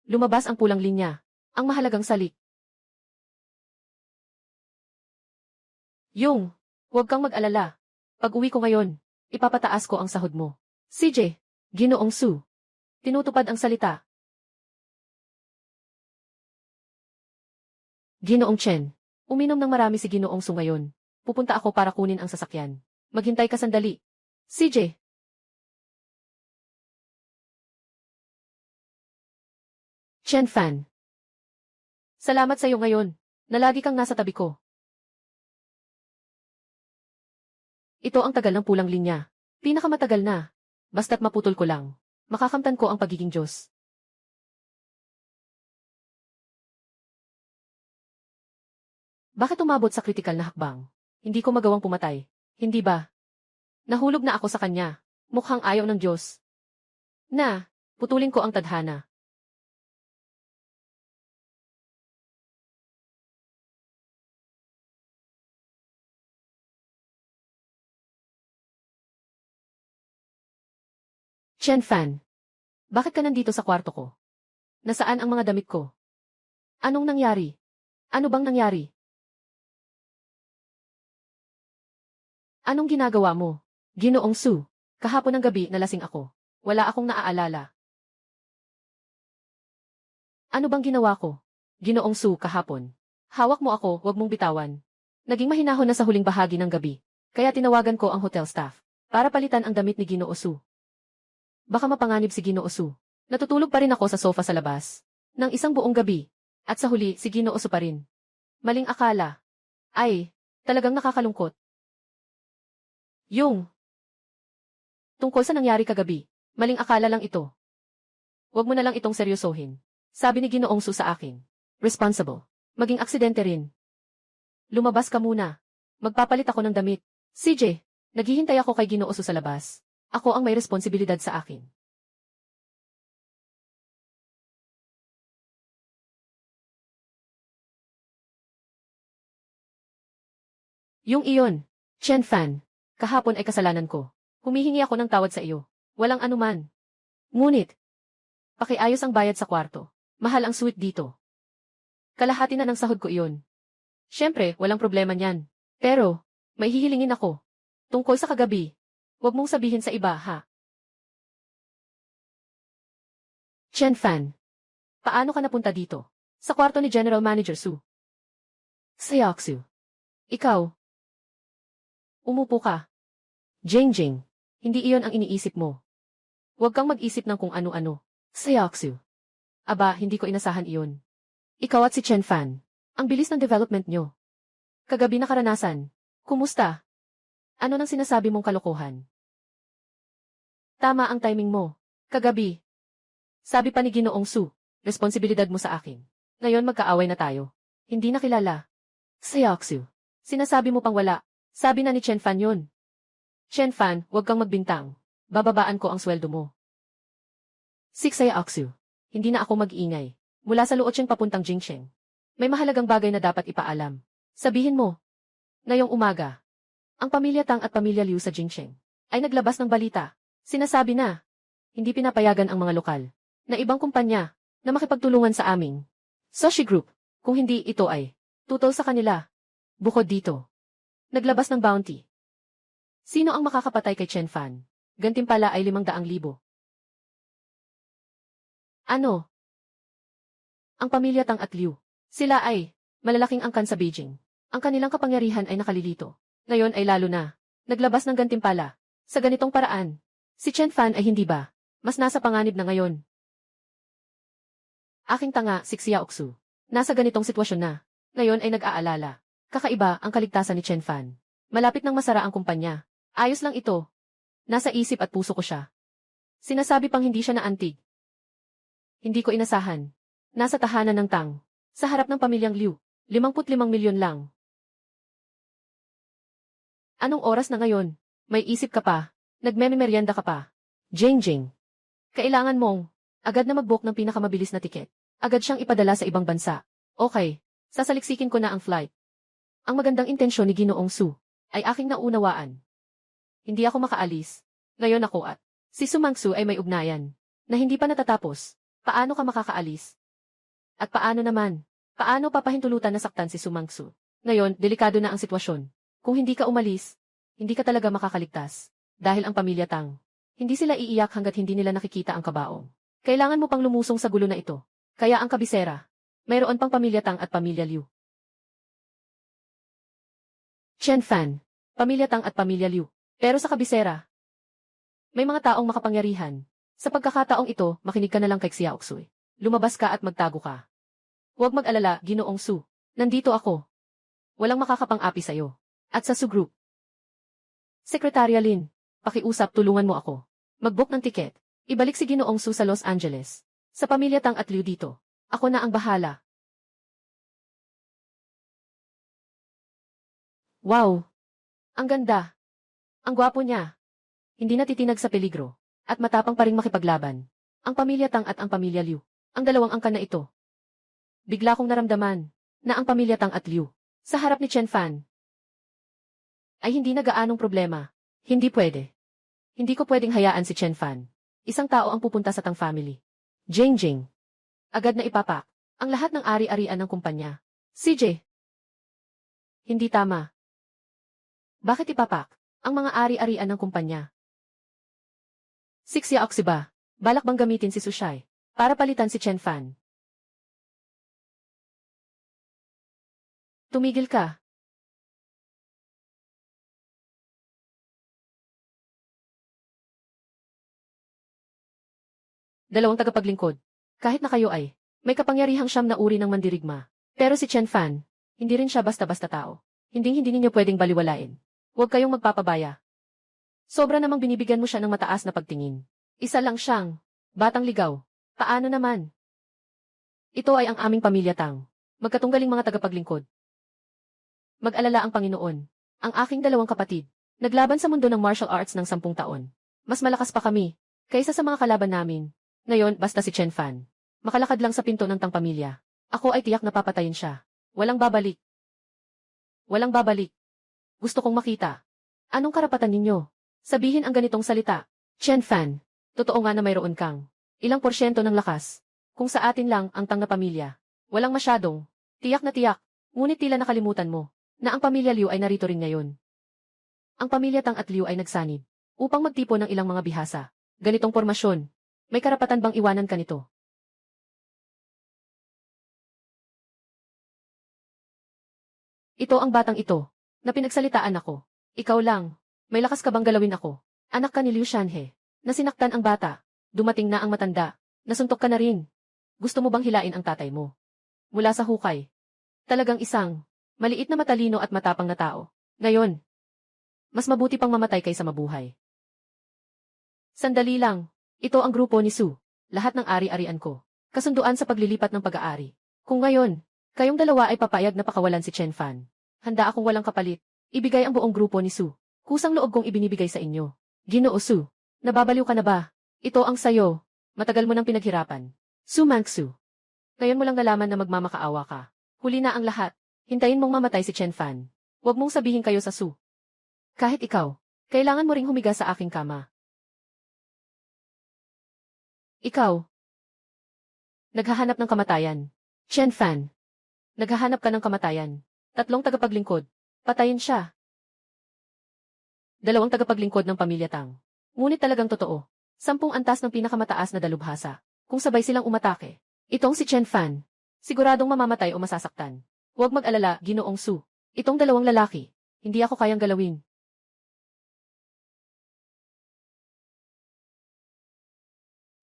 Lumabas ang pulang linya, ang mahalagang salik. Yung, huwag kang mag-alala. Pag-uwi ko ngayon, ipapataas ko ang sahod mo. CJ, Ginoong Su. Tinutupad ang salita. Ginoong Chen. Uminom ng marami si Ginoong Su ngayon. Pupunta ako para kunin ang sasakyan. Maghintay ka sandali. CJ. Chen Fan. Salamat sa iyo ngayon, na lagi kang nasa tabi ko. Ito ang tagal ng pulang linya. Pinakamatagal na. Basta't maputol ko lang. Makakamtan ko ang pagiging Diyos. Bakit umabot sa kritikal na hakbang? Hindi ko magawang pumatay. Hindi ba? Nahulog na ako sa kanya. Mukhang ayaw ng Diyos. Putulin ko ang tadhana. Chen Fan. Bakit ka nandito sa kwarto ko? Nasaan ang mga damit ko? Anong nangyari? Ano bang nangyari? Anong ginagawa mo? Ginoong Su. Kahapon ng gabi nalasing ako. Wala akong naaalala. Ano bang ginawa ko? Ginoong Su kahapon. Hawak mo ako, wag mong bitawan. Naging mahinahon na sa huling bahagi ng gabi. Kaya tinawagan ko ang hotel staff para palitan ang damit ni Ginoo Su. Baka mapanganib si Ginoo Su. Natutulog pa rin ako sa sofa sa labas ng isang buong gabi. At sa huli, si Ginoo Su pa rin. Maling akala. Ay, talagang nakakalungkot. Yung tungkol sa nangyari kagabi, maling akala lang ito. Huwag mo na lang itong seryosohin. Sabi ni Ginoong Su sa akin. Responsible. Maging aksidente rin. Lumabas ka muna. Magpapalit ako ng damit. CJ, naghihintay ako kay Ginoo Su sa labas. Ako ang may responsibilidad sa akin. Yung iyon, Chen Fan, kahapon ay kasalanan ko. Humihingi ako ng tawad sa iyo. Walang anuman. Ngunit, pakiayos ang bayad sa kwarto. Mahal ang suite dito. Kalahati na ng sahod ko iyon. Siyempre, walang problema niyan. Pero, may hihilingin ako. Tungkol sa kagabi. Huwag mong sabihin sa iba, ha? Chen Fan, paano ka napunta dito? Sa kwarto ni General Manager Su. Seoksu. Ikaw. Umupo ka. Jing, hindi iyon ang iniisip mo. Huwag kang mag-isip ng kung ano-ano. Seoksu. Aba, hindi ko inasahan iyon. Ikaw at si Chen Fan. Ang bilis ng development nyo. Kagabi na karanasan. Kumusta? Ano nang sinasabi mong kalokohan? Tama ang timing mo. Kagabi. Sabi pa ni Ginoong Su, responsibilidad mo sa akin. Ngayon magkaaway na tayo. Hindi na kilala. Seoksu. Sinasabi mo pang wala. Sabi na ni Chen Fan yun. Chen Fan, huwag kang magbintang. Bababaan ko ang sweldo mo. Seoksu. Hindi na ako mag-ingay. Mula sa Luocheng papuntang Jingcheng. May mahalagang bagay na dapat ipaalam. Sabihin mo. Ngayong umaga, ang pamilya Tang at pamilya Liu sa Jingcheng ay naglabas ng balita. Sinasabi na, hindi pinapayagan ang mga lokal na ibang kumpanya na makipagtulungan sa aming Soshi Group. Kung hindi ito ay tutol sa kanila. Bukod dito, naglabas ng bounty. Sino ang makakapatay kay Chen Fan? Gantimpala ay 500,000. Ano? Ang pamilya Tang at Liu. Sila ay malalaking angkan sa Beijing. Ang kanilang kapangyarihan ay nakalilito. Ngayon ay lalo na naglabas ng gantimpala. Sa ganitong paraan, si Chen Fan ay hindi ba mas nasa panganib na ngayon? Aking tanga, si Xiaoxu. Nasa ganitong sitwasyon na. Ngayon ay nag-aalala. Kakaiba ang kaligtasan ni Chen Fan. Malapit nang masara ang kumpanya. Ayos lang ito. Nasa isip at puso ko siya. Sinasabi pang hindi siya naantig. Hindi ko inasahan. Nasa tahanan ng Tang. Sa harap ng pamilyang Liu. 55 milyon lang. Anong oras na ngayon? May isip ka pa? Nagmememeryenda ka pa? Jing. Kailangan mong agad na mag-book ng pinakamabilis na tiket. Agad siyang ipadala sa ibang bansa. Okay, sasaliksikin ko na ang flight. Ang magandang intensyon ni Ginoong Su ay aking naunawaan. Hindi ako makaalis. Ngayon ako at si Sumangsu ay may ugnayan na hindi pa natatapos. Paano ka makakaalis? At paano naman? Paano papahintulutan na saktan si Sumangsu? Ngayon, delikado na ang sitwasyon. Kung hindi ka umalis, hindi ka talaga makakaligtas. Dahil ang pamilya Tang, hindi sila iiyak hanggat hindi nila nakikita ang kabaong. Kailangan mo pang lumusong sa gulo na ito. Kaya ang kabisera, mayroon pang pamilya Tang at pamilya Liu. Chen Fan, pamilya Tang at pamilya Liu. Pero sa kabisera, may mga taong makapangyarihan. Sa pagkakataong ito, makinig ka na lang kay Xiaoxu. Lumabas ka at magtago ka. Huwag mag-alala, Ginoong Su. Nandito ako. Walang makakapang-api sa'yo. At sa Su Group. Sekretarya Lin, pakiusap, tulungan mo ako. Mag-book ng tiket. Ibalik si Ginoong Su sa Los Angeles. Sa pamilya Tang at Liu dito. Ako na ang bahala. Wow! Ang ganda. Ang gwapo niya. Hindi natitinag sa peligro. At matapang pa ring makipaglaban. Ang pamilya Tang at ang pamilya Liu. Ang dalawang angkan na ito. Bigla kong naramdaman na ang pamilya Tang at Liu sa harap ni Chen Fan ay hindi na gaanong problema. Hindi pwede. Hindi ko pwedeng hayaan si Chen Fan. Isang tao ang pupunta sa Tang family. Jing Jing. Agad na ipapak ang lahat ng ari-arian ng kumpanya. CJ. Hindi tama. Bakit ipapak ang mga ari-arian ng kumpanya? Sixia Oxiba. Balak bang gamitin si Sushai para palitan si Chen Fan? Tumigil ka. Dalawang tagapaglingkod. Kahit na kayo ay may kapangyarihang siyam na uri ng mandirigma. Pero si Chen Fan, hindi rin siya basta-basta tao. Hindi ninyo pwedeng baliwalain. Huwag kayong magpapabaya. Sobra namang binibigyan mo siya ng mataas na pagtingin. Isa lang siyang batang ligaw. Paano naman? Ito ay ang aming pamilya Tang. Magkatunggaling mga tagapaglingkod. Mag-alala ang Panginoon. Ang aking dalawang kapatid. Naglaban sa mundo ng martial arts ng 10 taon. Mas malakas pa kami kaysa sa mga kalaban namin. Ngayon, basta si Chen Fan. Makalakad lang sa pinto ng Tang pamilya. Ako ay tiyak na papatayin siya. Walang babalik. Walang babalik. Gusto kong makita. Anong karapatan ninyo? Sabihin ang ganitong salita. Chen Fan, totoo nga na mayroon kang ilang porsyento ng lakas. Kung sa atin lang ang Tang na pamilya. Walang masyadong. Tiyak na tiyak. Ngunit tila nakalimutan mo na ang pamilya Liu ay narito rin ngayon. Ang pamilya Tang at Liu ay nagsanib upang magtipon ng ilang mga bihasa. Ganitong pormasyon. May karapatan bang iwanan ka nito? Ito ang batang ito, na pinagsalitaan ako. Ikaw lang, may lakas ka bang galawin ako? Anak ka ni Liu Shanhe, na sinaktan ang bata. Dumating na ang matanda, nasuntok ka na rin. Gusto mo bang hilain ang tatay mo? Mula sa hukay. Talagang isang maliit na matalino at matapang na tao. Ngayon, mas mabuti pang mamatay kaysa mabuhay. Sandali lang. Ito ang grupo ni Su. Lahat ng ari-arian ko. Kasunduan sa paglilipat ng pag-aari. Kung ngayon, kayong dalawa ay papayag na pakawalan si Chen Fan. Handa akong walang kapalit. Ibigay ang buong grupo ni Su. Kusang loob kong ibinibigay sa inyo. Ginoo Su, nababaliw ka na ba? Ito ang sayo. Matagal mo nang pinaghirapan. Su Mangsu. Ngayon mo lang nalaman na magmamakaawa ka. Huli na ang lahat. Hintayin mong mamatay si Chen Fan. Huwag mong sabihin kayo sa Su. Kahit ikaw, kailangan mo ring humiga sa aking kama. Ikaw. Naghahanap ng kamatayan. Chen Fan. Naghahanap ka ng kamatayan. 3 tagapaglingkod. Patayin siya. 2 tagapaglingkod ng pamilya Tang. Ngunit talagang totoo. 10 antas ng pinakamataas na dalubhasa. Kung sabay silang umatake. Itong si Chen Fan. Siguradong mamamatay o masasaktan. Huwag mag-alala, Ginoong Su. Itong 2 lalaki. Hindi ako kayang galawin.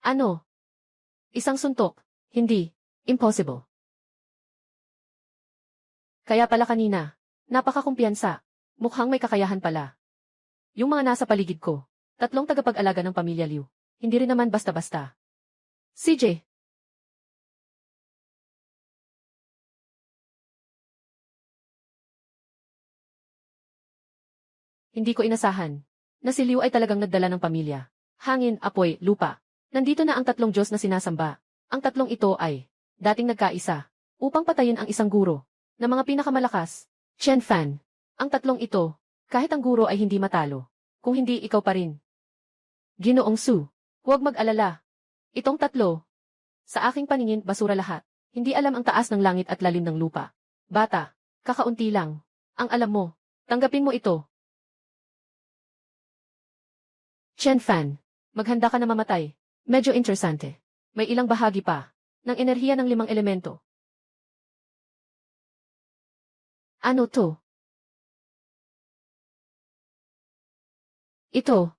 Ano? Isang suntok. Hindi. Impossible. Kaya pala kanina. Napakakumpiyansa. Mukhang may kakayahan pala. Yung mga nasa paligid ko. 3 tagapag-alaga ng pamilya Liu. Hindi rin naman basta-basta. CJ. Hindi ko inasahan na si Liu ay talagang nagdala ng pamilya. Hangin, apoy, lupa. Nandito na ang 3 Diyos na sinasamba. Ang 3 ito ay dating nagkaisa upang patayin ang isang guro na mga pinakamalakas. Chen Fan. Ang 3 ito, kahit ang guro ay hindi matalo. Kung hindi ikaw pa rin. Ginoong Su, huwag mag-alala. Itong 3, sa aking paningin basura lahat. Hindi alam ang taas ng langit at lalim ng lupa. Bata, kakaunti lang. Ang alam mo, tanggapin mo ito. Chen Fan, maghanda ka na mamatay. Medyo interesante. May ilang bahagi pa ng enerhiya ng 5 elemento. Ano to? Ito.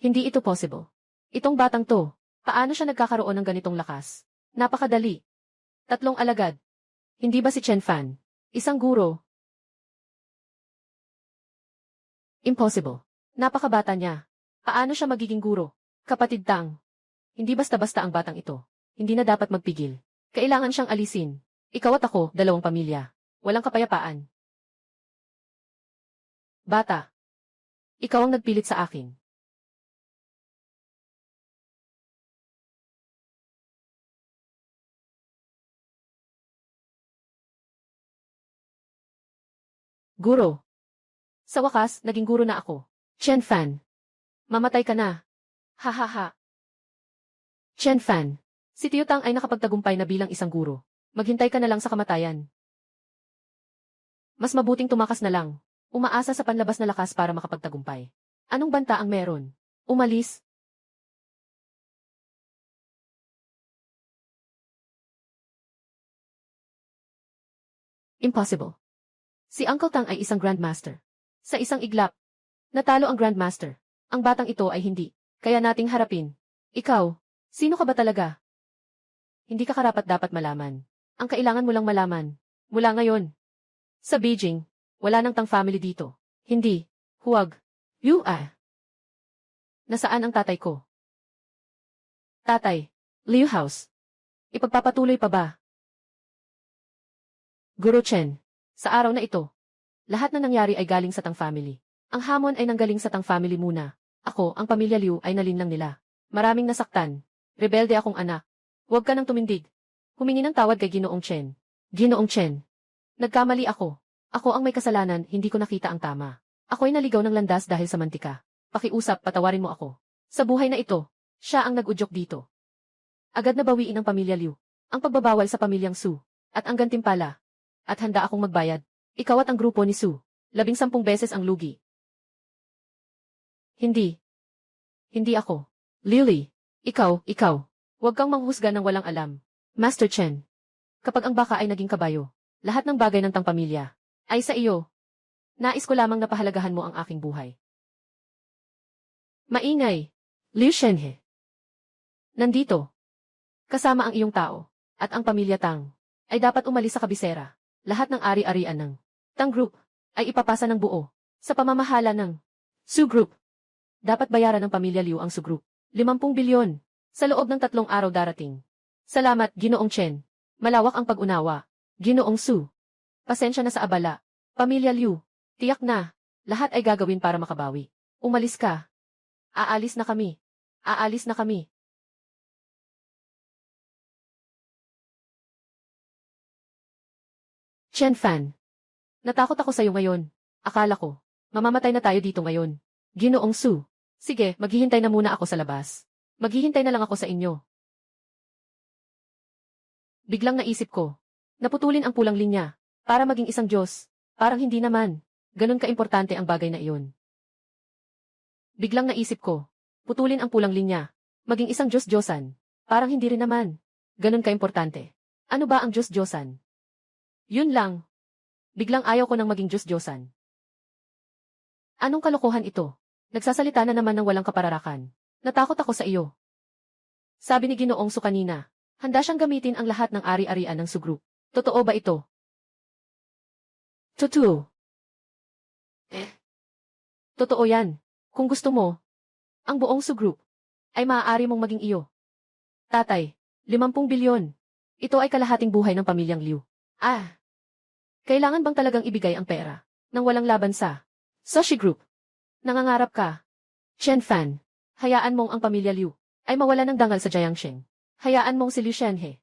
Hindi ito possible. Itong batang to, paano siya nagkakaroon ng ganitong lakas? Napakadali. 3 alagad. Hindi ba si Chen Fan? Isang guro. Impossible. Napakabata niya. Paano siya magiging guro? Kapatid Tang. Hindi basta-basta ang batang ito. Hindi na dapat magpigil. Kailangan siyang alisin. Ikaw at ako, 2 pamilya. Walang kapayapaan. Bata. Ikaw ang nagpilit sa akin. Guro. Sa wakas, naging guro na ako. Chen Fan. Mamatay ka na. Ha ha ha. Chen Fan. Si Tio Tang ay nakapagtagumpay na bilang isang guro. Maghintay ka na lang sa kamatayan. Mas mabuting tumakas na lang. Umaasa sa panlabas na lakas para makapagtagumpay. Anong banta ang meron? Umalis? Impossible. Si Uncle Tang ay isang Grandmaster. Sa isang iglap, natalo ang Grandmaster. Ang batang ito ay hindi. Kaya nating harapin. Ikaw, sino ka ba talaga? Hindi ka karapat-dapat malaman. Ang kailangan mo lang malaman. Mula ngayon. Sa Beijing, wala nang Tang family dito. Hindi. Huwag. Nasaan ang tatay ko? Tatay. Liu House. Ipagpapatuloy pa ba? Guru Chen. Sa araw na ito, lahat na nangyari ay galing sa Tang family. Ang hamon ay nanggaling sa Tang family muna. Ako, ang pamilya Liu ay nalinlang nila. Maraming nasaktan. Rebelde akong anak. Huwag ka nang tumindig. Humingi ng tawad kay Ginoong Chen. Ginoong Chen. Nagkamali ako. Ako ang may kasalanan, hindi ko nakita ang tama. Ako'y naligaw ng landas dahil sa mantika. Pakiusap, patawarin mo ako. Sa buhay na ito, siya ang nag-udyok dito. Agad na bawiin ng pamilya Liu ang pagbabawal sa pamilyang Su. At ang gantimpala. At handa akong magbayad. Ikaw at ang grupo ni Su. 10 beses ang lugi. Hindi. Hindi ako. Lily. Ikaw. Huwag kang manghusga ng walang alam. Master Chen. Kapag ang baka ay naging kabayo, lahat ng bagay ng Tang pamilya ay sa iyo. Nais ko lamang na pahalagahan mo ang aking buhay. Maingay. Liu Shenhe. Nandito. Kasama ang iyong tao, at ang pamilya Tang, ay dapat umalis sa kabisera. Lahat ng ari-arian ng Tang Group ay ipapasa ng buo sa pamamahala ng Su Group. Dapat bayaran ng pamilya Liu ang Su Group. 50 bilyon sa loob ng 3 araw darating. Salamat, Ginoong Chen. Malawak ang pag-unawa. Ginoong Su. Pasensya na sa abala. Pamilya Liu. Tiyak na. Lahat ay gagawin para makabawi. Umalis ka. Aalis na kami. Aalis na kami. Chen Fan. Natakot ako sa'yo ngayon. Akala ko, mamamatay na tayo dito ngayon. Ginoong Su. Sige, maghihintay na muna ako sa labas. Maghihintay na lang ako sa inyo. Biglang naisip ko, naputulin ang pulang linya, para maging isang Diyos. Parang hindi naman. Ganun ka-importante ang bagay na iyon. Biglang naisip ko, putulin ang pulang linya, maging isang Diyos-Diyosan. Parang hindi rin naman. Ganun ka-importante. Ano ba ang Diyos-Diyosan? Yun lang. Biglang ayaw ko nang maging Diyos-Diyosan. Anong kalokohan ito? Nagsasalita na naman ng walang kapararakan. Natakot ako sa iyo. Sabi ni Ginoong Su kanina, handa siyang gamitin ang lahat ng ari-arian ng Su Group. Totoo ba ito? Totoo. Totoo yan. Kung gusto mo, ang buong Su Group ay maaari mong maging iyo. Tatay, 50 bilyon. Ito ay kalahating buhay ng pamilyang Liu. Kailangan bang talagang ibigay ang pera nang walang laban sa Soshi Group? Nangangarap ka. Chen Fan, hayaan mong ang pamilya Liu ay mawala ng dangal sa Jiangsheng. Hayaan mong si Liu Shenhe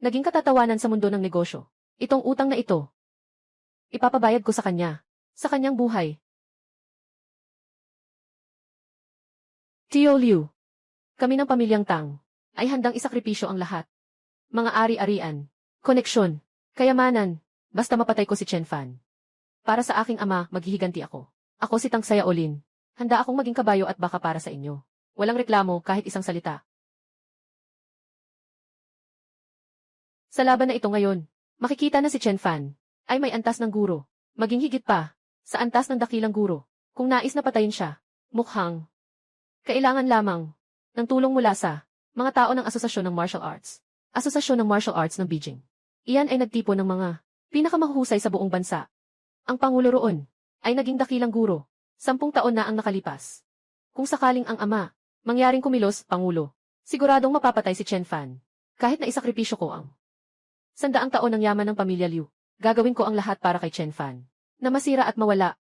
naging katatawanan sa mundo ng negosyo. Itong utang na ito, ipapabayad ko sa kanya, sa kanyang buhay. Tio Liu, kami ng pamilyang Tang ay handang isakripisyo ang lahat. Mga ari-arian, koneksyon, kayamanan, basta mapatay ko si Chen Fan. Para sa aking ama, maghihiganti ako. Ako si Tang Xiaolin. Handa akong maging kabayo at baka para sa inyo. Walang reklamo kahit isang salita. Sa laban na ito ngayon, makikita na si Chen Fan ay may antas ng guro. Maging higit pa, sa antas ng dakilang guro. Kung nais na patayin siya, mukhang kailangan lamang ng tulong mula sa mga tao ng Asosasyon ng Martial Arts. Asosasyon ng Martial Arts ng Beijing. Iyan ay nagtipon ng mga pinakamahuhusay sa buong bansa. Ang pangulo roon ay naging dakilang guro. 10 taon na ang nakalipas. Kung sakaling ang ama mangyaring kumilos, pangulo, siguradong mapapatay si Chen Fan. Kahit na isakripisyo ko ang 100 taon ng yaman ng pamilya Liu, gagawin ko ang lahat para kay Chen Fan na masira at mawala.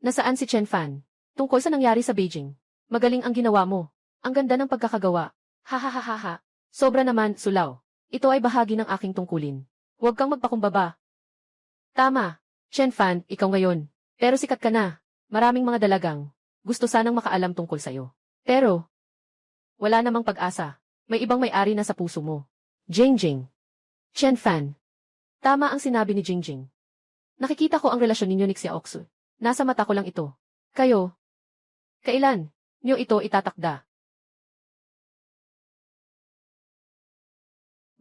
Nasaan si Chen Fan? Tungkol sa nangyari sa Beijing. Magaling ang ginawa mo. Ang ganda ng pagkakagawa. Ha. Sobra naman, Sulaw. Ito ay bahagi ng aking tungkulin. Huwag kang magpakumbaba. Tama. Chen Fan, ikaw ngayon. Pero sikat ka na. Maraming mga dalagang gusto sanang makaalam tungkol sa'yo. Pero, wala namang pag-asa. May ibang may-ari na sa puso mo. Jingjing. Chen Fan. Tama ang sinabi ni Jingjing. Nakikita ko ang relasyon ninyo ni Xiaoxu. Nasa mata ko lang ito. Kayo. Kailan nyo ito itatakda?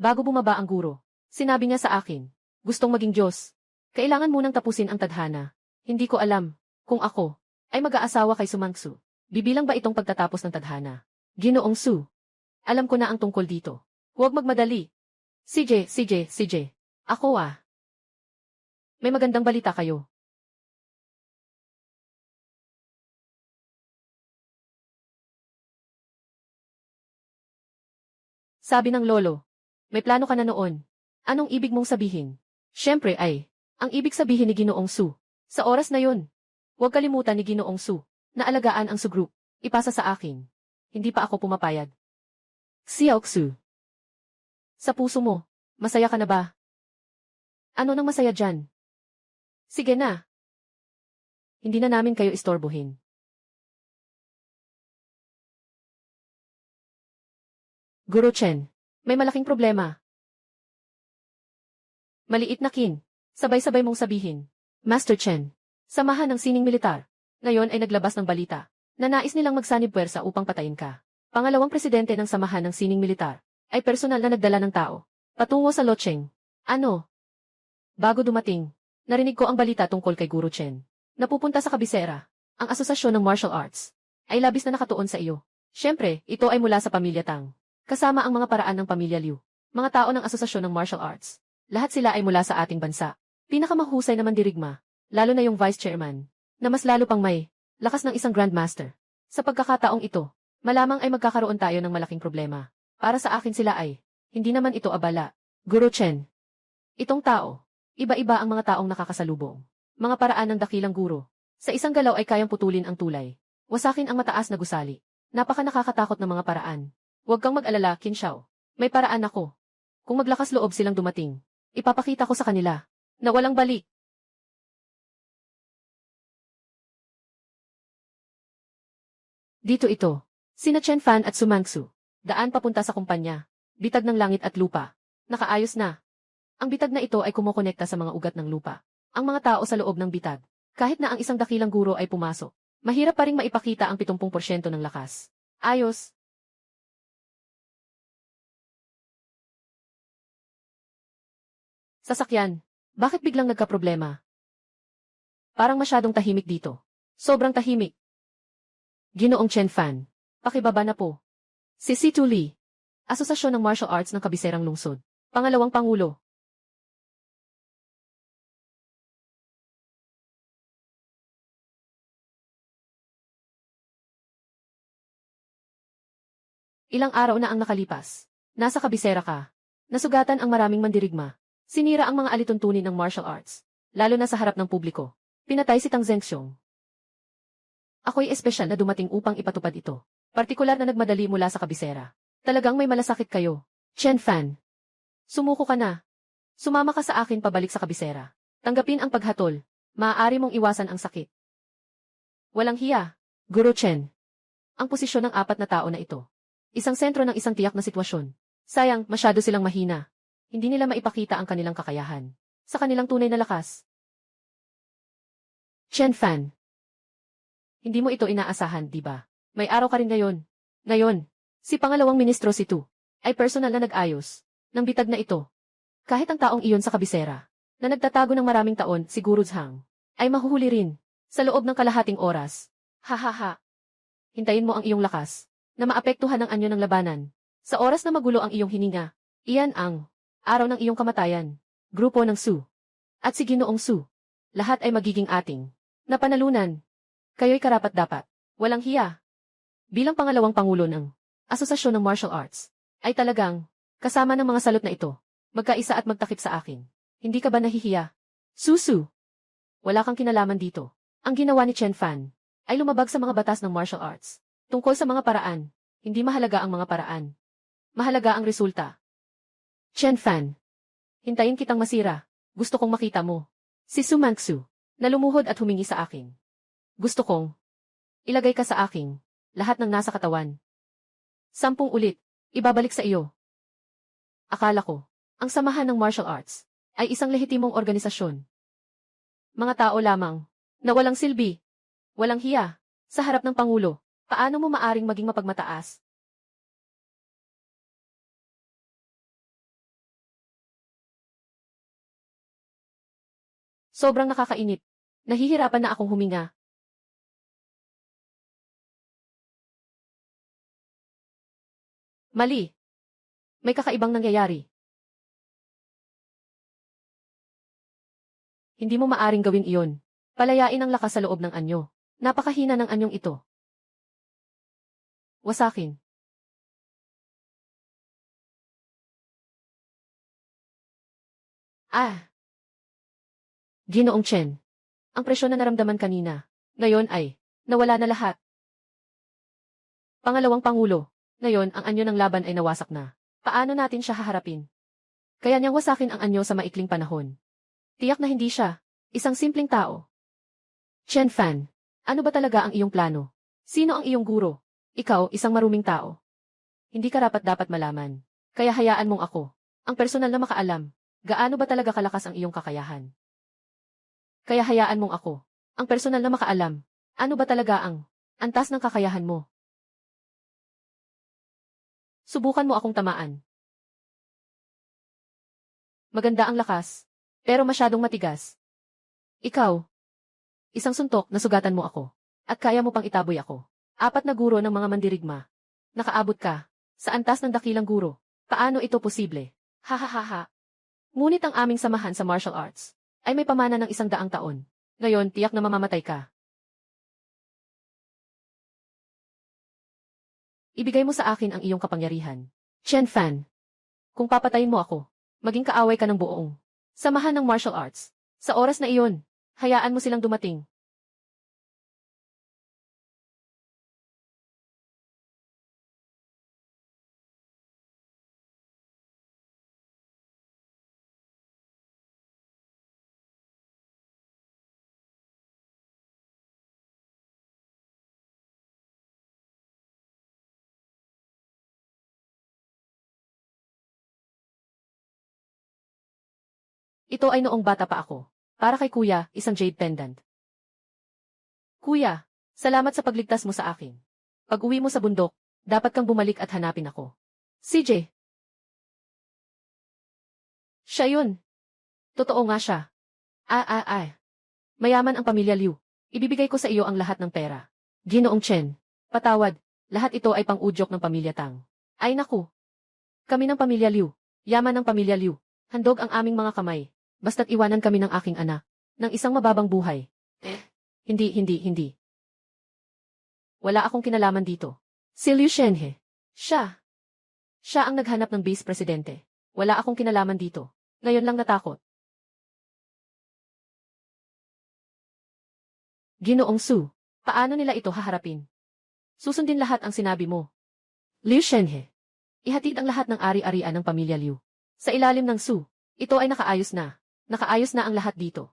Bago bumaba ang guro, sinabi niya sa akin, gustong maging Diyos. Kailangan munang tapusin ang tadhana. Hindi ko alam kung ako ay mag-aasawa kay Sumangsu. Bibilang ba itong pagtatapos ng tadhana? Ginoong Su. Alam ko na ang tungkol dito. Huwag magmadali. CJ. Ako ah. May magandang balita kayo. Sabi ng lolo. May plano ka na noon. Anong ibig mong sabihin? Siyempre ay, ang ibig sabihin ni Ginoong Su. Sa oras na yun, huwag kalimutan ni Ginoong Su, na alagaan ang Su Group. Ipasa sa akin. Hindi pa ako pumapayag. Xiaoxu. Sa puso mo, masaya ka na ba? Ano nang masaya dyan? Sige na. Hindi na namin kayo istorbohin. Guru Chen. May malaking problema. Maliit na kin. Sabay-sabay mong sabihin. Master Chen. Samahan ng sining militar. Ngayon ay naglabas ng balita na nais nilang magsanib puwersa upang patayin ka. Pangalawang presidente ng samahan ng sining militar ay personal na nagdala ng tao patungo sa Locheng. Ano? Bago dumating, narinig ko ang balita tungkol kay Guru Chen. Napupunta sa kabisera. Ang asosasyon ng martial arts ay labis na nakatuon sa iyo. Siyempre, ito ay mula sa pamilya Tang. Kasama ang mga paraan ng pamilya Liu, mga tao ng asosasyon ng martial arts. Lahat sila ay mula sa ating bansa. Pinakamahusay naman dirigma, lalo na yung vice chairman, na mas lalo pang may lakas ng isang grandmaster. Sa pagkakataong ito, malamang ay magkakaroon tayo ng malaking problema. Para sa akin sila ay, hindi naman ito abala. Guru Chen. Itong tao, iba-iba ang mga taong nakakasalubong. Mga paraan ng dakilang guro. Sa isang galaw ay kayang putulin ang tulay. Wasakin ang mataas na gusali. Napaka nakakatakot ng mga paraan. Huwag kang mag-alala, Qin Xiao. May paraan ako. Kung maglakas loob silang dumating, ipapakita ko sa kanila na walang balik. Dito ito. Sina Chen Fan at Sumangsu. Daan papunta sa kumpanya. Bitag ng langit at lupa. Nakaayos na. Ang bitag na ito ay kumokonekta sa mga ugat ng lupa. Ang mga tao sa loob ng bitag. Kahit na ang isang dakilang guro ay pumasok, mahirap pa ring maipakita ang 70% ng lakas. Ayos. Sasakyan. Bakit biglang nagkaproblema? Parang masyadong tahimik dito. Sobrang tahimik. Ginoong Chen Fan. Pakibaba na po. Si Situ Lee. Asosasyon ng Martial Arts ng Kabiserang Lungsod. Pangalawang Pangulo. Ilang araw na ang nakalipas. Nasa kabisera ka. Nasugatan ang maraming mandirigma. Sinira ang mga alituntunin ng martial arts, lalo na sa harap ng publiko. Pinatay si Tang Zhengxiong. Ako'y espesyal na dumating upang ipatupad ito. Partikular na nagmadali mula sa kabisera. Talagang may malasakit kayo. Chen Fan. Sumuko ka na. Sumama ka sa akin pabalik sa kabisera. Tanggapin ang paghatol. Maaari mong iwasan ang sakit. Walang hiya. Guru Chen. Ang posisyon ng 4 na tao na ito. Isang sentro ng isang tiyak na sitwasyon. Sayang, masyado silang mahina. Hindi nila maipakita ang kanilang kakayahan sa kanilang tunay na lakas. Chen Fan. Hindi mo ito inaasahan, di ba? May araw ka rin ngayon. Ngayon, si Pangalawang Ministro si Tu ay personal na nag-ayos ng bitag na ito. Kahit ang taong iyon sa kabisera, na nagtatago ng maraming taon, si Guru Zhang, ay mahuhuli rin sa loob ng kalahating oras. Ha. Hintayin mo ang iyong lakas na maapektuhan ang anyo ng labanan. Sa oras na magulo ang iyong hininga, iyan ang araw ng iyong kamatayan. Grupo ng Su. At si Ginoong Su. Lahat ay magiging ating napanalunan. Kayo'y karapat-dapat. Walang hiya. Bilang pangalawang pangulo ng Asosasyon ng Martial Arts, ay talagang kasama ng mga salot na ito. Magkaisa at magtakip sa akin. Hindi ka ba nahihiya? Susu. Wala kang kinalaman dito. Ang ginawa ni Chen Fan ay lumabag sa mga batas ng martial arts. Tungkol sa mga paraan, hindi mahalaga ang mga paraan. Mahalaga ang resulta. Chen Fan. Hintayin kitang masira. Gusto kong makita mo. Si Su Mangsu, na lumuhod at humingi sa akin. Gusto kong ilagay ka sa aking lahat ng nasa katawan. 10 ulit, ibabalik sa iyo. Akala ko, ang samahan ng martial arts ay isang lehitimong organisasyon. Mga tao lamang, na walang silbi, walang hiya, sa harap ng Pangulo, paano mo maaring maging mapagmataas? Sobrang nakakainip. Nahihirapan na akong huminga. Mali. May kakaibang nangyayari. Hindi mo maaring gawin iyon. Palayain ang lakas sa loob ng anyo. Napakahina ng anyong ito. Wasakin. Ginoong Chen. Ang presyon na naramdaman kanina, ngayon ay nawala na lahat. Pangalawang Pangulo, ngayon ang anyo ng laban ay nawasak na. Paano natin siya haharapin? Kaya niyang wasakin ang anyo sa maikling panahon. Tiyak na hindi siya isang simpleng tao. Chen Fan, ano ba talaga ang iyong plano? Sino ang iyong guro? Ikaw, isang maruming tao. Hindi karapat-dapat malaman. Kaya hayaan mong ako, ang personal na makaalam, gaano ba talaga kalakas ang iyong kakayahan. Kaya hayaan mong ako, ang personal na makaalam, ano ba talaga ang antas ng kakayahan mo. Subukan mo akong tamaan. Maganda ang lakas, pero masyadong matigas. Ikaw, isang suntok na sugatan mo ako, at kaya mo pang itaboy ako. 4 na guro ng mga mandirigma. Nakaabot ka, sa antas ng dakilang guro. Paano ito posible? Hahaha. Ngunit ang aming samahan sa martial arts ay may pamana ng 100 taon. Ngayon, tiyak na mamamatay ka. Ibigay mo sa akin ang iyong kapangyarihan. Chen Fan. Kung papatayin mo ako, maging kaaway ka ng buong samahan ng martial arts. Sa oras na iyon, hayaan mo silang dumating. Ito ay noong bata pa ako. Para kay kuya, isang jade pendant. Kuya, salamat sa pagligtas mo sa akin. Pag-uwi mo sa bundok, dapat kang bumalik at hanapin ako. CJ. Siya yun. Totoo nga siya. Mayaman ang pamilya Liu. Ibibigay ko sa iyo ang lahat ng pera. Ginoong Chen. Patawad, lahat ito ay pang-udyok ng pamilya Tang. Ay naku. Kami ng pamilya Liu. Yaman ng pamilya Liu. Handog ang aming mga kamay. Basta't iwanan kami ng aking anak. Ng isang mababang buhay. Hindi. Wala akong kinalaman dito. Si Liu Shenhe. Siya. Siya ang naghanap ng vice presidente. Wala akong kinalaman dito. Ngayon lang natakot. Ginoong Su, paano nila ito haharapin? Susundin lahat ang sinabi mo. Liu Shenhe. Ihatid ang lahat ng ari-arian ng pamilya Liu. Sa ilalim ng Su, ito ay nakaayos na. Nakaayos na ang lahat dito.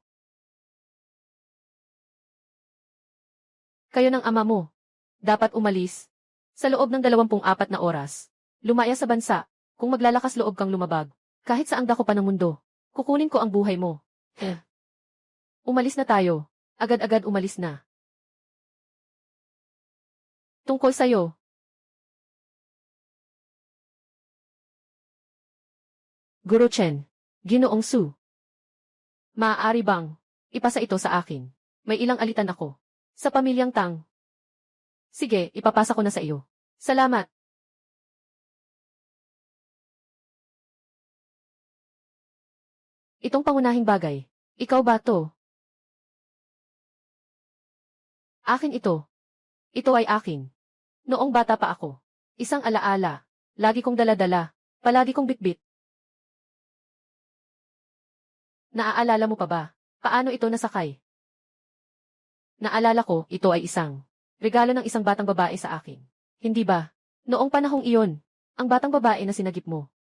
Kayo ng ama mo. Dapat umalis. Sa loob ng 24 na oras. Lumaya sa bansa. Kung maglalakas loob kang lumabag. Kahit saang dako pa ng mundo. Kukunin ko ang buhay mo. Umalis na tayo. Agad-agad umalis na. Tungkol sa'yo. Guro Chen. Ginoong Su. Maaari bang ipasa ito sa akin? May ilang alitan ako. Sa pamilyang Tang. Sige, ipapasa ko na sa iyo. Salamat. Itong pangunahing bagay. Ikaw ba to? Akin ito. Ito ay akin. Noong bata pa ako. Isang alaala. Lagi kong daladala. Palagi kong bitbit. Naaalala mo pa ba? Paano ito nasakay? Naalala ko, ito ay isang regalo ng isang batang babae sa akin. Hindi ba? Noong panahong iyon, ang batang babae na sinagip mo.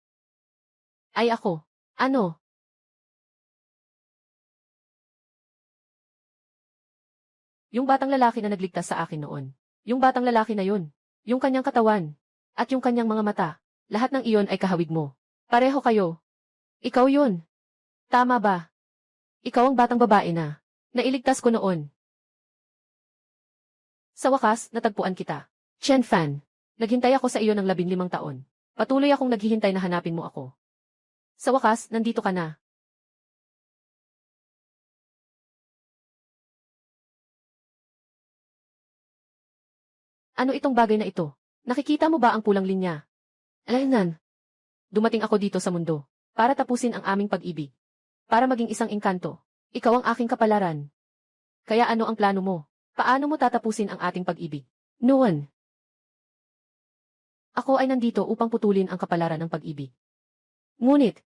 Ay ako. Ano? Yung batang lalaki na nagligtas sa akin noon. Yung batang lalaki na yun. Yung kanyang katawan. At yung kanyang mga mata. Lahat ng iyon ay kahawig mo. Pareho kayo. Ikaw yun. Tama ba? Ikaw ang batang babae na nailigtas ko noon. Sa wakas, natagpuan kita. Chen Fan. Naghintay ako sa iyo ng 15 taon. Patuloy akong naghihintay na hanapin mo ako. Sa wakas, nandito ka na. Ano itong bagay na ito? Nakikita mo ba ang pulang linya? Alaynan. Dumating ako dito sa mundo para tapusin ang aming pag-ibig. Para maging isang engkanto. Ikaw ang aking kapalaran. Kaya ano ang plano mo? Paano mo tatapusin ang ating pag-ibig? Noon. Ako ay nandito upang putulin ang kapalaran ng pag-ibig. Ngunit,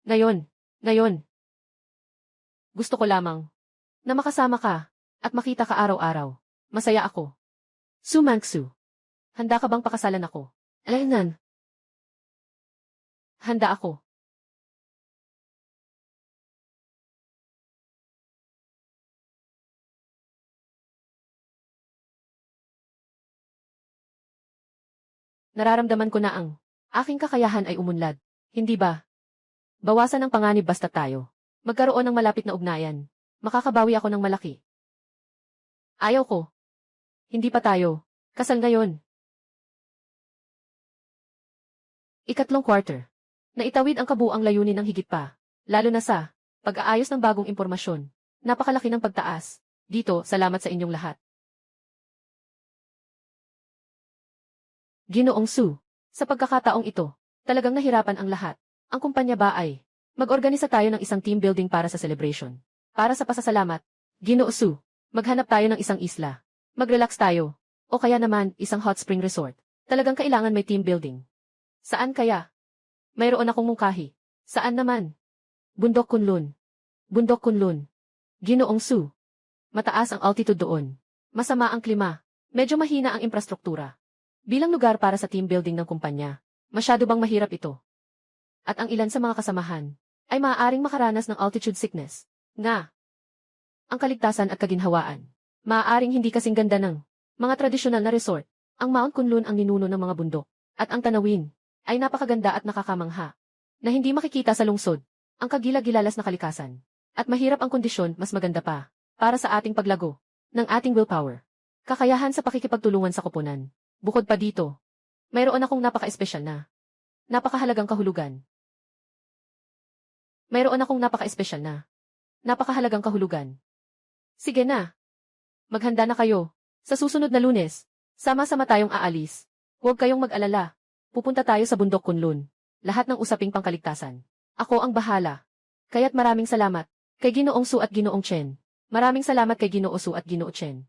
ngayon, gusto ko lamang na makasama ka at makita ka araw-araw. Masaya ako. Sumangsu. Handa ka bang pakasalan ako? Alaynan. Handa ako. Nararamdaman ko na ang aking kakayahan ay umunlad. Hindi ba? Bawasan ang panganib basta tayo. Magkaroon ng malapit na ugnayan. Makakabawi ako ng malaki. Ayaw ko. Hindi pa tayo. Kasal ngayon. Ikatlong quarter. Naitawid ang kabuang layunin ng higit pa. Lalo na sa pag-aayos ng bagong impormasyon. Napakalaki ng pagtaas. Dito, salamat sa inyong lahat. Ginoong Su. Sa pagkakataong ito, talagang nahirapan ang lahat. Ang kumpanya ba ay mag-organisa tayo ng isang team building para sa celebration. Para sa pasasalamat. Ginoo Su. Maghanap tayo ng isang isla. Mag-relax tayo. O kaya naman, isang hot spring resort. Talagang kailangan may team building. Saan kaya? Mayroon akong mungkahi. Saan naman? Bundok Kunlun. Bundok Kunlun. Ginoong Su. Mataas ang altitude doon. Masama ang klima. Medyo mahina ang infrastruktura. Bilang lugar para sa team building ng kumpanya, masyado bang mahirap ito? At ang ilan sa mga kasamahan ay maaaring makaranas ng altitude sickness. Nga. Ang kaligtasan at kaginhawaan. Maaaring hindi kasing ganda ng mga tradisyonal na resort. Ang Mount Kunlun ang ninuno ng mga bundok. At ang tanawin ay napakaganda at nakakamangha. Na hindi makikita sa lungsod. Ang kagilag-gilalas na kalikasan. At mahirap ang kondisyon, mas maganda pa. Para sa ating paglago ng ating willpower. Kakayahan sa pakikipagtulungan sa koponan. Bukod pa dito, mayroon akong napaka-espesyal na napakahalagang kahulugan. Mayroon akong napaka-espesyal na napakahalagang kahulugan. Sige na. Maghanda na kayo. Sa susunod na Lunes, sama-sama tayong aalis. Huwag kayong mag-alala. Pupunta tayo sa bundok Kunlun. Lahat ng usaping pangkaligtasan. Ako ang bahala. Kaya't maraming salamat kay Ginoong Su at Ginoong Chen. Maraming salamat kay Ginoo Su at Ginoo Chen.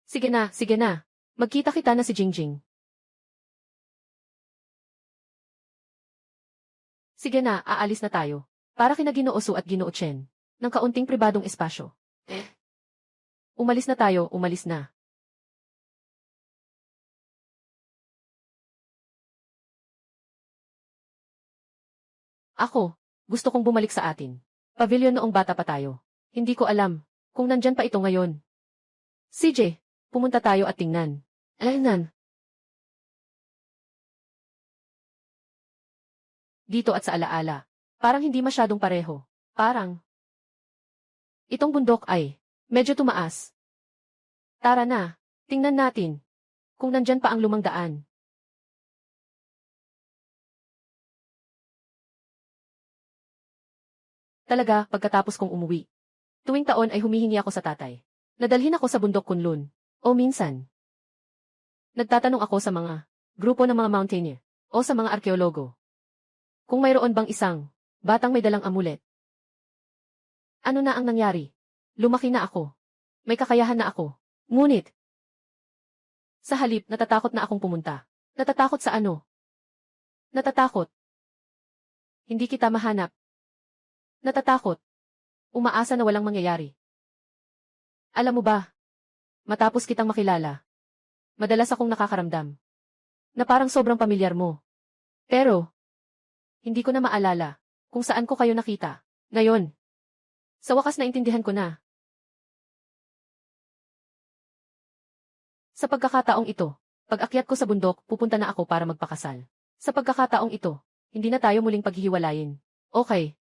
Sige na, sige na. Magkita-kita na si Jingjing. Sige na, aalis na tayo. Para kina Ginoo Su at Ginoo Chen. Ng kaunting pribadong espasyo. Umalis na tayo, umalis na. Ako, gusto kong bumalik sa atin. Pavilion noong bata pa tayo. Hindi ko alam kung nandyan pa ito ngayon. CJ, pumunta tayo at tingnan. Alaynan. Dito at sa alaala. Parang hindi masyadong pareho. Parang itong bundok ay medyo tumaas. Tara na, tingnan natin kung nandyan pa ang lumang daan. Talaga, pagkatapos kong umuwi. Tuwing taon ay humihingi ako sa tatay. Nadalhin ako sa bundok Kunlun. O minsan, nagtatanong ako sa mga grupo ng mga mountaineer o sa mga arkeologo. Kung mayroon bang isang batang may dalang amulet. Ano na ang nangyari? Lumaki na ako. May kakayahan na ako. Ngunit, sa halip, natatakot na akong pumunta. Natatakot sa ano? Natatakot. Hindi kita mahanap. Natatakot. Umaasa na walang mangyayari. Alam mo ba, matapos kitang makilala, madalas akong nakakaramdam na parang sobrang pamilyar mo. Pero, hindi ko na maalala kung saan ko kayo nakita. Ngayon, sa wakas naintindihan ko na. Sa pagkakataong ito, pag-akyat ko sa bundok, pupunta na ako para magpakasal. Sa pagkakataong ito, hindi na tayo muling paghihiwalayin. Okay.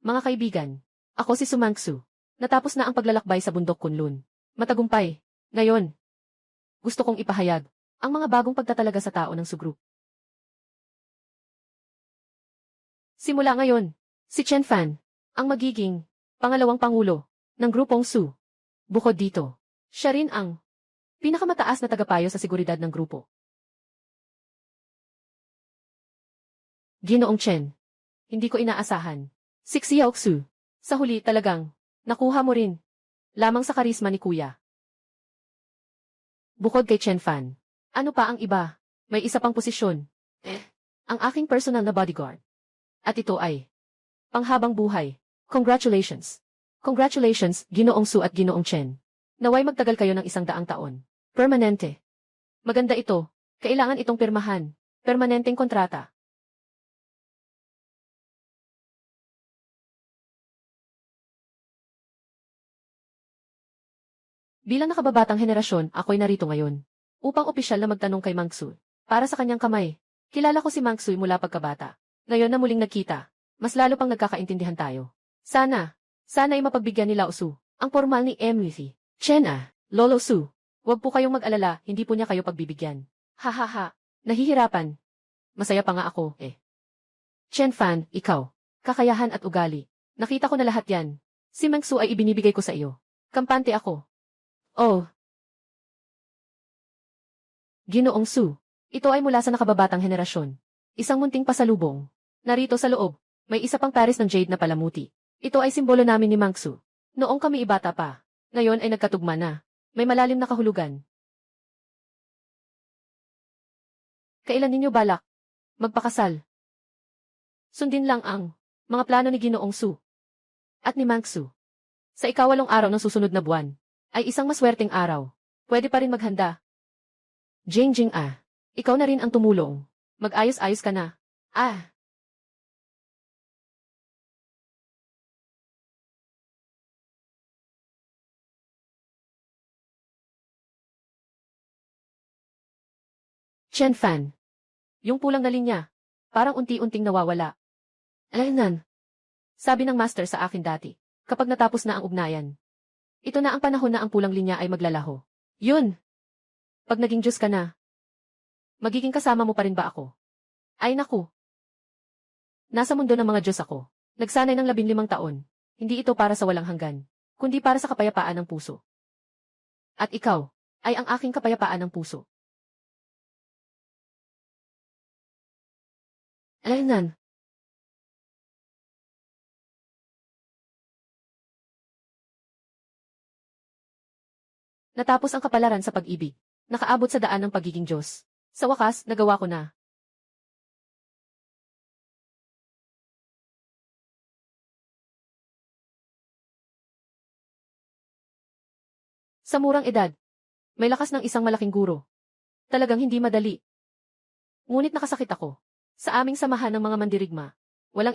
Mga kaibigan, ako si Sumangsu. Natapos na ang paglalakbay sa bundok Kunlun. Matagumpay. Ngayon, gusto kong ipahayag ang mga bagong pagtatalaga sa tao ng Su Group. Simula ngayon, si Chen Fan ang magiging pangalawang pangulo ng grupong Su. Bukod dito, siya rin ang pinakamataas na tagapayo sa seguridad ng grupo. Ginoong Chen, hindi ko inaasahan. Si Xiaoxu, sa huli talagang nakuha mo rin lamang sa karisma ni Kuya. Bukod kay Chen Fan, ano pa ang iba? May isa pang posisyon. Ang aking personal na bodyguard. At ito ay panghabang buhay. Congratulations. Congratulations, Ginoong Su at Ginoong Chen. Naway magtagal kayo ng 100 taon. Permanente. Maganda ito. Kailangan itong pirmahan. Permanenteng kontrata. Bilang nakababatang henerasyon, ako'y narito ngayon upang opisyal na magtanong kay Mangsu para sa kanyang kamay. Kilala ko si Mangsu mula pagkabata. Ngayon na muling nagkita, mas lalo pang nagkakaintindihan tayo. Sana ay mapagbigyan nila Su ang formal ni Emily. Chen Lolo Su, huwag po kayong mag-alala, hindi po niya kayo pagbibigyan. Hahaha, nahihirapan. Masaya pa nga ako, Chen Fan, ikaw, kakayahan at ugali. Nakita ko na lahat yan. Si Mangsu ay ibinibigay ko sa iyo. Kampante ako. Oh. Ginoong Su, ito ay mula sa nakababatang henerasyon. Isang munting pasalubong. Narito sa loob, may isa pang pares ng jade na palamuti. Ito ay simbolo namin ni Mangsu. Noong kami ibata pa. Ngayon ay nagkatugma na. May malalim na kahulugan. Kailan ninyo balak magpakasal? Sundin lang ang mga plano ni Ginoong Su at ni Mangsu. Sa ika-8 araw ng susunod na buwan, ay isang maswerteng araw. Pwede pa rin maghanda. Jingjing ikaw na rin ang tumulong. Mag-ayos-ayos ka na. Chen Fan. Yung pulang na linya, parang unti-unting nawawala. Nan. Sabi ng master sa akin dati, kapag natapos na ang ugnayan, ito na ang panahon na ang pulang linya ay maglalaho. Yun. Pag naging Diyos ka na, magiging kasama mo pa rin ba ako? Ay naku. Nasa mundo ng mga Diyos ako. Nagsanay ng 15 taon. Hindi ito para sa walang hanggan, kundi para sa kapayapaan ng puso. At ikaw, ay ang aking kapayapaan ng puso. Nan. Natapos ang kapalaran sa pag-ibig. Nakaabot sa daan ng pagiging Diyos. Sa wakas, nagawa ko na. Sa murang edad, may lakas ng isang malaking guro. Talagang hindi madali. Ngunit nakasakit ako sa aming samahan ng mga mandirigma.